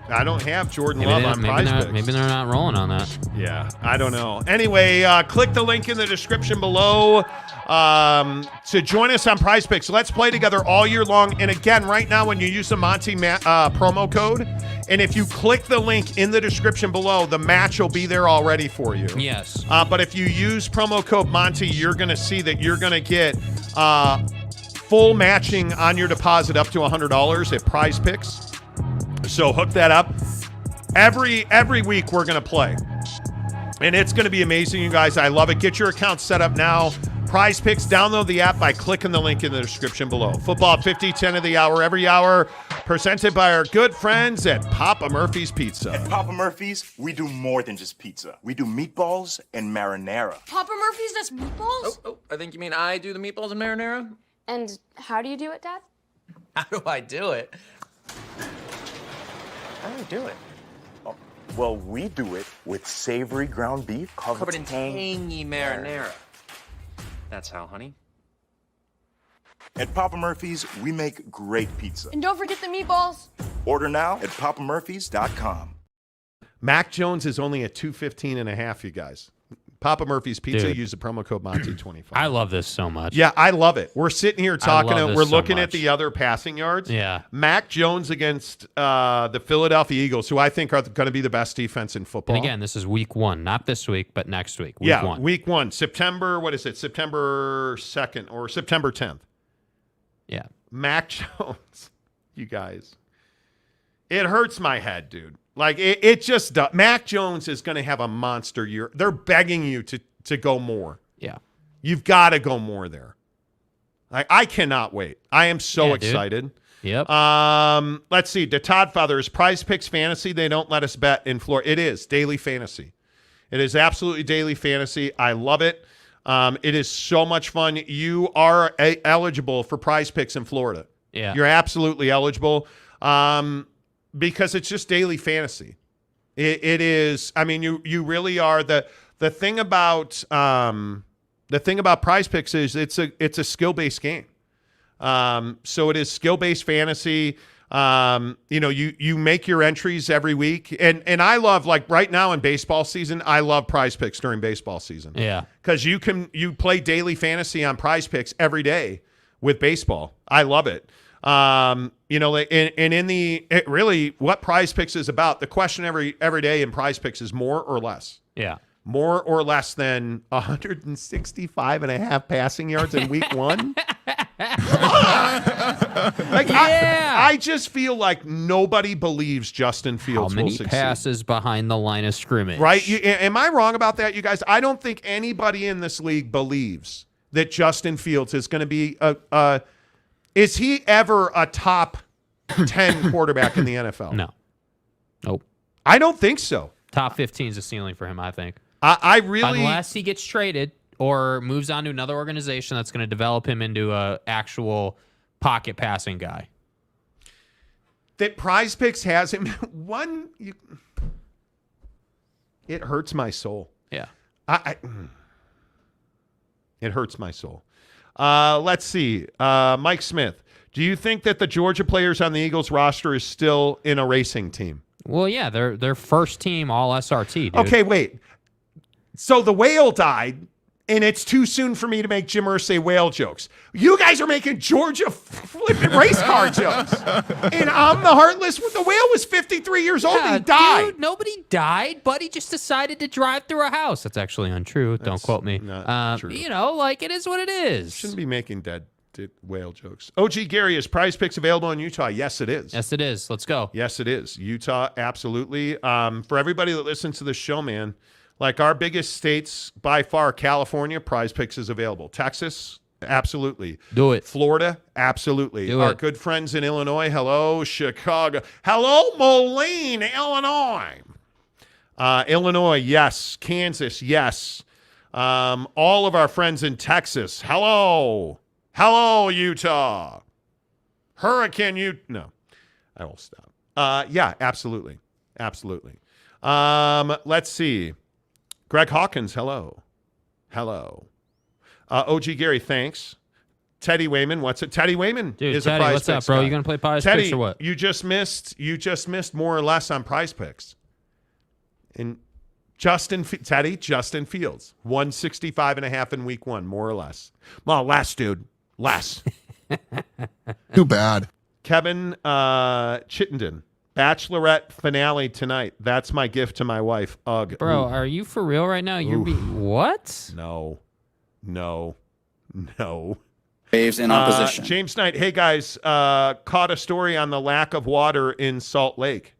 I don't have Jordan Love on Prize Picks. Maybe they're not rolling on that. Yeah, I don't know. Anyway, click the link in the description below to join us on Prize Picks. Let's play together all year long. And again, right now, when you use the Monty promo code, and if you click the link in the description below, the match will be there already for you. Yes. But if you use promo code Monty, you're going to see that you're going to get full matching on your deposit up to $100 at Prize Picks. So hook that up. Every week we're going to play. And it's going to be amazing, you guys. I love it. Get your account set up now. Prize Picks, download the app by clicking the link in the description below. Football 50-10 of the hour, every hour, presented by our good friends at Papa Murphy's Pizza. At Papa Murphy's, we do more than just pizza. We do meatballs and marinara. Papa Murphy's does meatballs? Oh, I think you mean I do the meatballs and marinara? And how do you do it, Dad? How do I do it? How do I do it? Well, we do it with savory ground beef Covered in tangy marinara. That's how, honey. At Papa Murphy's, we make great pizza. And don't forget the meatballs. Order now at papamurphys.com. Mac Jones is only at $215.5, you guys. Papa Murphy's Pizza, Dude. use the promo code Monty25. I love this so much. Yeah, I love it. We're sitting here talking, and we're looking at much. the other passing yards. Yeah. Mac Jones against the Philadelphia Eagles, who I think are going to be the best defense in football. And again, this is week 1, not this week, but next week. Week 1. Week 1. September 2nd or September 10th. Yeah. Mac Jones, you guys. It hurts my head, dude. Like, it just does. Mac Jones is going to have a monster year. They're begging you to go more. Yeah. You've got to go more there. I cannot wait. I am so excited. Dude. Yep. Let's see. The Todd Father is Prize Picks Fantasy. They don't let us bet in Florida. It is daily fantasy. It is absolutely daily fantasy. I love it. It is so much fun. You are eligible for Prize Picks in Florida. Yeah. You're absolutely eligible. Because it's just daily fantasy. It is. I mean, you really are. The thing about Prize Picks is it's a skill-based game. So it is skill-based fantasy. You make your entries every week, and I love, like right now in baseball season, I love Prize Picks during baseball season. Yeah, because you play daily fantasy on Prize Picks every day with baseball. I love it. Really what Prize Picks is about, the question every day in Prize Picks is more or less. Yeah. More or less than 165.5 passing yards in week 1. I just feel like nobody believes Justin Fields How many will succeed. passes behind the line of scrimmage? Right? Am I wrong about that, you guys? I don't think anybody in this league believes that Justin Fields is going to be is he ever a top 10 quarterback in the NFL? No. Nope. I don't think so. Top 15 is the ceiling for him, I think. I really... Unless he gets traded or moves on to another organization that's going to develop him into a actual pocket passing guy. That Prize Picks has him... It hurts my soul. Yeah. It hurts my soul. Let's see. Mike Smith, do you think that the Georgia players on the Eagles roster is still in a racing team? Well, yeah, they're first team all SRT, dude. Okay, wait. So the whale died, and it's too soon for me to make Jim Irsay whale jokes. You guys are making Georgia flipping race car jokes. And I'm the heartless. The whale was 53 years old and he died. Dude, nobody died, but he just decided to drive through a house. That's actually untrue. Don't quote me. Not true. It is what it is. Shouldn't be making dead whale jokes. OG Gary, is Prize Picks available in Utah? Yes, it is. Yes, it is. Let's go. Yes, it is. Utah, absolutely. For everybody that listens to this show, man, like our biggest states by far, California, Prize Picks is available. Texas, absolutely. Do it. Florida, absolutely. Do our it. good friends in Illinois, hello. Chicago, hello, Moline, Illinois. Illinois, yes. Kansas, yes. All of our friends in Texas, hello. Hello, Utah. Hurricane No, I will stop. Yeah, absolutely. Absolutely. Let's see. Greg Hawkins, hello. Hello. OG Gary, thanks. Teddy Wayman, what's it? Teddy Wayman Dude, is Teddy, a Prize what's up, Picks bro? guy. You gonna play Prize Teddy, Picks or what? You just missed more or less on Prize Picks. And Justin Fields, 165.5 in week 1, more or less. Well, less, dude. Less. Too bad. Kevin Chittenden, Bachelorette finale tonight. That's my gift to my wife. Ugh. Bro, Ooh. Are you for real right now? You're being what? No. Waves in opposition. James Knight, hey guys, caught a story on the lack of water in Salt Lake.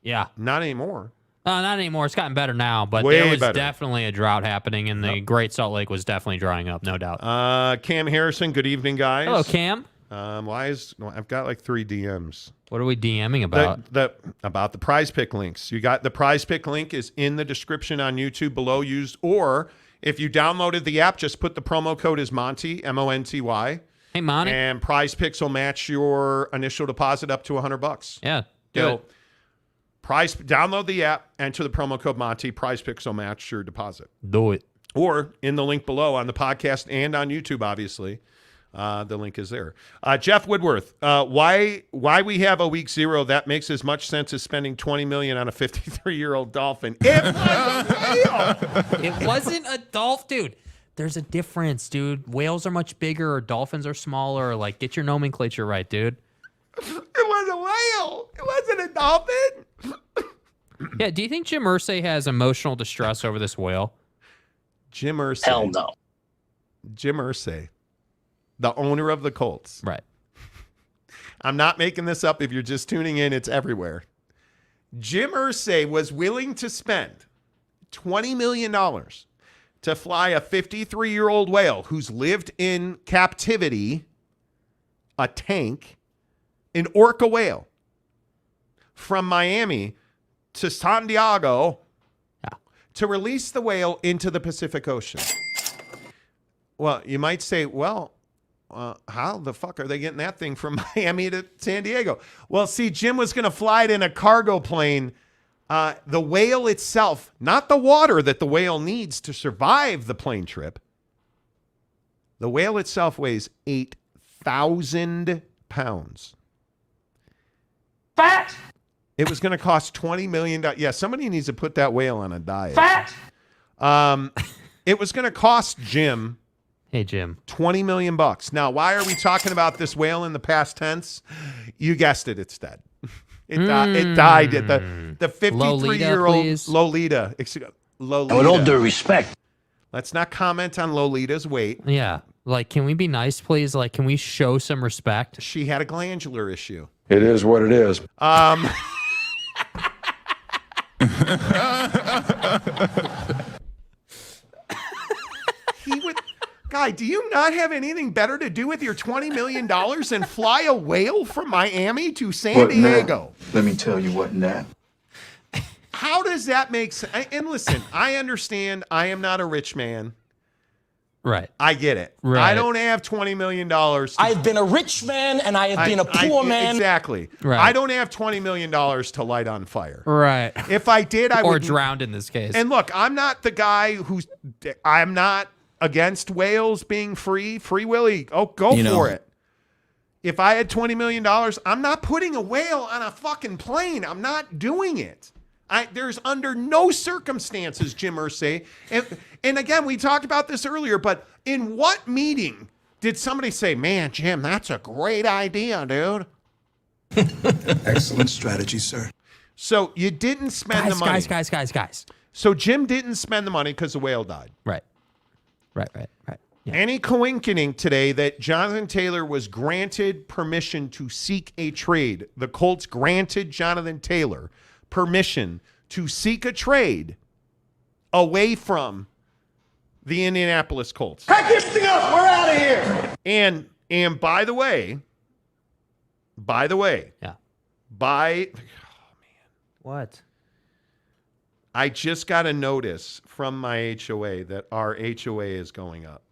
Yeah. Not anymore. Not anymore. It's gotten better now, but Way there was better. definitely a drought happening, and the Great Salt Lake was definitely drying up, no doubt. Cam Harrison, good evening, guys. Hello, Cam. I've got like 3 DMs. What are we DMing about? About the Prize Pick links. You got the Prize Pick link is in the description on YouTube below. Or if you downloaded the app, just put the promo code as Monty, M-O-N-T-Y. Hey, Monty. And Prize Picks will match your initial deposit up to $100. Yeah, do it. Download the app, enter the promo code Monty. Prize Picks will match your deposit. Do it. Or in the link below on the podcast and on YouTube, obviously. The link is there. Jeff Woodworth, why we have a week 0, that makes as much sense as spending $20 million on a 53-year-old dolphin. It was real. It wasn't a dolphin, dude. There's a difference, dude. Whales are much bigger, or dolphins are smaller. Like, get your nomenclature right, dude. It was a whale. It wasn't a dolphin. Yeah, do you think Jim Irsay has emotional distress over this whale? Jim Irsay. Hell no. Jim Irsay, the owner of the Colts. Right. I'm not making this up. If you're just tuning in, it's everywhere. Jim Irsay was willing to spend $20 million to fly a 53-year-old whale who's lived in captivity, a tank, an orca whale, from Miami to San Diego to release the whale into the Pacific Ocean. Well, you might say, well, how the fuck are they getting that thing from Miami to San Diego? Well, see, Jim was going to fly it in a cargo plane. The whale itself, not the water that the whale needs to survive the plane trip. The whale itself weighs 8,000 pounds. Fat. It was going to cost $20 million. Yeah, somebody needs to put that whale on a diet. Fat. It was going to cost Jim. Hey, Jim. $20 million. Now, why are we talking about this whale in the past tense? You guessed it. It's dead. It died at the 53-year-old Lolita. Lolita. With all due respect. Let's not comment on Lolita's weight. Yeah. Like, can we be nice, please? Like, can we show some respect? She had a glandular issue. It is what it is. Guy, do you not have anything better to do with your $20 million than fly a whale from Miami to San Diego? Let me tell you what now. How does that make sense? And listen, I understand I am not a rich man. Right. I get it. Right. I don't have $20 million. I've been a rich man and I have been a poor man. Exactly. Right. I don't have $20 million to light on fire. Right. If I did, I would. Or drowned in this case. And look, I'm not the guy I'm not against whales being free. Free Willy. Oh, go for it. If I had $20 million, I'm not putting a whale on a fucking plane. I'm not doing it. There's under no circumstances, Jim Irsay. And again, we talked about this earlier, but in what meeting did somebody say, man, Jim, that's a great idea, dude? Excellent strategy, sir. So you didn't spend the money. Guys. So Jim didn't spend the money because the whale died. Right. Yeah. Any coincidence today that Jonathan Taylor was granted permission to seek a trade? The Colts granted Jonathan Taylor permission to seek a trade away from the Indianapolis Colts. Pack this thing up. We're out of here. And by the way, Yeah. What? I just got a notice from my HOA that our HOA is going up.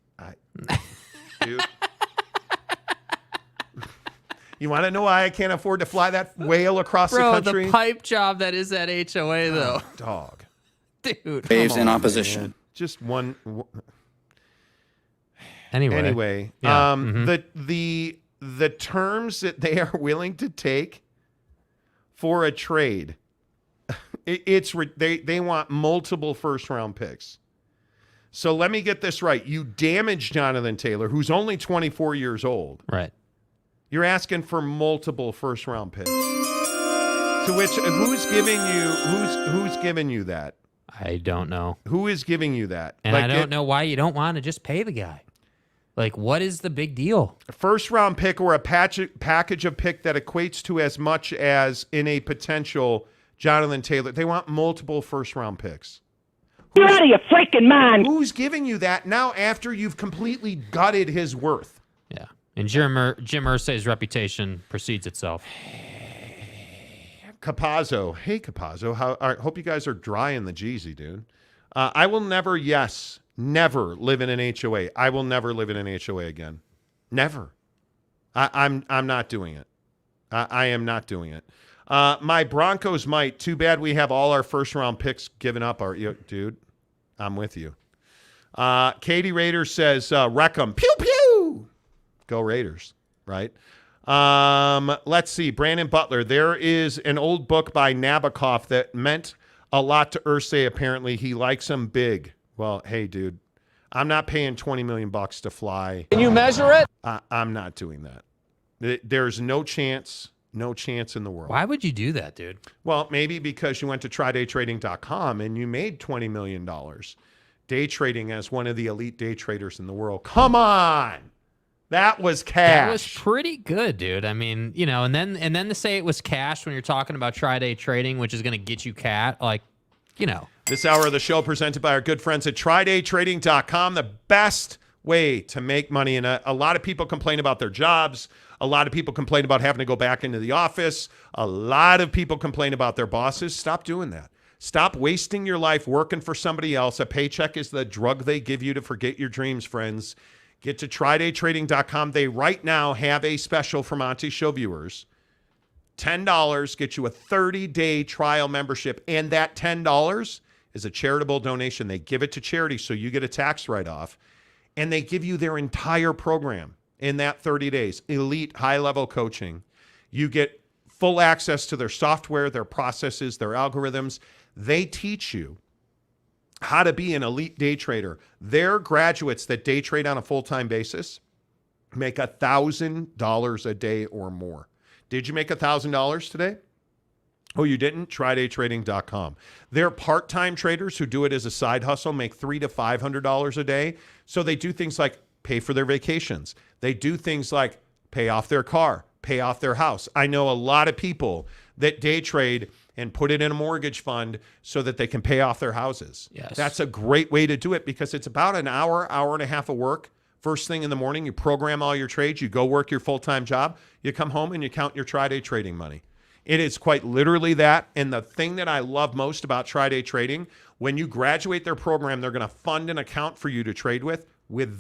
Dude. You want to know why I can't afford to fly that whale across the country? The pipe job that is that HOA, though. Dog. Dude. Waves in opposition. Man. Just one. Anyway. Yeah. The terms that they are willing to take for a trade, they want multiple first-round picks. So let me get this right. You damaged Jonathan Taylor, who's only 24 years old. Right. You're asking for multiple first-round picks. To which, who's giving you that? I don't know. Who is giving you that? And I don't know why you don't want to just pay the guy. Like, what is the big deal? A first-round pick or a package of pick that equates to as much as in a potential Jonathan Taylor. They want multiple first-round picks. You're out of your freaking mind. Who's giving you that now after you've completely gutted his worth? Yeah. And Jim Irsay's reputation precedes itself. Capazzo. Hey, Capazzo. I hope you guys are dry in the Jeezy, dude. I will never live in an HOA. I will never live in an HOA again. Never. I'm not doing it. I am not doing it. My Broncos might. Too bad we have all our first-round picks given up. Dude, I'm with you. Katie Raiders says, wreck 'em. Pew, pew. Go Raiders, right? Let's see. Brandon Butler. There is an old book by Nabokov that meant a lot to Irsay. Apparently, he likes him big. Well, hey, dude, I'm not paying $20 million to fly. Can you measure it? I'm not doing that. There's no chance in the world. Why would you do that, dude? Well, maybe because you went to trydaytrading.com and you made $20 million day trading as one of the elite day traders in the world. Come on. That was cash. That was pretty good, dude. I mean, and then to say it was cash when you're talking about tri-day trading, which is going to get you This hour of the show presented by our good friends at trydaytrading.com, the best way to make money. And a lot of people complain about their jobs. A lot of people complain about having to go back into the office. A lot of people complain about their bosses. Stop doing that. Stop wasting your life working for somebody else. A paycheck is the drug they give you to forget your dreams, friends. Get to trydaytrading.com. They right now have a special for Monty Show viewers. $10 gets you a 30-day trial membership. And that $10 is a charitable donation. They give it to charity, so you get a tax write-off. And they give you their entire program in that 30 days. Elite, high-level coaching. You get full access to their software, their processes, their algorithms. They teach you how to be an elite day trader. Their graduates that day trade on a full-time basis make $1,000 a day or more. Did you make $1,000 today? Oh, you didn't? TryDayTrading.com. Their part-time traders who do it as a side hustle make $300 to $500 a day. So they do things like pay for their vacations. They do things like pay off their car, pay off their house. I know a lot of people that day trade and put it in a mortgage fund so that they can pay off their houses. Yes. That's a great way to do it because it's about an hour and a half of work. First thing in the morning, you program all your trades, you go work your full-time job, you come home and you count your tri-day trading money. It is quite literally that. And the thing that I love most about tri-day trading, when you graduate their program, they're going to fund an account for you to trade with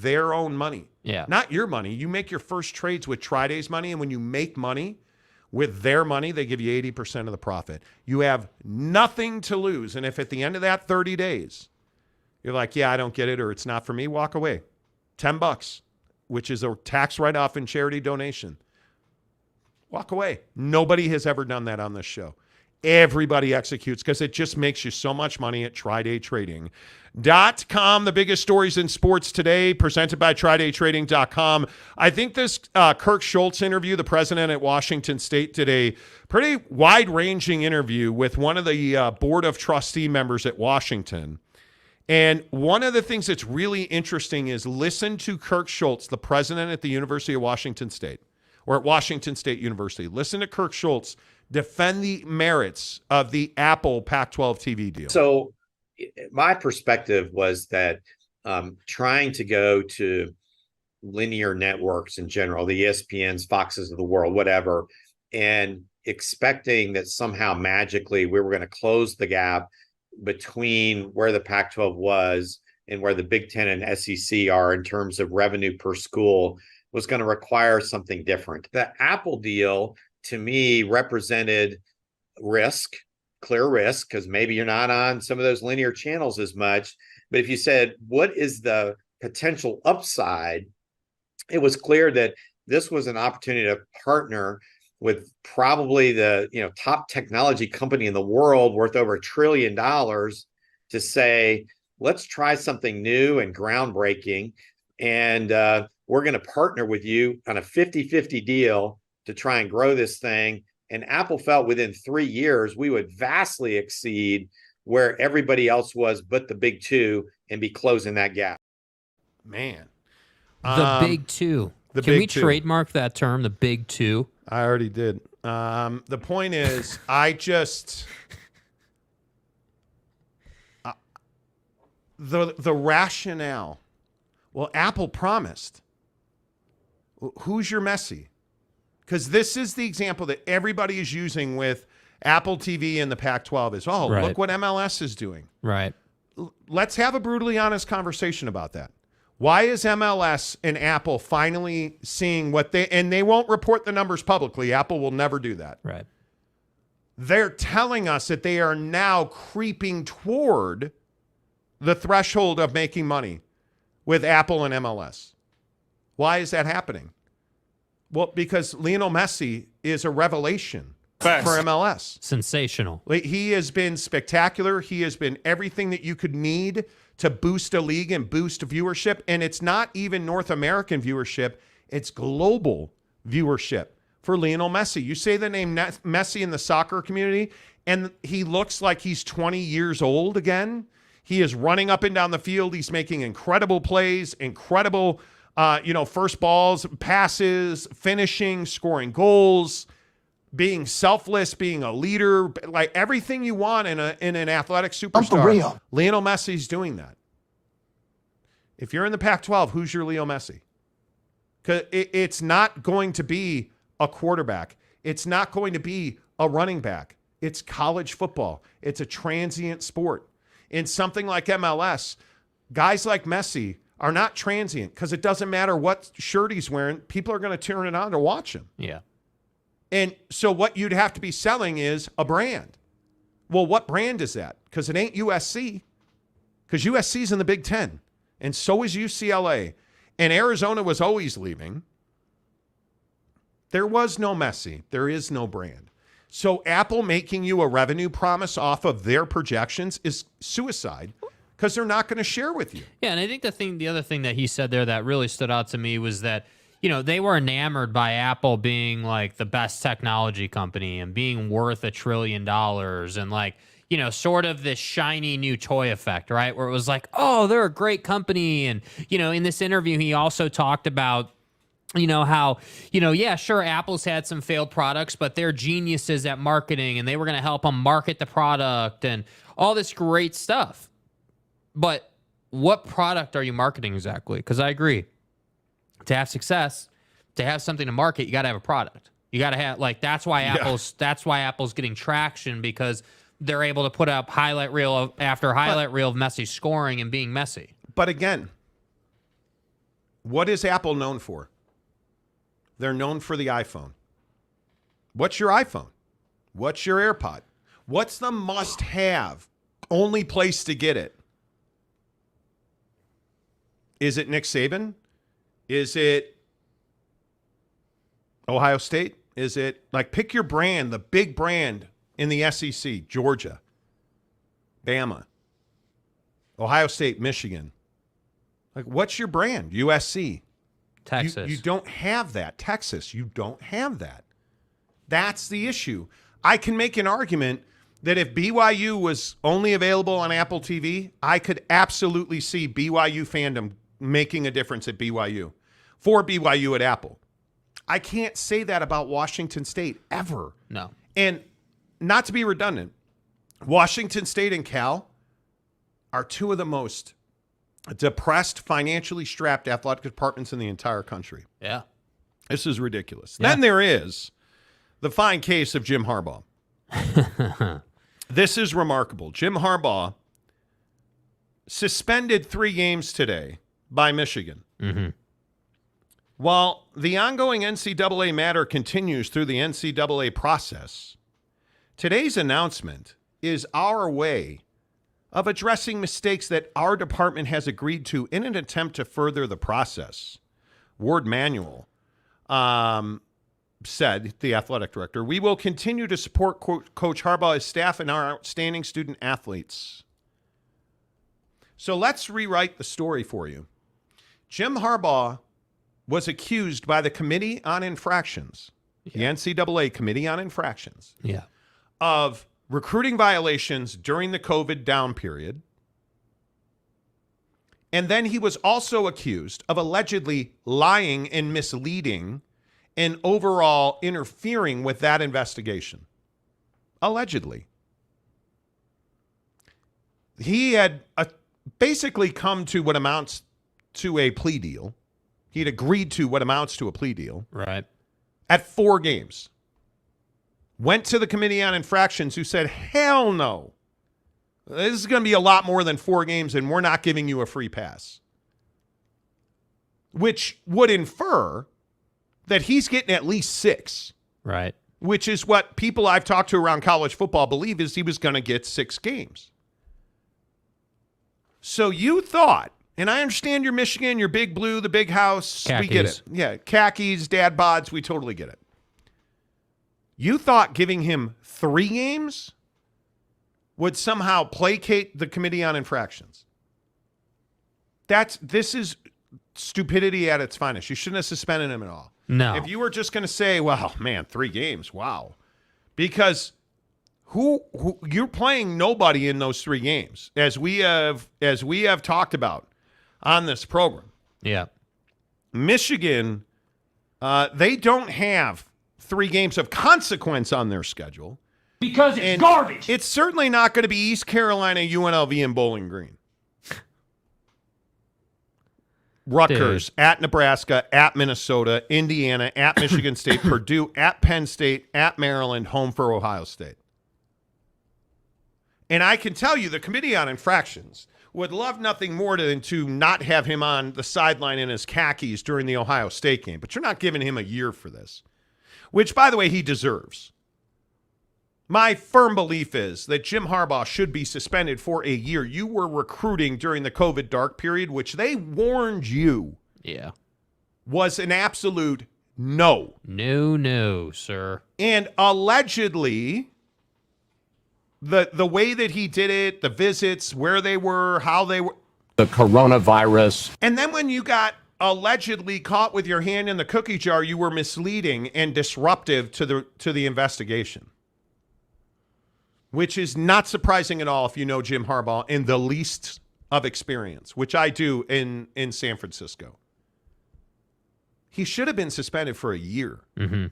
their own money. Yeah. Not your money. You make your first trades with Tri-Day's money, and when you make money with their money, they give you 80% of the profit. You have nothing to lose. And if at the end of that 30 days, you're like, yeah, I don't get it, or it's not for me, walk away. $10, which is a tax write-off and charity donation. Walk away. Nobody has ever done that on this show. Everybody executes because it just makes you so much money at TryDayTrading.com. The biggest stories in sports today, presented by TryDayTrading.com. I think this Kirk Schultz interview, the president at Washington State, did a pretty wide-ranging interview with one of the board of trustee members at Washington. And one of the things that's really interesting is listen to Kirk Schultz, the president at the University of Washington State, or at Washington State University. Listen to Kirk Schultz defend the merits of the Apple Pac-12 TV deal. So my perspective was that trying to go to linear networks in general, the ESPNs, Foxes of the world, whatever, and expecting that somehow magically we were going to close the gap between where the Pac-12 was and where the Big Ten and SEC are in terms of revenue per school was going to require something different. The Apple deal, to me, represented risk, clear risk, because maybe you're not on some of those linear channels as much. But if you said, what is the potential upside? It was clear that this was an opportunity to partner with probably the top technology company in the world worth over $1 trillion to say, let's try something new and groundbreaking. And we're going to partner with you on a 50-50 deal to try and grow this thing. And Apple felt within 3 years, we would vastly exceed where everybody else was but the big two and be closing that gap. Man. The big two. Can we trademark that term, the big two? I already did. The point is, the rationale. Well, Apple promised. Who's your Messi? Because this is the example that everybody is using with Apple TV and the Pac-12 is, Right. Look what MLS is doing. Right. Let's have a brutally honest conversation about that. Why is MLS and Apple finally seeing what and they won't report the numbers publicly. Apple will never do that. Right. they're telling us that they are now creeping toward the threshold of making money with Apple and MLS. Why is that happening? Well, because Lionel Messi is a revelation for MLS. Sensational. He has been spectacular. He has been everything that you could need to boost a league and boost viewership. And it's not even North American viewership. It's global viewership for Lionel Messi. You say the name Messi in the soccer community, and he looks like he's 20 years old again. He is running up and down the field. He's making incredible plays, incredible first balls, passes, finishing, scoring goals, being selfless, being a leader, like everything you want in an athletic superstar. Lionel Messi's doing that. If you're in the Pac-12, who's your Leo Messi? Because it's not going to be a quarterback. It's not going to be a running back. It's college football. It's a transient sport. In something like MLS, guys like Messi are not transient because it doesn't matter what shirt he's wearing. People are going to turn it on to watch him. Yeah. And so what you'd have to be selling is a brand. Well, what brand is that? Because it ain't USC. Because USC's in the Big Ten. And so is UCLA. And Arizona was always leaving. There was no Messi. There is no brand. So Apple making you a revenue promise off of their projections is suicide because they're not going to share with you. Yeah, and I think the other thing that he said there that really stood out to me was that, they were enamored by Apple being like the best technology company and being worth $1 trillion and like, sort of this shiny new toy effect, right? Where it was like, oh, they're a great company. And, in this interview, he also talked about, how, yeah, sure, Apple's had some failed products, but they're geniuses at marketing and they were going to help them market the product and all this great stuff. But what product are you marketing exactly? Because I agree. To have success, to have something to market, you got to have a product. You got to have, that's why Apple's getting traction because they're able to put up highlight reel after highlight reel of Messi scoring and being Messi. But again, what is Apple known for? They're known for the iPhone. What's your iPhone? What's your AirPod? What's the must-have, only place to get it? Is it Nick Saban? Is it Ohio State? Is it, pick your brand, the big brand in the SEC, Georgia, Bama, Ohio State, Michigan. What's your brand? USC. Texas. You don't have that. Texas, you don't have that. That's the issue. I can make an argument that if BYU was only available on Apple TV, I could absolutely see BYU fandom making a difference at BYU for BYU at Apple. I can't say that about Washington State ever. No. And not to be redundant, Washington State and Cal are two of the most depressed, financially strapped athletic departments in the entire country. Yeah. This is ridiculous. Yeah. Then there is the fine case of Jim Harbaugh. This is remarkable. Jim Harbaugh suspended 3 games today by Michigan. Mm-hmm. While the ongoing NCAA matter continues through the NCAA process, today's announcement is our way of addressing mistakes that our department has agreed to in an attempt to further the process. Ward Manuel said, the athletic director, we will continue to support Coach Harbaugh, his staff, and our outstanding student athletes. So let's rewrite the story for you. Jim Harbaugh was accused by the Committee on Infractions, the NCAA Committee on Infractions, of recruiting violations during the COVID down period. And then he was also accused of allegedly lying and misleading and overall interfering with that investigation. Allegedly. He had basically come to what amounts to a plea deal. He'd agreed to what amounts to a plea deal. Right. At 4 games. Went to the Committee on Infractions who said, hell no. This is going to be a lot more than 4 games and we're not giving you a free pass. Which would infer that he's getting at least 6. Right. which is what people I've talked to around college football believe, is he was going to get 6 games. So you thought, and I understand you're Michigan, you're Big Blue, the big house. Khakis. We get it. Yeah, khakis, dad bods, we totally get it. You thought giving him 3 games would somehow placate the Committee on Infractions. This is stupidity at its finest. You shouldn't have suspended him at all. No. If you were just going to say, well, man, 3 games, wow. Because who you're playing nobody in those 3 games, as we have talked about on this program. Yeah. Michigan, they don't have 3 games of consequence on their schedule. Because it's garbage. It's certainly not going to be East Carolina, UNLV, and Bowling Green. Rutgers, at Nebraska, at Minnesota, Indiana, at Michigan State, Purdue, at Penn State, at Maryland, home for Ohio State. And I can tell you the Committee on Infractions would love nothing more than to not have him on the sideline in his khakis during the Ohio State game. But you're not giving him a year for this, which, by the way, he deserves. My firm belief is that Jim Harbaugh should be suspended for a year. You were recruiting during the COVID dark period, which they warned you was an absolute no. No, sir. And allegedly, the way that he did it, the visits, where they were, how they were. The coronavirus. And then when you got allegedly caught with your hand in the cookie jar, you were misleading and disruptive to the investigation. Which is not surprising at all if you know Jim Harbaugh in the least of experience, which I do in San Francisco. He should have been suspended for a year. Mm-hmm.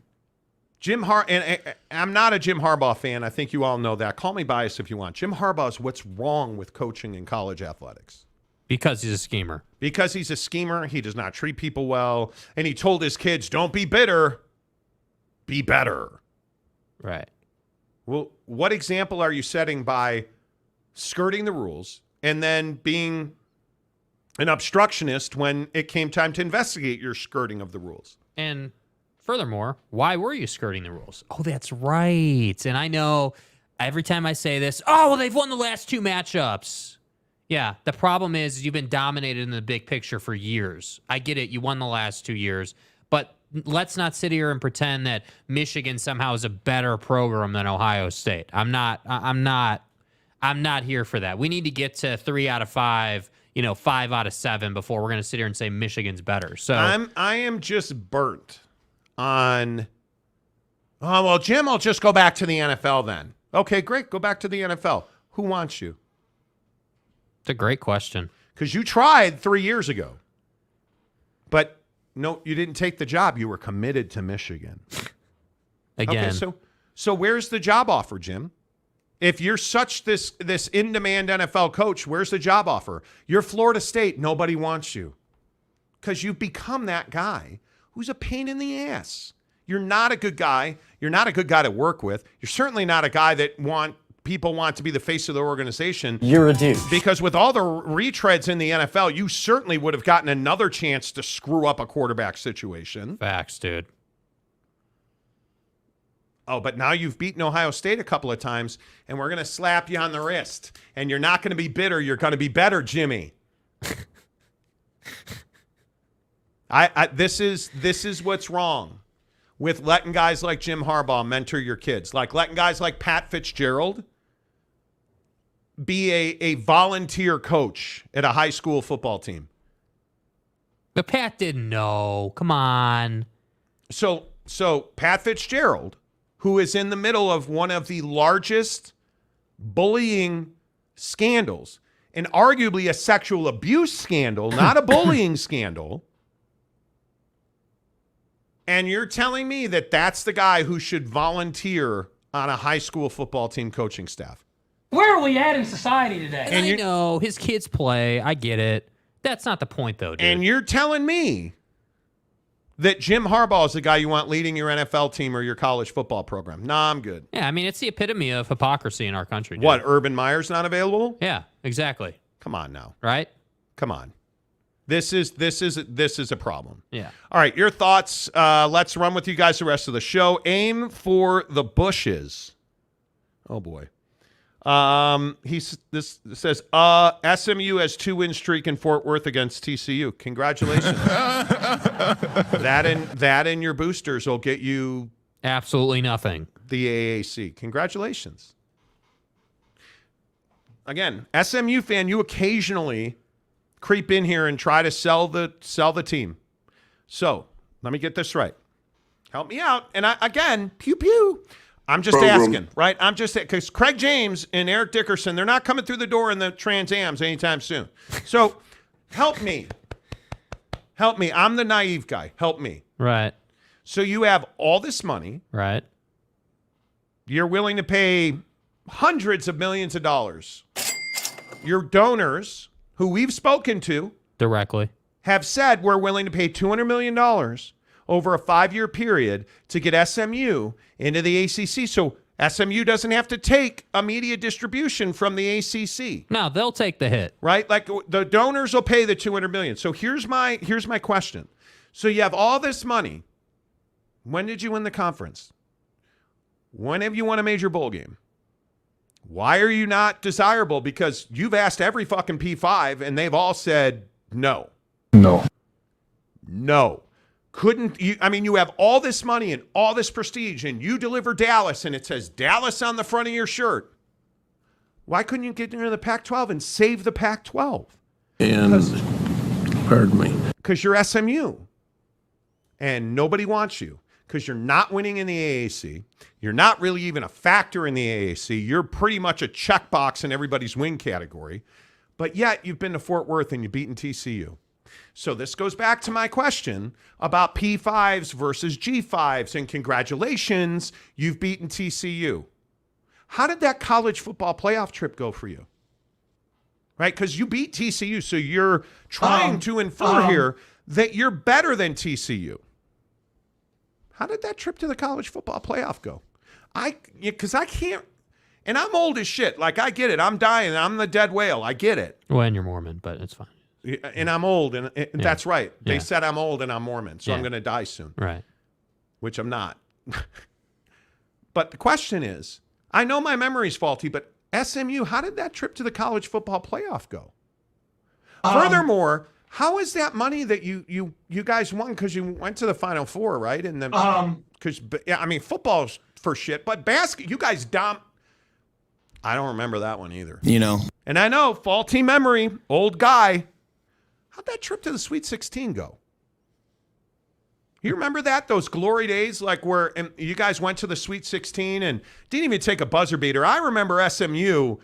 And I'm not a Jim Harbaugh fan. I think you all know that. Call me biased if you want. Jim Harbaugh is what's wrong with coaching in college athletics. Because he's a schemer. Because he's a schemer. He does not treat people well. And he told his kids, don't be bitter. Be better. Right. Well, what example are you setting by skirting the rules and then being an obstructionist when it came time to investigate your skirting of the rules? And furthermore, why were you skirting the rules? Oh, that's right. And I know every time I say this, they've won the last 2 matchups. Yeah, the problem is you've been dominated in the big picture for years. I get it. You won the last 2 years. But let's not sit here and pretend that Michigan somehow is a better program than Ohio State. I'm not here for that. We need to get to 3 out of 5, 5 out of 7 before we're going to sit here and say Michigan's better. So I am just burnt on, Jim, I'll just go back to the NFL then. Okay, great. Go back to the NFL. Who wants you? It's a great question. Because you tried 3 years ago. But no, you didn't take the job. You were committed to Michigan. Again. Okay, so where's the job offer, Jim? If you're such this in-demand NFL coach, where's the job offer? You're Florida State. Nobody wants you. Because you've become that guy who's a pain in the ass. You're not a good guy. You're not a good guy to work with. You're certainly not a guy that people want to be the face of the organization. You're a douche. Because with all the retreads in the NFL, you certainly would have gotten another chance to screw up a quarterback situation. Facts, dude. Oh, but now you've beaten Ohio State a couple of times, and we're going to slap you on the wrist. And you're not going to be bitter. You're going to be better, Jimmy. This is what's wrong with letting guys like Jim Harbaugh mentor your kids. Like letting guys like Pat Fitzgerald be a volunteer coach at a high school football team. But Pat didn't know. Come on. So Pat Fitzgerald, who is in the middle of one of the largest bullying scandals, and arguably a sexual abuse scandal, not a bullying scandal, and you're telling me that that's the guy who should volunteer on a high school football team coaching staff? Where are we at in society today? And I know his kids play. I get it. That's not the point, though, dude. And you're telling me that Jim Harbaugh is the guy you want leading your NFL team or your college football program? Nah, I'm good. Yeah, I mean, it's the epitome of hypocrisy in our country, dude. What, Urban Meyer's not available? Yeah, exactly. Come on now. Right? Come on. This is a problem. Yeah. All right, your thoughts. Let's run with you guys the rest of the show. Aim for the bushes. Oh boy. This says SMU has 2-win streak in Fort Worth against TCU. Congratulations. that and your boosters will get you absolutely nothing. The AAC. Congratulations. Again, SMU fan, you occasionally creep in here and try to sell the team. So let me get this right. Help me out. And again, pew pew. I'm just asking, right? I'm just because Craig James and Eric Dickerson, they're not coming through the door in the Trans Ams anytime soon. So help me. Help me. I'm the naive guy. Help me. Right. So you have all this money. Right. You're willing to pay hundreds of millions of dollars. Your donors, who we've spoken to directly, have said we're willing to pay $200 million over a 5-year period to get SMU into the ACC. So SMU doesn't have to take a media distribution from the ACC. No, they'll take the hit. Right? Like the donors will pay the $200 million. So here's my question. So you have all this money. When did you win the conference? When have you won a major bowl game? Why are you not desirable? Because you've asked every fucking P5 and they've all said no. No. Couldn't you? I mean, you have all this money and all this prestige and you deliver Dallas and it says Dallas on the front of your shirt. Why couldn't you get into the Pac-12 and save the Pac-12? Pardon me. Because you're SMU and nobody wants you. Because you're not winning in the AAC. You're not really even a factor in the AAC. You're pretty much a checkbox in everybody's win category. But yet you've been to Fort Worth and you've beaten TCU. So this goes back to my question about P5s versus G5s. And congratulations, you've beaten TCU. How did that college football playoff trip go for you? Right? Because you beat TCU. So you're trying to infer here that you're better than TCU. How did that trip to the college football playoff go? Because I can't, and I'm old as shit. Like, I get it. I'm dying. I'm the dead whale. I get it. Well, and you're Mormon, but it's fine. And I'm old, and that's right. They Yeah. said I'm old and I'm Mormon, so I'm Yeah. going to die soon. Right. Which I'm not. But the question is, I know my memory's faulty, but SMU, how did that trip to the college football playoff go? Furthermore, how is that money that you guys won because you went to the Final Four, right? And then because I mean, football's for shit, but basket, you guys I don't remember that one either. You know. And I know, faulty memory, old guy. How'd that trip to the Sweet 16 go? You remember that? Those glory days, like where you guys went to the Sweet 16 and didn't even take a buzzer beater. I remember SMU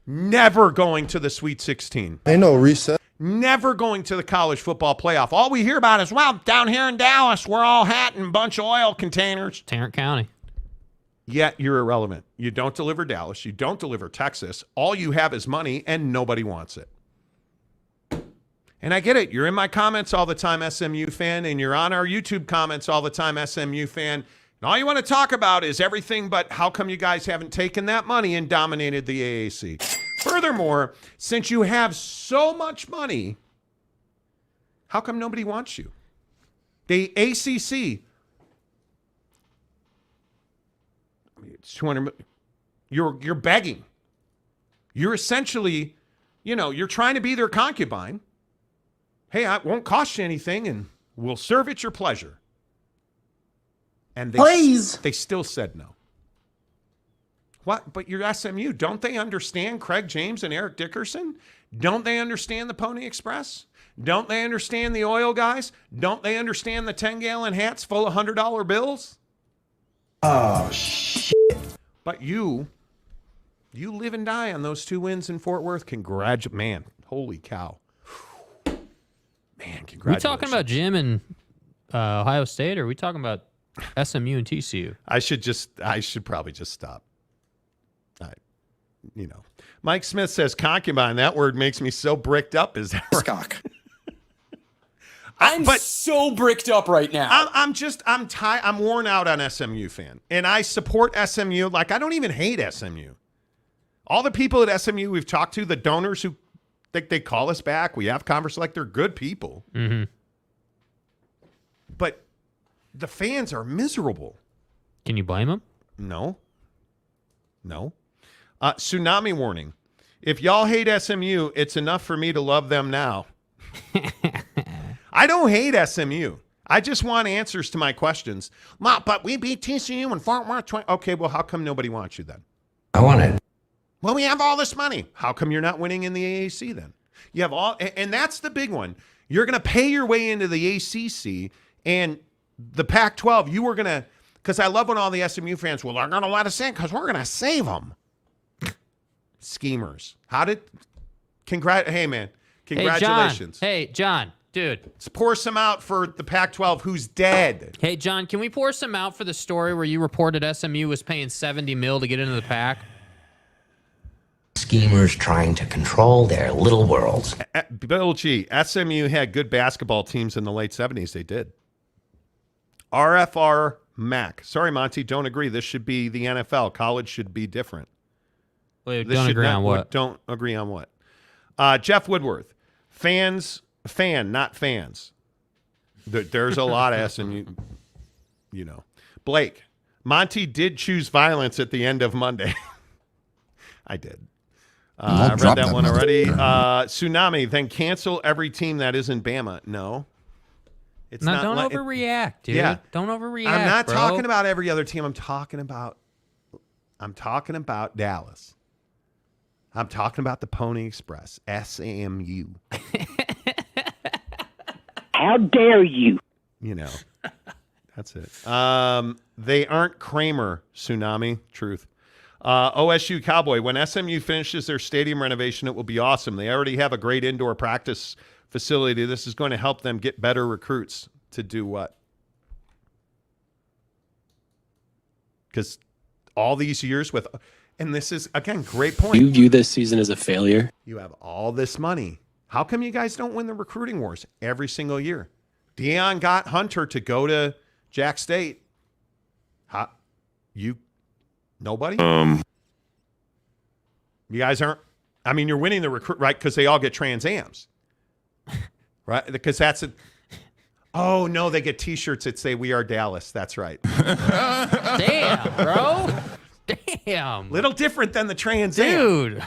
never going to the Sweet 16. Ain't no reset. Never going to the college football playoff. All we hear about is, well, down here in Dallas, we're all hat and bunch of oil containers. Tarrant County. Yet you're irrelevant. You don't deliver Dallas. You don't deliver Texas. All you have is money, and nobody wants it. And I get it. You're in my comments all the time, SMU fan, and you're on our YouTube comments all the time, SMU fan. And all you want to talk about is everything but how come you guys haven't taken that money and dominated the AAC. Furthermore, since you have so much money, how come nobody wants you? The ACC, it's 200. You're begging. You're essentially, you're trying to be their concubine. Hey, it won't cost you anything, and we'll serve at your pleasure. And they still said no. What? But you're SMU. Don't they understand Craig James and Eric Dickerson? Don't they understand the Pony Express? Don't they understand the oil guys? Don't they understand the 10-gallon hats full of $100 bills? Oh, shit. But you live and die on those 2 wins in Fort Worth. Man, holy cow. Man, congratulations. We talking about Jim and Ohio State, or are we talking about SMU and TCU? I should probably just stop. Mike Smith says concubine. That word makes me so bricked up. Is that right? Skunk. I'm so bricked up right now. I'm tired. I'm worn out on SMU fan. And I support SMU. Like, I don't even hate SMU. All the people at SMU we've talked to, the donors who They call us back. We have conversations. Like, they're good people. Mm-hmm. But the fans are miserable. Can you blame them? No. Tsunami warning. If y'all hate SMU, it's enough for me to love them now. I don't hate SMU. I just want answers to my questions. Ma, but we beat TCU and Fort Worth 20. Okay, well, how come nobody wants you then? I want it. Well, we have all this money. How come you're not winning in the AAC then? You have all, and that's the big one. You're going to pay your way into the ACC and the Pac-12. You were going to, because I love when all the SMU fans, well, they're going to let us in because we're going to save them. Schemers. Hey, man. Congratulations. Hey, John. Dude. Let's pour some out for the Pac-12 who's dead. Hey, John, can we pour some out for the story where you reported SMU was paying $70 million to get into the Pac? Schemers trying to control their little worlds. Bill G, SMU had good basketball teams in the late 70s. They did. RFR Mac. Sorry, Monty, don't agree. This should be the NFL. College should be different. Wait, don't agree on what? Don't agree on what? Jeff Woodworth. Fan, not fans. There's a lot of SMU, Blake, Monty did choose violence at the end of Monday. I did. I read that one already. Tsunami, then cancel every team that isn't Bama. No. It's not. Don't overreact, dude. Yeah. Don't overreact, I'm not bro. talking about every other team. I'm talking about Dallas. I'm talking about the Pony Express, SMU. How dare you? That's it. They aren't Kramer, Tsunami. Truth. OSU Cowboy, when SMU finishes their stadium renovation, it will be awesome. They already have a great indoor practice facility. This is going to help them get better recruits to do what? Because all these years with, and this is, again, great point. You view this season as a failure? You have all this money. How come you guys don't win the recruiting wars every single year? Deion got Hunter to go to Jack State. Nobody? You guys aren't, you're winning the recruit, right? Because they all get Trans Ams. Right? Because that's oh, no, they get T-shirts that say, "We are Dallas." That's right. Damn, bro. Damn. Little different than the Trans Am. Dude.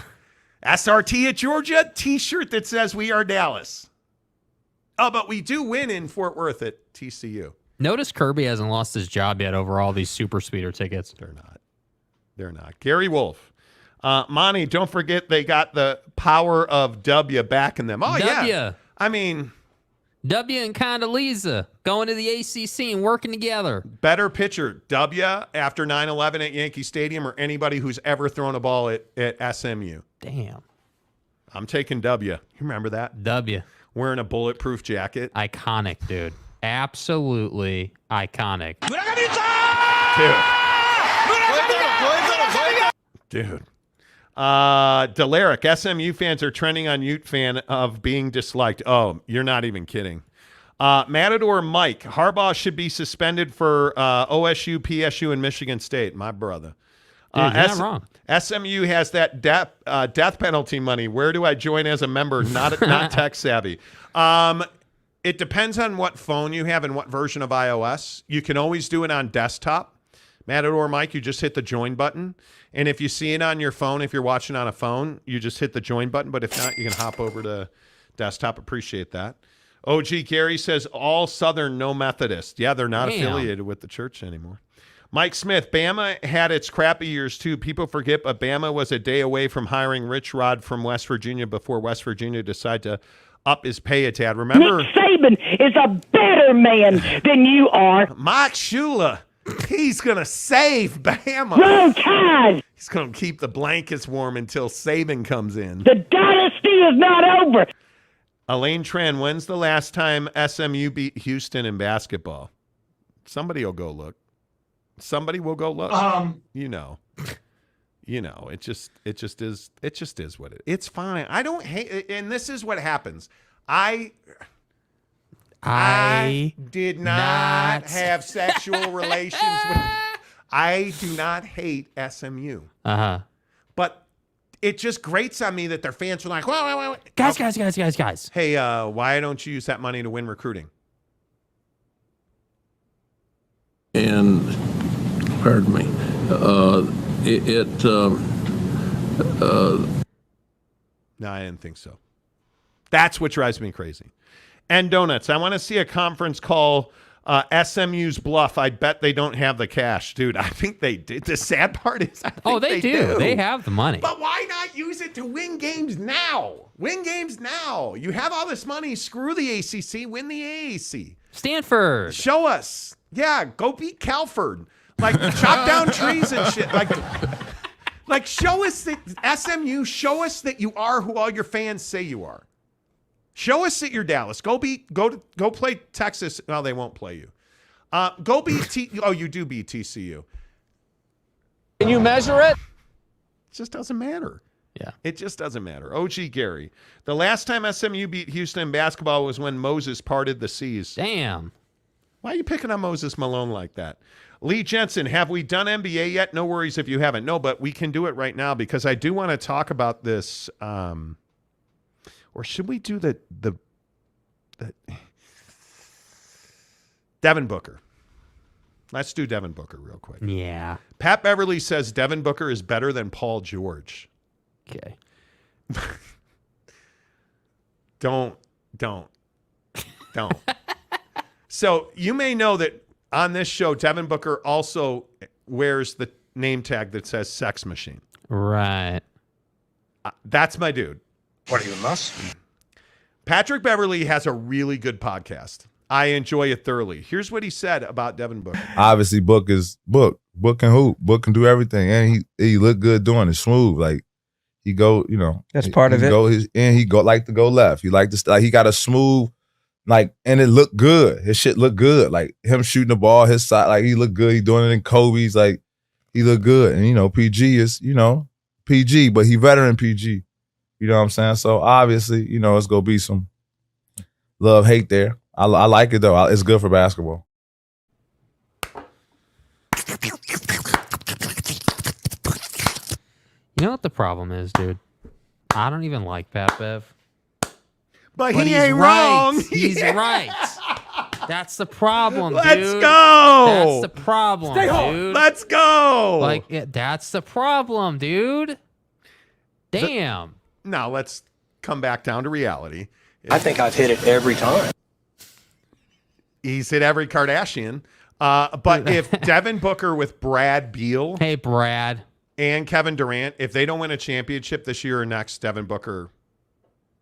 SRT at Georgia, T-shirt that says, "We are Dallas." Oh, but we do win in Fort Worth at TCU. Notice Kirby hasn't lost his job yet over all these super speeder tickets. They're not. Gary Wolf. Monty, don't forget they got the power of W backing them. Oh, yeah. W and Condoleezza going to the ACC and working together. Better pitcher, W after 9/11 at Yankee Stadium or anybody who's ever thrown a ball at SMU. Damn. I'm taking W. You remember that? W. Wearing a bulletproof jacket. Iconic, dude. Absolutely iconic. Dude. Delaric, SMU fans are trending on Ute fan of being disliked. Oh, you're not even kidding. Matador Mike, Harbaugh should be suspended for OSU, PSU, and Michigan State. My brother. Dude, you're not wrong. SMU has that death penalty money. Where do I join as a member? Not tech savvy. It depends on what phone you have and what version of iOS. You can always do it on desktop. Matador Mike, you just hit the join button. And if you see it on your phone, if you're watching on a phone, you just hit the join button. But if not, you can hop over to desktop. Appreciate that. OG Gary says, all Southern, no Methodist. Yeah, they're not affiliated with the church anymore. Mike Smith, Bama had its crappy years too. People forget, but Bama was a day away from hiring Rich Rod from West Virginia before West Virginia decided to up his pay a tad. Remember? Nick Saban is a better man than you are. Mike Shula. He's going to save Bama. Roll Tide. He's going to keep the blankets warm until Saban comes in. The dynasty is not over. Elaine Tran, when's the last time SMU beat Houston in basketball? Somebody will go look. Somebody will go look. It just is what it is. It's fine. I don't hate, and this is what happens. I did not have sexual relations with. I do not hate SMU. Uh-huh. But it just grates on me that their fans were like, whoa. Guys. Hey, why don't you use that money to win recruiting? And, pardon me, No, I didn't think so. That's what drives me crazy. And donuts. I want to see a conference call SMU's bluff. I bet they don't have the cash. Dude, I think they did. The sad part is I think they do. They have the money. But why not use it to win games now? Win games now. You have all this money. Screw the ACC. Win the AAC. Stanford. Show us. Yeah, go beat Calford. Like, chop down trees and shit. Like, show us that SMU, show us that you are who all your fans say you are. Show us that you're Dallas. Go play Texas. Well, they won't play you. Go beat you do beat TCU. Can you measure it? It just doesn't matter. Yeah. It just doesn't matter. OG Gary. The last time SMU beat Houston in basketball was when Moses parted the seas. Damn. Why are you picking on Moses Malone like that? Lee Jensen, have we done NBA yet? No worries if you haven't. No, but we can do it right now because I do want to talk about this. Or should we do the Devin Booker? Let's do Devin Booker real quick. Yeah. Pat Beverly says Devin Booker is better than Paul George. Okay. Don't. So you may know that on this show, Devin Booker also wears the name tag that says sex machine. Right. That's my dude. What are you, nuts? Patrick Beverly has a really good podcast. I enjoy it thoroughly. Here's what he said about Devin Booker. Obviously, Book is Book. Book can hoop. Book can do everything, and he look good doing it. Smooth, like he go. You know, that's part of it. He like to go left. He like to he got a smooth, like, and it looked good. His shit looked good. Like him shooting the ball, his side, like he looked good. He doing it in Kobe's, like he looked good. And PG is PG, but he veteran PG. You know what I'm saying? So obviously, it's gonna be some love-hate there. I like it though. It's good for basketball. You know what the problem is, dude? I don't even like Pat Bev. But he ain't wrong. He's right. That's the problem, dude. Let's go. That's the problem, Stay home. dude. Let's go. That's the problem, dude. Damn. Now let's come back down to reality. I think I've hit it every time. He's hit every Kardashian. But if Devin Booker with Brad Beal. Hey, Brad. And Kevin Durant, if they don't win a championship this year or next, Devin Booker,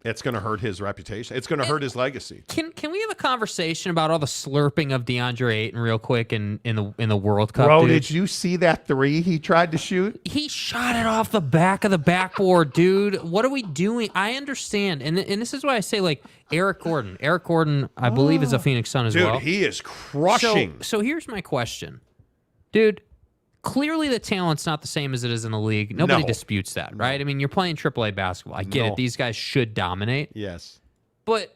it's going to hurt his reputation. It's going to hurt his legacy. Can we have a conversation about all the slurping of DeAndre Ayton real quick in the World Cup? Bro, dude? did you see that three he tried to shoot? He shot it off the back of the backboard, dude. What are we doing? I understand, and this is why I say like Eric Gordon. Eric Gordon, I believe, is a Phoenix Sun as well. Dude, he is crushing. So here's my question, dude. Clearly, the talent's not the same as it is in the league. Nobody disputes that, right? I mean, you're playing AAA basketball. I get it. These guys should dominate. Yes. But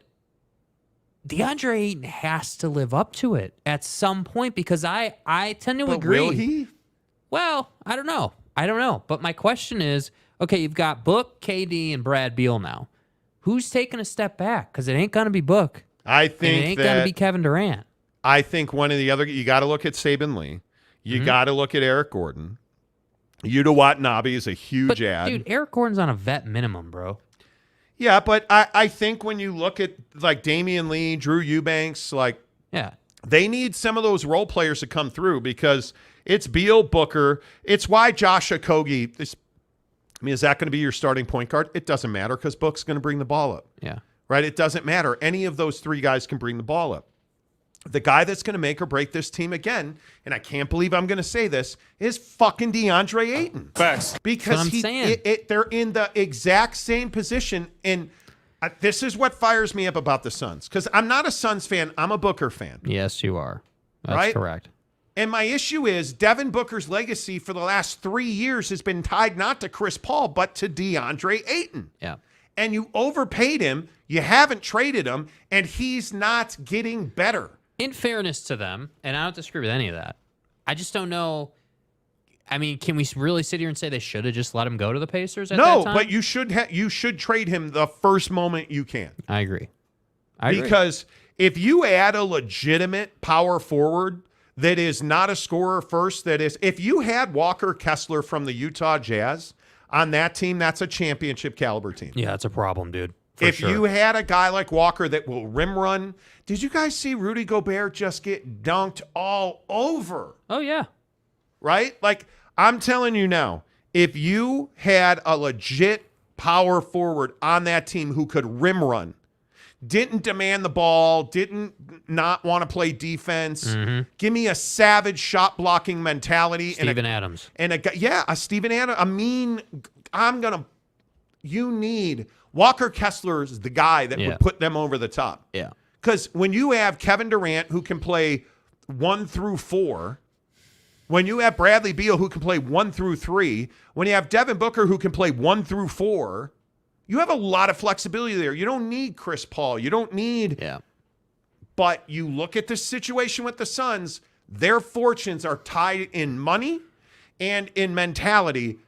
DeAndre Ayton has to live up to it at some point because I tend to agree. Will he? Well, I don't know. But my question is, okay, you've got Book, KD, and Brad Beal now. Who's taking a step back? Because it ain't going to be Book. I think it ain't going to be Kevin Durant. I think one of the other, you got to look at Saban Lee. You got to look at Eric Gordon. Yuta Watanabe is a huge ad. Dude, Eric Gordon's on a vet minimum, bro. Yeah, but I think when you look at like Damian Lee, Drew Eubanks, they need some of those role players to come through because it's Beal, Booker. It's why Josh Okogie, is that going to be your starting point guard? It doesn't matter because Book's going to bring the ball up. Yeah. Right? It doesn't matter. Any of those three guys can bring the ball up. The guy that's going to make or break this team again, and I can't believe I'm going to say this, is fucking DeAndre Ayton. Facts. Because they're in the exact same position, and this is what fires me up about the Suns. Because I'm not a Suns fan, I'm a Booker fan. Yes, you are. That's right? correct. And my issue is Devin Booker's legacy for the last 3 years has been tied not to Chris Paul, but to DeAndre Ayton. Yeah. And you overpaid him, you haven't traded him, and he's not getting better. In fairness to them, and I don't disagree with any of that, I just don't know. I mean, can we really sit here and say they should have just let him go to the Pacers at that time? No, but you should trade him the first moment you can. I agree. Because if you add a legitimate power forward that is not a scorer first, if you had Walker Kessler from the Utah Jazz on that team, that's a championship caliber team. Yeah, it's a problem, dude. If you had a guy like Walker that will rim run, did you guys see Rudy Gobert just get dunked all over? Oh, yeah. Right? Like, I'm telling you now, if you had a legit power forward on that team who could rim run, didn't demand the ball, didn't not want to play defense, give me a savage shot blocking mentality. Steven Adams. And a Steven Adams. You need Walker Kessler is the guy that would put them over the top. Yeah. Because when you have Kevin Durant who can play 1 through 4, when you have Bradley Beal who can play 1 through 3, when you have Devin Booker who can play 1 through 4, you have a lot of flexibility there. You don't need Chris Paul. You don't need. Yeah. But you look at the situation with the Suns, their fortunes are tied in money and in mentality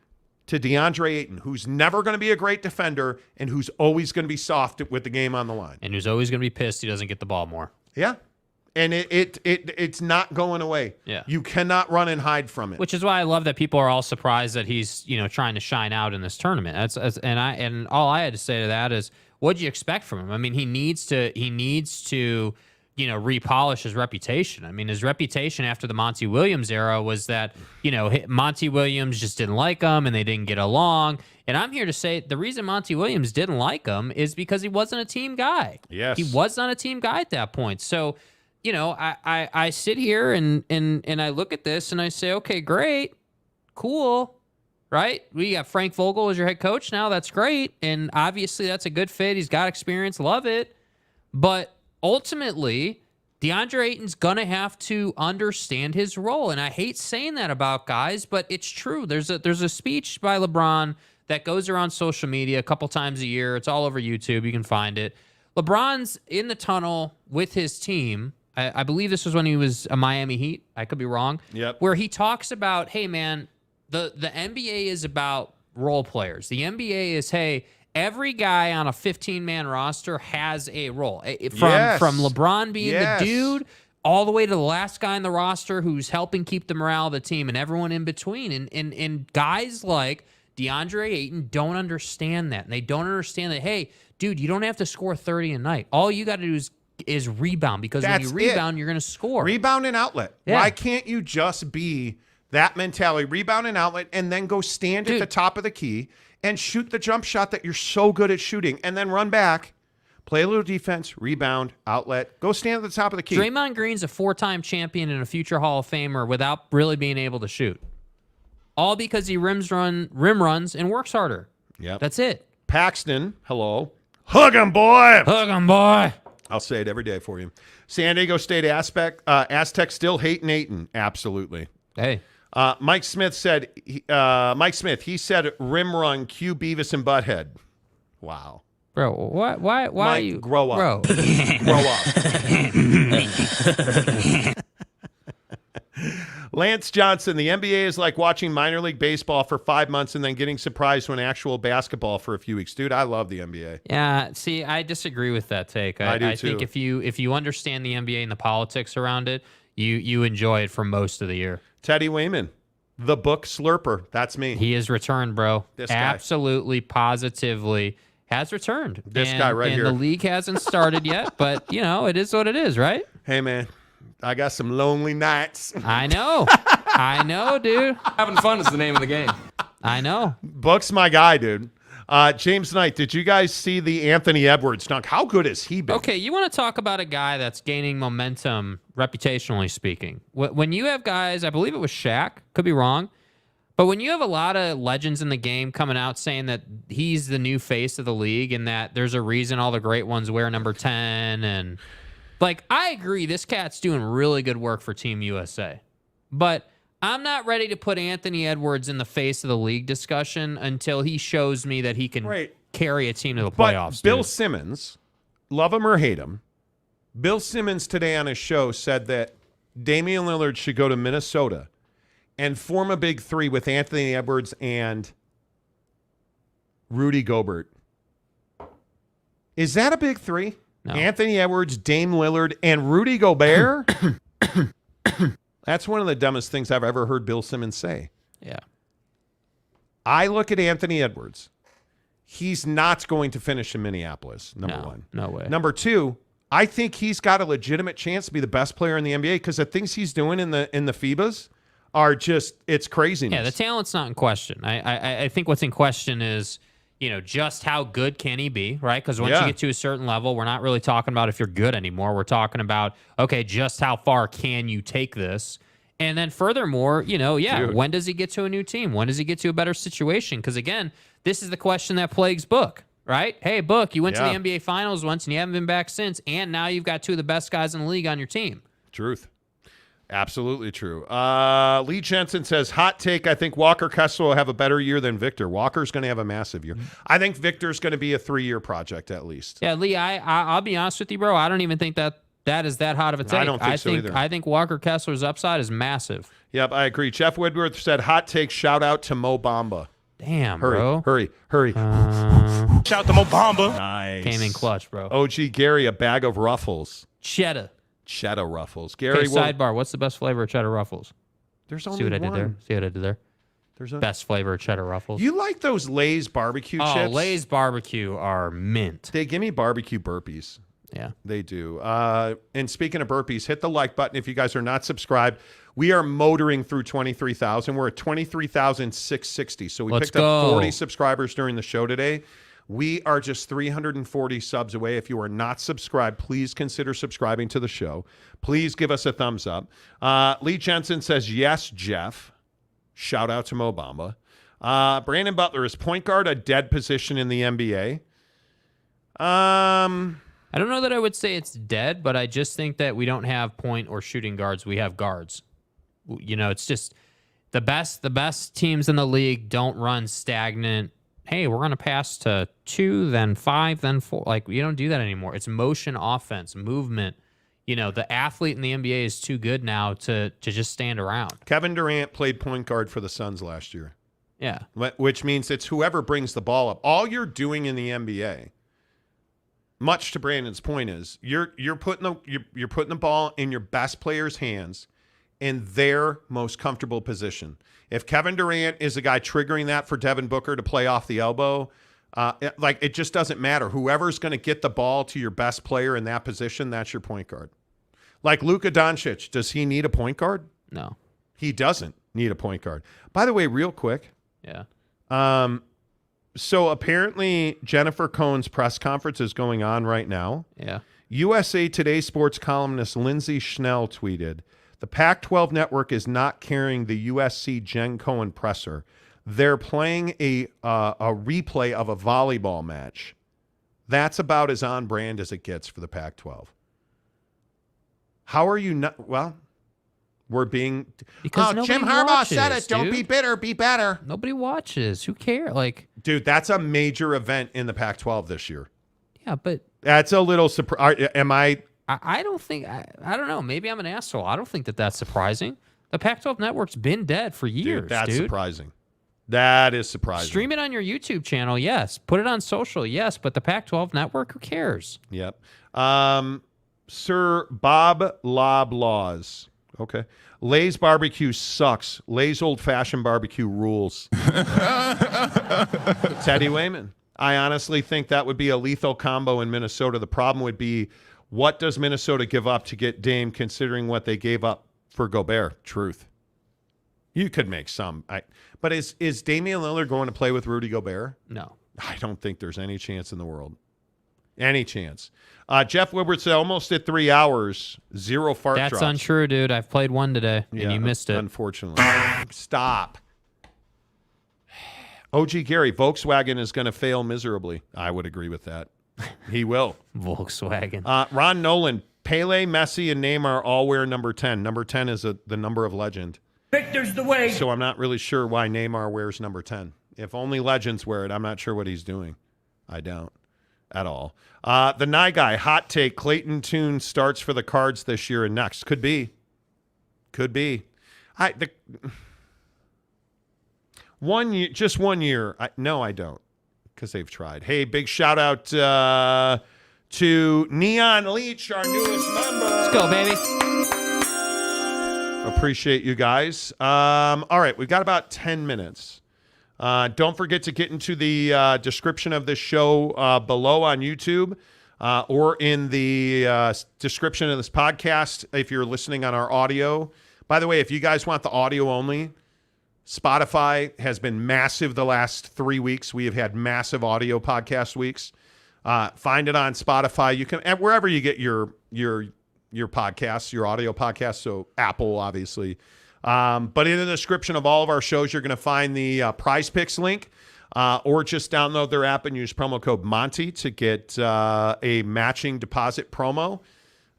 to DeAndre Ayton, who's never going to be a great defender and who's always going to be soft with the game on the line. And who's always going to be pissed he doesn't get the ball more. Yeah. And it's not going away. Yeah. You cannot run and hide from it. Which is why I love that people are all surprised that he's, trying to shine out in this tournament. And all I had to say to that is, what'd you expect from him? I mean, he needs to repolish his reputation. I mean, his reputation after the Monty Williams era was that, Monty Williams just didn't like him and they didn't get along. And I'm here to say the reason Monty Williams didn't like him is because he wasn't a team guy. Yes. He was not a team guy at that point. So, I sit here and I look at this and I say, okay, great, cool, right? We got Frank Vogel as your head coach now. That's great. And obviously that's a good fit. He's got experience. Love it. But ultimately, DeAndre Ayton's going to have to understand his role. And I hate saying that about guys, but it's true. There's a speech by LeBron that goes around social media a couple times a year. It's all over YouTube. You can find it. LeBron's in the tunnel with his team. I believe this was when he was a Miami Heat. I could be wrong. Yep. Where he talks about, hey, man, the NBA is about role players. The NBA is, hey, every guy on a 15-man roster has a role. From LeBron being the dude all the way to the last guy on the roster who's helping keep the morale of the team and everyone in between. And guys like DeAndre Ayton don't understand that. And they don't understand that, hey, dude, you don't have to score 30 a night. All you got to do is rebound, because when you rebound, you're going to score. Rebound and outlet. Yeah. Why can't you just be that mentality, rebound and outlet, and then go stand at the top of the key and shoot the jump shot that you're so good at shooting, and then run back, play a little defense, rebound, outlet, go stand at the top of the key. Draymond Green's a 4-time champion and a future Hall of Famer without really being able to shoot. All because he rim runs and works harder. Yep. That's it. Paxton, hello. Hug him, boy. Hug him, boy. I'll say it every day for you. San Diego State Aztecs still hating Ayton. Absolutely. Hey. Mike Smith said, he said rim run, cue Beavis and Butthead. Wow. Bro, why Mike, are you? Grow up. Bro. Grow up. Lance Johnson, the NBA is like watching minor league baseball for 5 months and then getting surprised when actual basketball for a few weeks. Dude, I love the NBA. Yeah, see, I disagree with that take. I do I too. think if you understand the NBA and the politics around it, you enjoy it for most of the year. Teddy Wayman, the book slurper. That's me. He has returned, bro. This guy. Absolutely, positively has returned. This guy right here. And the league hasn't started yet, but, it is what it is, right? Hey, man. I got some lonely nights. I know. I know, dude. Having fun is the name of the game. I know. Book's my guy, dude. James Knight, did you guys see the Anthony Edwards dunk? How good has he been? Okay, you want to talk about a guy that's gaining momentum, reputationally speaking. When you have guys, I believe it was Shaq, could be wrong, but when you have a lot of legends in the game coming out saying that he's the new face of the league and that there's a reason all the great ones wear number 10 and... I agree, this cat's doing really good work for Team USA. But I'm not ready to put Anthony Edwards in the face of the league discussion until he shows me that he can carry a team to the playoffs. But Bill Simmons, love him or hate him, Bill Simmons today on his show said that Damian Lillard should go to Minnesota and form a big three with Anthony Edwards and Rudy Gobert. Is that a big three? No. Anthony Edwards, Dame Lillard, and Rudy Gobert? That's one of the dumbest things I've ever heard Bill Simmons say. Yeah. I look at Anthony Edwards. He's not going to finish in Minneapolis, number one. No way. Number two, I think he's got a legitimate chance to be the best player in the NBA because the things he's doing in the FIBAs are just, it's craziness. Yeah, the talent's not in question. I think what's in question is, just how good can he be, right? Because once you get to a certain level, we're not really talking about if you're good anymore. We're talking about, okay, just how far can you take this? And then furthermore, Dude. when does he get to a new team? When does he get to a better situation? Because again, this is the question that plagues Book, right? Hey, Book, you went to the NBA Finals once and you haven't been back since, and now you've got two of the best guys in the league on your team. Truth. Absolutely true. Lee Jensen says, hot take, I think Walker Kessler will have a better year than Victor. Walker's going to have a massive year. I think Victor's going to be a 3-year project at least. Yeah, Lee, I'll be honest with you, bro. I don't even think that is that hot of a take. I don't think so either. I think Walker Kessler's upside is massive. Yep, I agree. Jeff Woodworth said, hot take, shout out to Mo Bamba. Damn, hurry, bro. Hurry. Shout out to Mo Bamba. Nice. Came in clutch, bro. OG Gary, a bag of Ruffles. Cheddar Ruffles. Gary, sidebar. What's the best flavor of cheddar Ruffles? There's only See what I one. did there? See what I did there? There's best flavor of cheddar Ruffles. You like those Lay's barbecue chips? Oh, Lay's barbecue are mint. They give me barbecue burpees. Yeah. They do. And speaking of burpees, hit the like button if you guys are not subscribed. We are motoring through 23,000. We're at 23,660. So we picked up 40 subscribers during the show today. We are just 340 subs away. If you are not subscribed, please consider subscribing to the show. Please give us a thumbs up. Lee Jensen says, yes, Jeff. Shout out to Mo Bamba. Brandon Butler, is point guard a dead position in the NBA? I don't know that I would say it's dead, but I just think that we don't have point or shooting guards. We have guards. It's just the best teams in the league don't run stagnant. Hey, we're going to pass to 2, then 5, then 4. Like, you don't do that anymore. It's motion offense, movement. The athlete in the NBA is too good now to just stand around. Kevin Durant played point guard for the Suns last year. Yeah. Which means it's whoever brings the ball up. All you're doing in the NBA, much to Brandon's point, is you're putting the ball in your best player's hands in their most comfortable position. If Kevin Durant is the guy triggering that for Devin Booker to play off the elbow, it just doesn't matter. Whoever's going to get the ball to your best player in that position, that's your point guard. Like Luka Doncic, does he need a point guard? No. He doesn't need a point guard. By the way, real quick. Yeah. So apparently Jennifer Cohen's press conference is going on right now. Yeah. USA Today sports columnist Lindsay Schnell tweeted, the Pac-12 network is not carrying the USC Jen Cohen presser. They're playing a replay of a volleyball match. That's about as on brand as it gets for the Pac-12. How are you not? Well, we're being... Because Jim Harbaugh said it. Don't be bitter, be better. Nobody watches. Who cares? Dude, that's a major event in the Pac-12 this year. Yeah, but... That's a little surprise. I don't think... I don't know. Maybe I'm an asshole. I don't think that's surprising. The Pac-12 network's been dead for years, dude. That's surprising. That is surprising. Stream it on your YouTube channel, yes. Put it on social, yes. But the Pac-12 network, who cares? Yep. Sir Bob Lob Laws. Okay. Lay's barbecue sucks. Lay's old-fashioned barbecue rules. Teddy Wayman. I honestly think that would be a lethal combo in Minnesota. The problem would be, what does Minnesota give up to get Dame, considering what they gave up for Gobert? Truth. You could make some. But is Damian Lillard going to play with Rudy Gobert? No. I don't think there's any chance in the world. Any chance. Jeff Woodward said almost at 3 hours, 0 fart drops. That's untrue, dude. I've played one today, and you missed it. Unfortunately. Stop. OG Gary, Volkswagen is going to fail miserably. I would agree with that. He will. Volkswagen. Ron Nolan, Pele, Messi, and Neymar all wear number 10. Number 10 is the number of legend. Victor's the way. So I'm not really sure why Neymar wears number 10. If only legends wear it, I'm not sure what he's doing. I don't at all. The Nye guy, hot take, Clayton Tune starts for the Cards this year and next. Could be. 1 year, just 1 year. No, I don't, because they've tried. Hey, big shout out to Neon Leach, our newest member. Let's go, baby. Appreciate you guys. All right, we've got about 10 minutes. Don't forget to get into the description of this show below on YouTube or in the description of this podcast if you're listening on our audio. By the way, if you guys want the audio only, Spotify has been massive the last 3 weeks. We have had massive audio podcast weeks. Find it on Spotify. You can wherever you get your podcasts, your audio podcasts. So Apple, obviously. But in the description of all of our shows, you're going to find the Prize Picks link, or just download their app and use promo code Monty to get a matching deposit promo.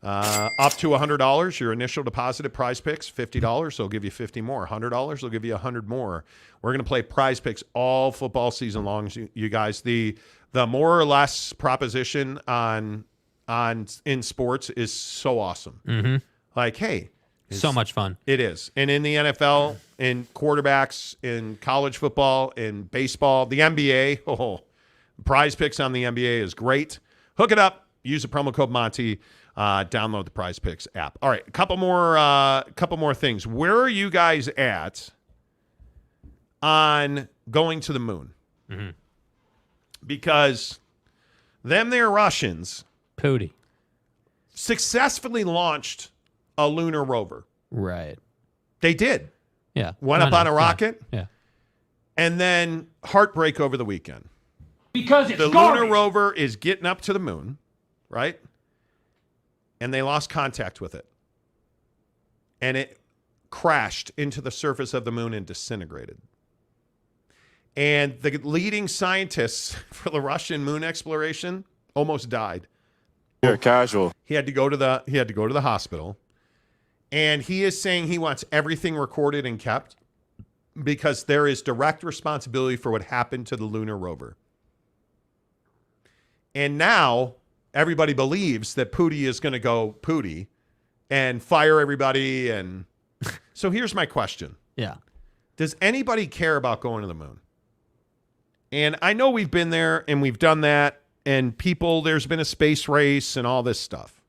Up to $100, your initial deposit at Prize Picks, $50, they'll give you 50 more. $100, they'll give you 100 more. We're going to play Prize Picks all football season long, you guys. The more or less proposition in sports is so awesome. Mm-hmm. Like, hey, so much fun. It is. And in the NFL, in quarterbacks, in college football, in baseball, the NBA, Prize Picks on the NBA is great. Hook it up. Use the promo code Monty. Download the Prize Picks app. All right, a couple more things. Where are you guys at on going to the moon? Mm-hmm. Because their Russians Pooty successfully launched a lunar rover. Right. They did. Yeah. Went up on a rocket. Yeah. And then heartbreak over the weekend. Because it's the garbage. lunar rover is getting up to the moon, right? And they lost contact with it. And it crashed into the surface of the moon and disintegrated. And the leading scientists for the Russian moon exploration almost died. You're casual. He had to go to the hospital. And he is saying he wants everything recorded and kept because there is direct responsibility for what happened to the lunar rover. And now everybody believes that Pooty is going to go Pooty and fire everybody. And so here's my question. Yeah. Does anybody care about going to the moon? And I know we've been there and we've done that, and there's been a space race and all this stuff.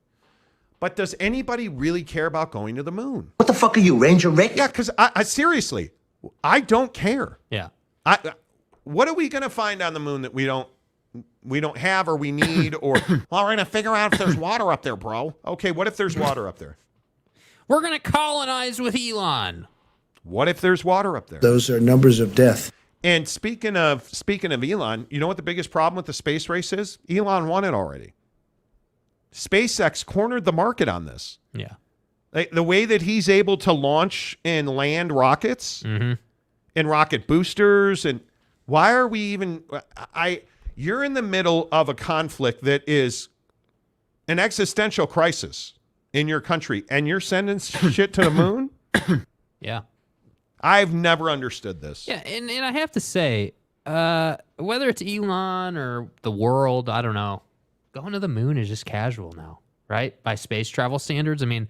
But does anybody really care about going to the moon? What the fuck are you, Ranger Rick? Yeah, because I seriously, I don't care. Yeah. What are we going to find on the moon that we don't have or we need? Or, well, we're going to figure out if there's water up there, bro. Okay, what if there's water up there? We're going to colonize with Elon. What if there's water up there? Those are numbers of death. And speaking of Elon, you know what the biggest problem with the space race is? Elon won it already. SpaceX cornered the market on this. Yeah. The way that he's able to launch and land rockets and rocket boosters, and why are we even you're in the middle of a conflict that is an existential crisis in your country, and you're sending shit to the moon? Yeah. I've never understood this. Yeah, and I have to say, whether it's Elon or the world, I don't know, going to the moon is just casual now, right? By space travel standards. I mean,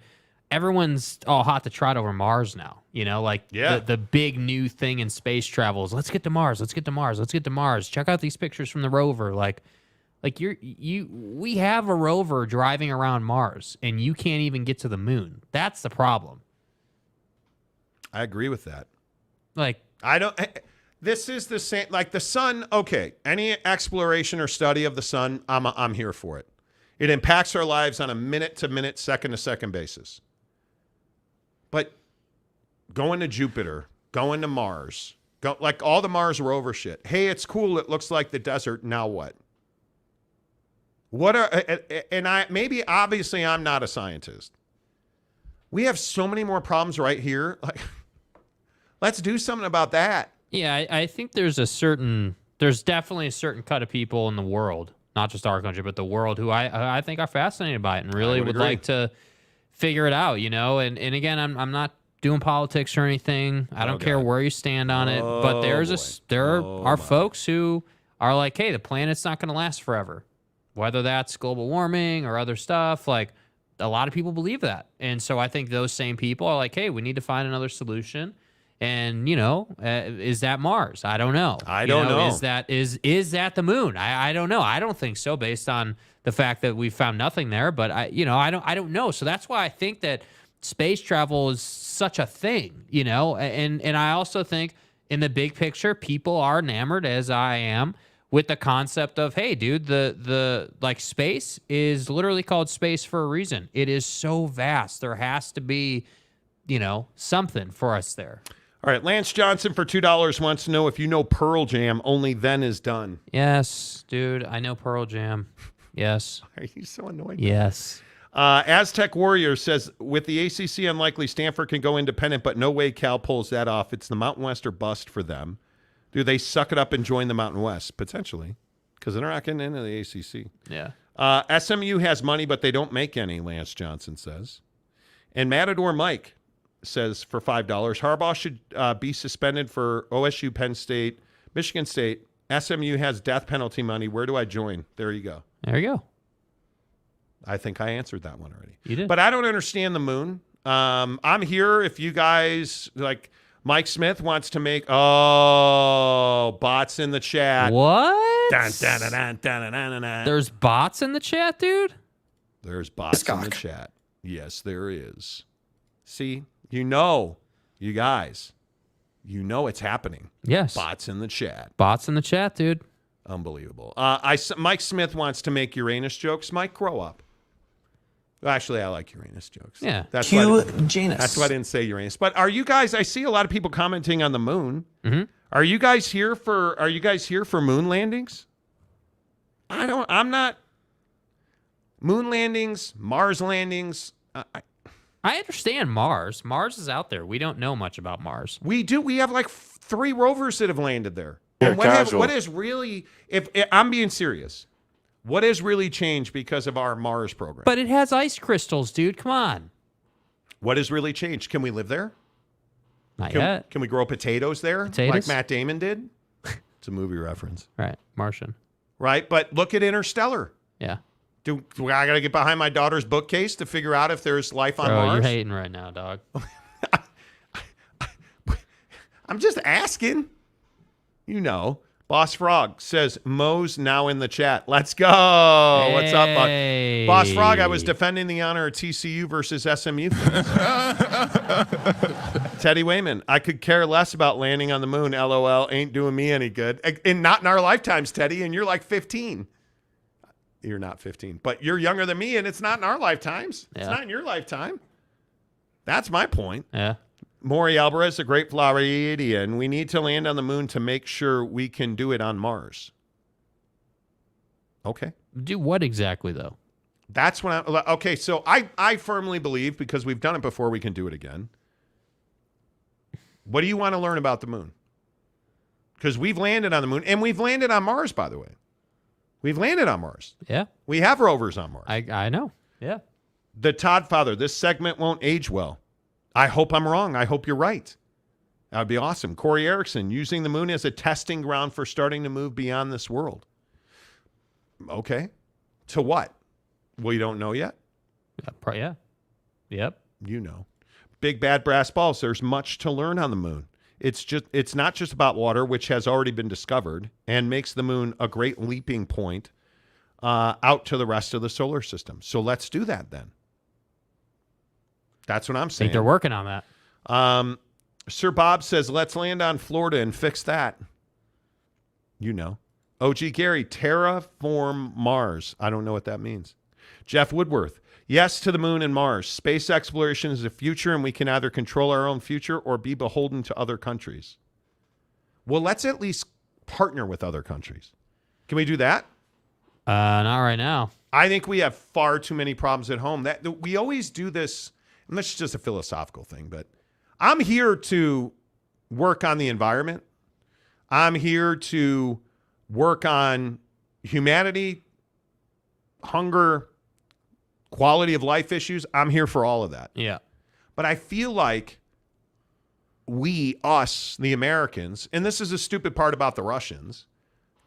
everyone's all hot to trot over Mars now. You know, like the big new thing in space travel is let's get to Mars, let's get to Mars, let's get to Mars. Check out these pictures from the rover. Like we have a rover driving around Mars, and you can't even get to the moon. That's the problem. I agree with that. Like, this is the same, like the sun. Okay. Any exploration or study of the sun, I'm here for it. It impacts our lives on a minute to minute, second to second basis. But going to Jupiter, going to Mars, like all the Mars rover shit. Hey, it's cool. It looks like the desert. Now what? Obviously I'm not a scientist. We have so many more problems right here. Like, let's do something about that. Yeah, I think there's definitely a certain cut of people in the world, not just our country, but the world, who I think are fascinated by it and really would like to figure it out, you know? And again, I'm not doing politics or anything. I don't care where you stand on it, but there are folks who are like, hey, the planet's not going to last forever. Whether that's global warming or other stuff, like, a lot of people believe that. And so I think those same people are like, hey, we need to find another solution. And is that Mars? I don't know. I don't know. Is that the moon? I don't know. I don't think so, based on the fact that we found nothing there. But I don't know. So that's why I think that space travel is such a thing. And I also think in the big picture, people are enamored, as I am, with the concept of, hey, dude, the space is literally called space for a reason. It is so vast. There has to be, something for us there. All right, Lance Johnson for $2 wants to know if you know Pearl Jam, Only Then Is Done. Yes, dude, I know Pearl Jam. Yes. Are you so annoyed? Yes. Aztec Warrior says, with the ACC unlikely, Stanford can go independent, but no way Cal pulls that off. It's the Mountain West or bust for them. Do they suck it up and join the Mountain West? Potentially, because they're not getting into the ACC. Yeah. SMU has money, but they don't make any, Lance Johnson says. And Matador Mike says for $5, Harbaugh should be suspended for OSU, Penn State, Michigan State. SMU has death penalty money. Where do I join? There you go. There you go. I think I answered that one already. You did. But I don't understand the moon. I'm here if you guys, like Mike Smith wants to make, bots in the chat. What? Dun, dun, dun, dun, dun, dun, dun, dun. There's bots in the chat, dude? There's bots in the chat. Yes, there is. See, you guys, it's happening. Yes. Bots in the chat. Bots in the chat, dude. Unbelievable. Mike Smith wants to make Uranus jokes. Mike, grow up. Well, actually, I like Uranus jokes. Yeah. That's Janus. That's why I didn't say Uranus. But are you guys? I see a lot of people commenting on the moon. Mm-hmm. Are you guys here for moon landings? I'm not. Moon landings, Mars landings. I understand Mars. Mars is out there. We don't know much about Mars. We do. We have like 3 rovers that have landed there. Yeah, And what has really, if I'm being serious, what has really changed because of our Mars program? But it has ice crystals, dude. Come on. What has really changed? Can we live there? Not yet. Can we grow potatoes there? Potatoes? Like Matt Damon did? It's a movie reference. Right. Martian. Right? But look at Interstellar. Yeah. Do I got to get behind my daughter's bookcase to figure out if there's life on Bro, Mars? you're hating right now, dog. I'm just asking. Boss Frog says, Mo's now in the chat. Let's go. Hey. What's up, Buck? Boss Frog, I was defending the honor of TCU versus SMU fans. Teddy Wayman, I could care less about landing on the moon. LOL, ain't doing me any good. And not in our lifetimes, Teddy, and you're like 15. You're not 15, but you're younger than me, and it's not in our lifetimes. Yeah. It's not in your lifetime. That's my point. Yeah. Maury Alvarez, a great Floridian. We need to land on the moon to make sure we can do it on Mars. Okay. Do what exactly, though? That's when okay, so I firmly believe, because we've done it before, we can do it again. What do you want to learn about the moon? Because we've landed on the moon, and we've landed on Mars, by the way. We've landed on Mars. Yeah. We have rovers on Mars. I know. Yeah. The Todd Father, this segment won't age well. I hope I'm wrong. I hope you're right. That would be awesome. Corey Erickson, using the moon as a testing ground for starting to move beyond this world. Okay. To what? We don't know yet. Yeah. Yep. You know. Big Bad Brass Balls, there's much to learn on the moon. It's not just about water, which has already been discovered and makes the moon a great leaping point out to the rest of the solar system. So let's do that then. That's what I'm I saying. think they're working on that. Sir Bob says, let's land on Florida and fix that. OG Gary, terraform Mars. I don't know what that means. Jeff Woodworth, yes to the moon and Mars. Space exploration is the future, and we can either control our own future or be beholden to other countries. Well, let's at least partner with other countries. Can we do that? Not right now. I think we have far too many problems at home. That we always do this, and this is just a philosophical thing, but I'm here to work on the environment. I'm here to work on humanity, hunger, quality of life issues. I'm here for all of that. Yeah. But I feel like us, the Americans, and this is a stupid part about the Russians,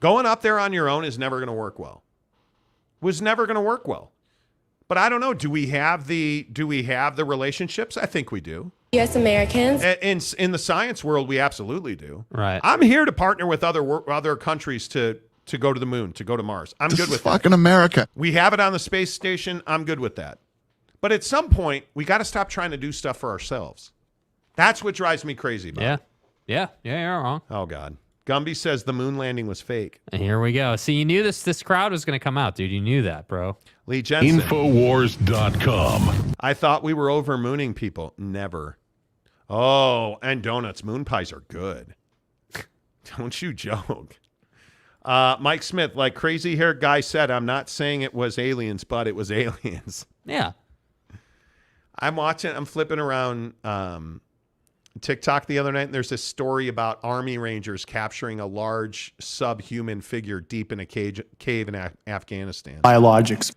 going up there on your own is never going to work well. Was never going to work well. But I don't know. Do we have the relationships? I think we do. U.S. Americans. In the science world, we absolutely do. Right. I'm here to partner with other countries to go to the moon, to go to Mars. I'm good with that. Fucking America. We have it on the space station. I'm good with that. But at some point, we got to stop trying to do stuff for ourselves. That's what drives me crazy, Bob. Yeah, you're wrong. Oh, God. Gumby says the moon landing was fake. And here we go. See, you knew this crowd was going to come out, dude. You knew that, bro. Lee Jensen. Infowars.com. I thought we were over mooning people. Never. Oh, and donuts. Moon pies are good. Don't you joke. Mike Smith, like crazy haired guy said, I'm not saying it was aliens, but it was aliens. Yeah. I'm flipping around TikTok the other night, and there's this story about Army Rangers capturing a large subhuman figure deep in a cave in Afghanistan. Biologics.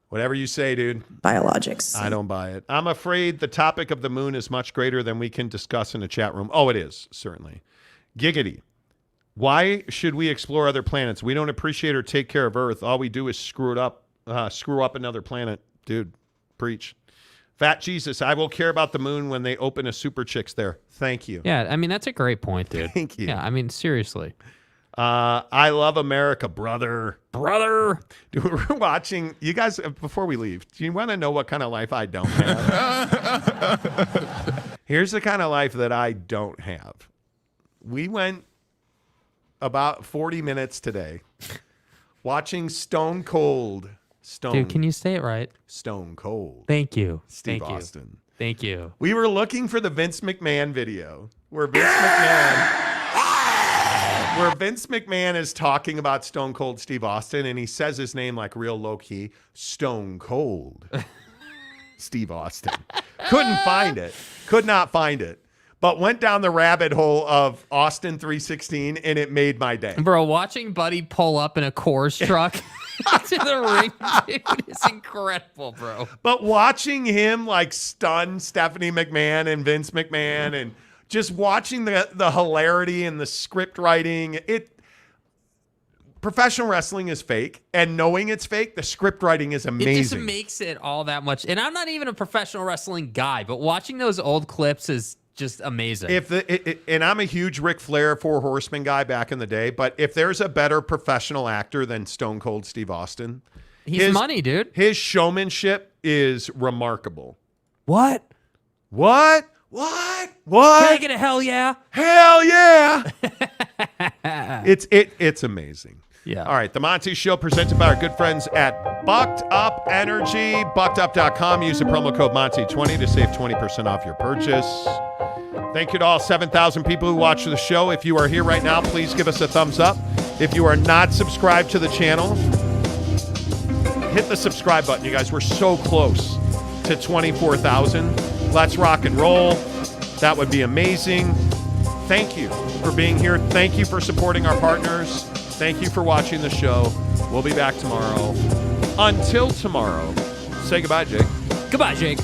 Whatever you say, dude. Biologics. I don't buy it. I'm afraid the topic of the moon is much greater than we can discuss in a chat room. Oh, it is, certainly. Giggity. Why should we explore other planets? We don't appreciate or take care of Earth. All we do is screw up another planet. Dude, preach. Fat Jesus, I will care about the moon when they open a Super Chicks there. Thank you. Yeah, I mean, that's a great point, dude. Thank you. Yeah, I mean, seriously. I love America, brother. Dude, we're watching. You guys, before we leave, do you want to know what kind of life I don't have? Here's the kind of life that I don't have. We went about 40 minutes today watching Stone Cold. Dude, can you say it right? Stone Cold. Thank you. Steve Thank Austin. You. Thank you. We were looking for the Vince McMahon video where Vince McMahon is talking about Stone Cold Steve Austin, and he says his name like real low key, Stone Cold Steve Austin. Couldn't find it. Could not find it. But went down the rabbit hole of Austin 316, and it made my day. Bro, watching Buddy pull up in a Coors truck to the ring, dude, is incredible, bro. But watching him like stun Stephanie McMahon and Vince McMahon, and just watching the hilarity and the script writing, professional wrestling is fake, and knowing it's fake, the script writing is amazing. It just makes it all that much. And I'm not even a professional wrestling guy, but watching those old clips is just amazing. And I'm a huge Ric Flair 4 Horsemen guy back in the day, but if there's a better professional actor than Stone Cold Steve Austin, he's money, dude. His showmanship is remarkable. What? Can I get a hell yeah? Hell yeah! It's amazing. Yeah. All right, the Monty Show presented by our good friends at Bucked Up Energy. BuckedUp.com. Use the promo code Monty20 to save 20% off your purchase. Thank you to all 7,000 people who watch the show. If you are here right now, please give us a thumbs up. If you are not subscribed to the channel, hit the subscribe button. You guys, we're so close to 24,000. Let's rock and roll. That would be amazing. Thank you for being here. Thank you for supporting our partners. Thank you for watching the show. We'll be back tomorrow. Until tomorrow, say goodbye, Jake. Goodbye, Jake.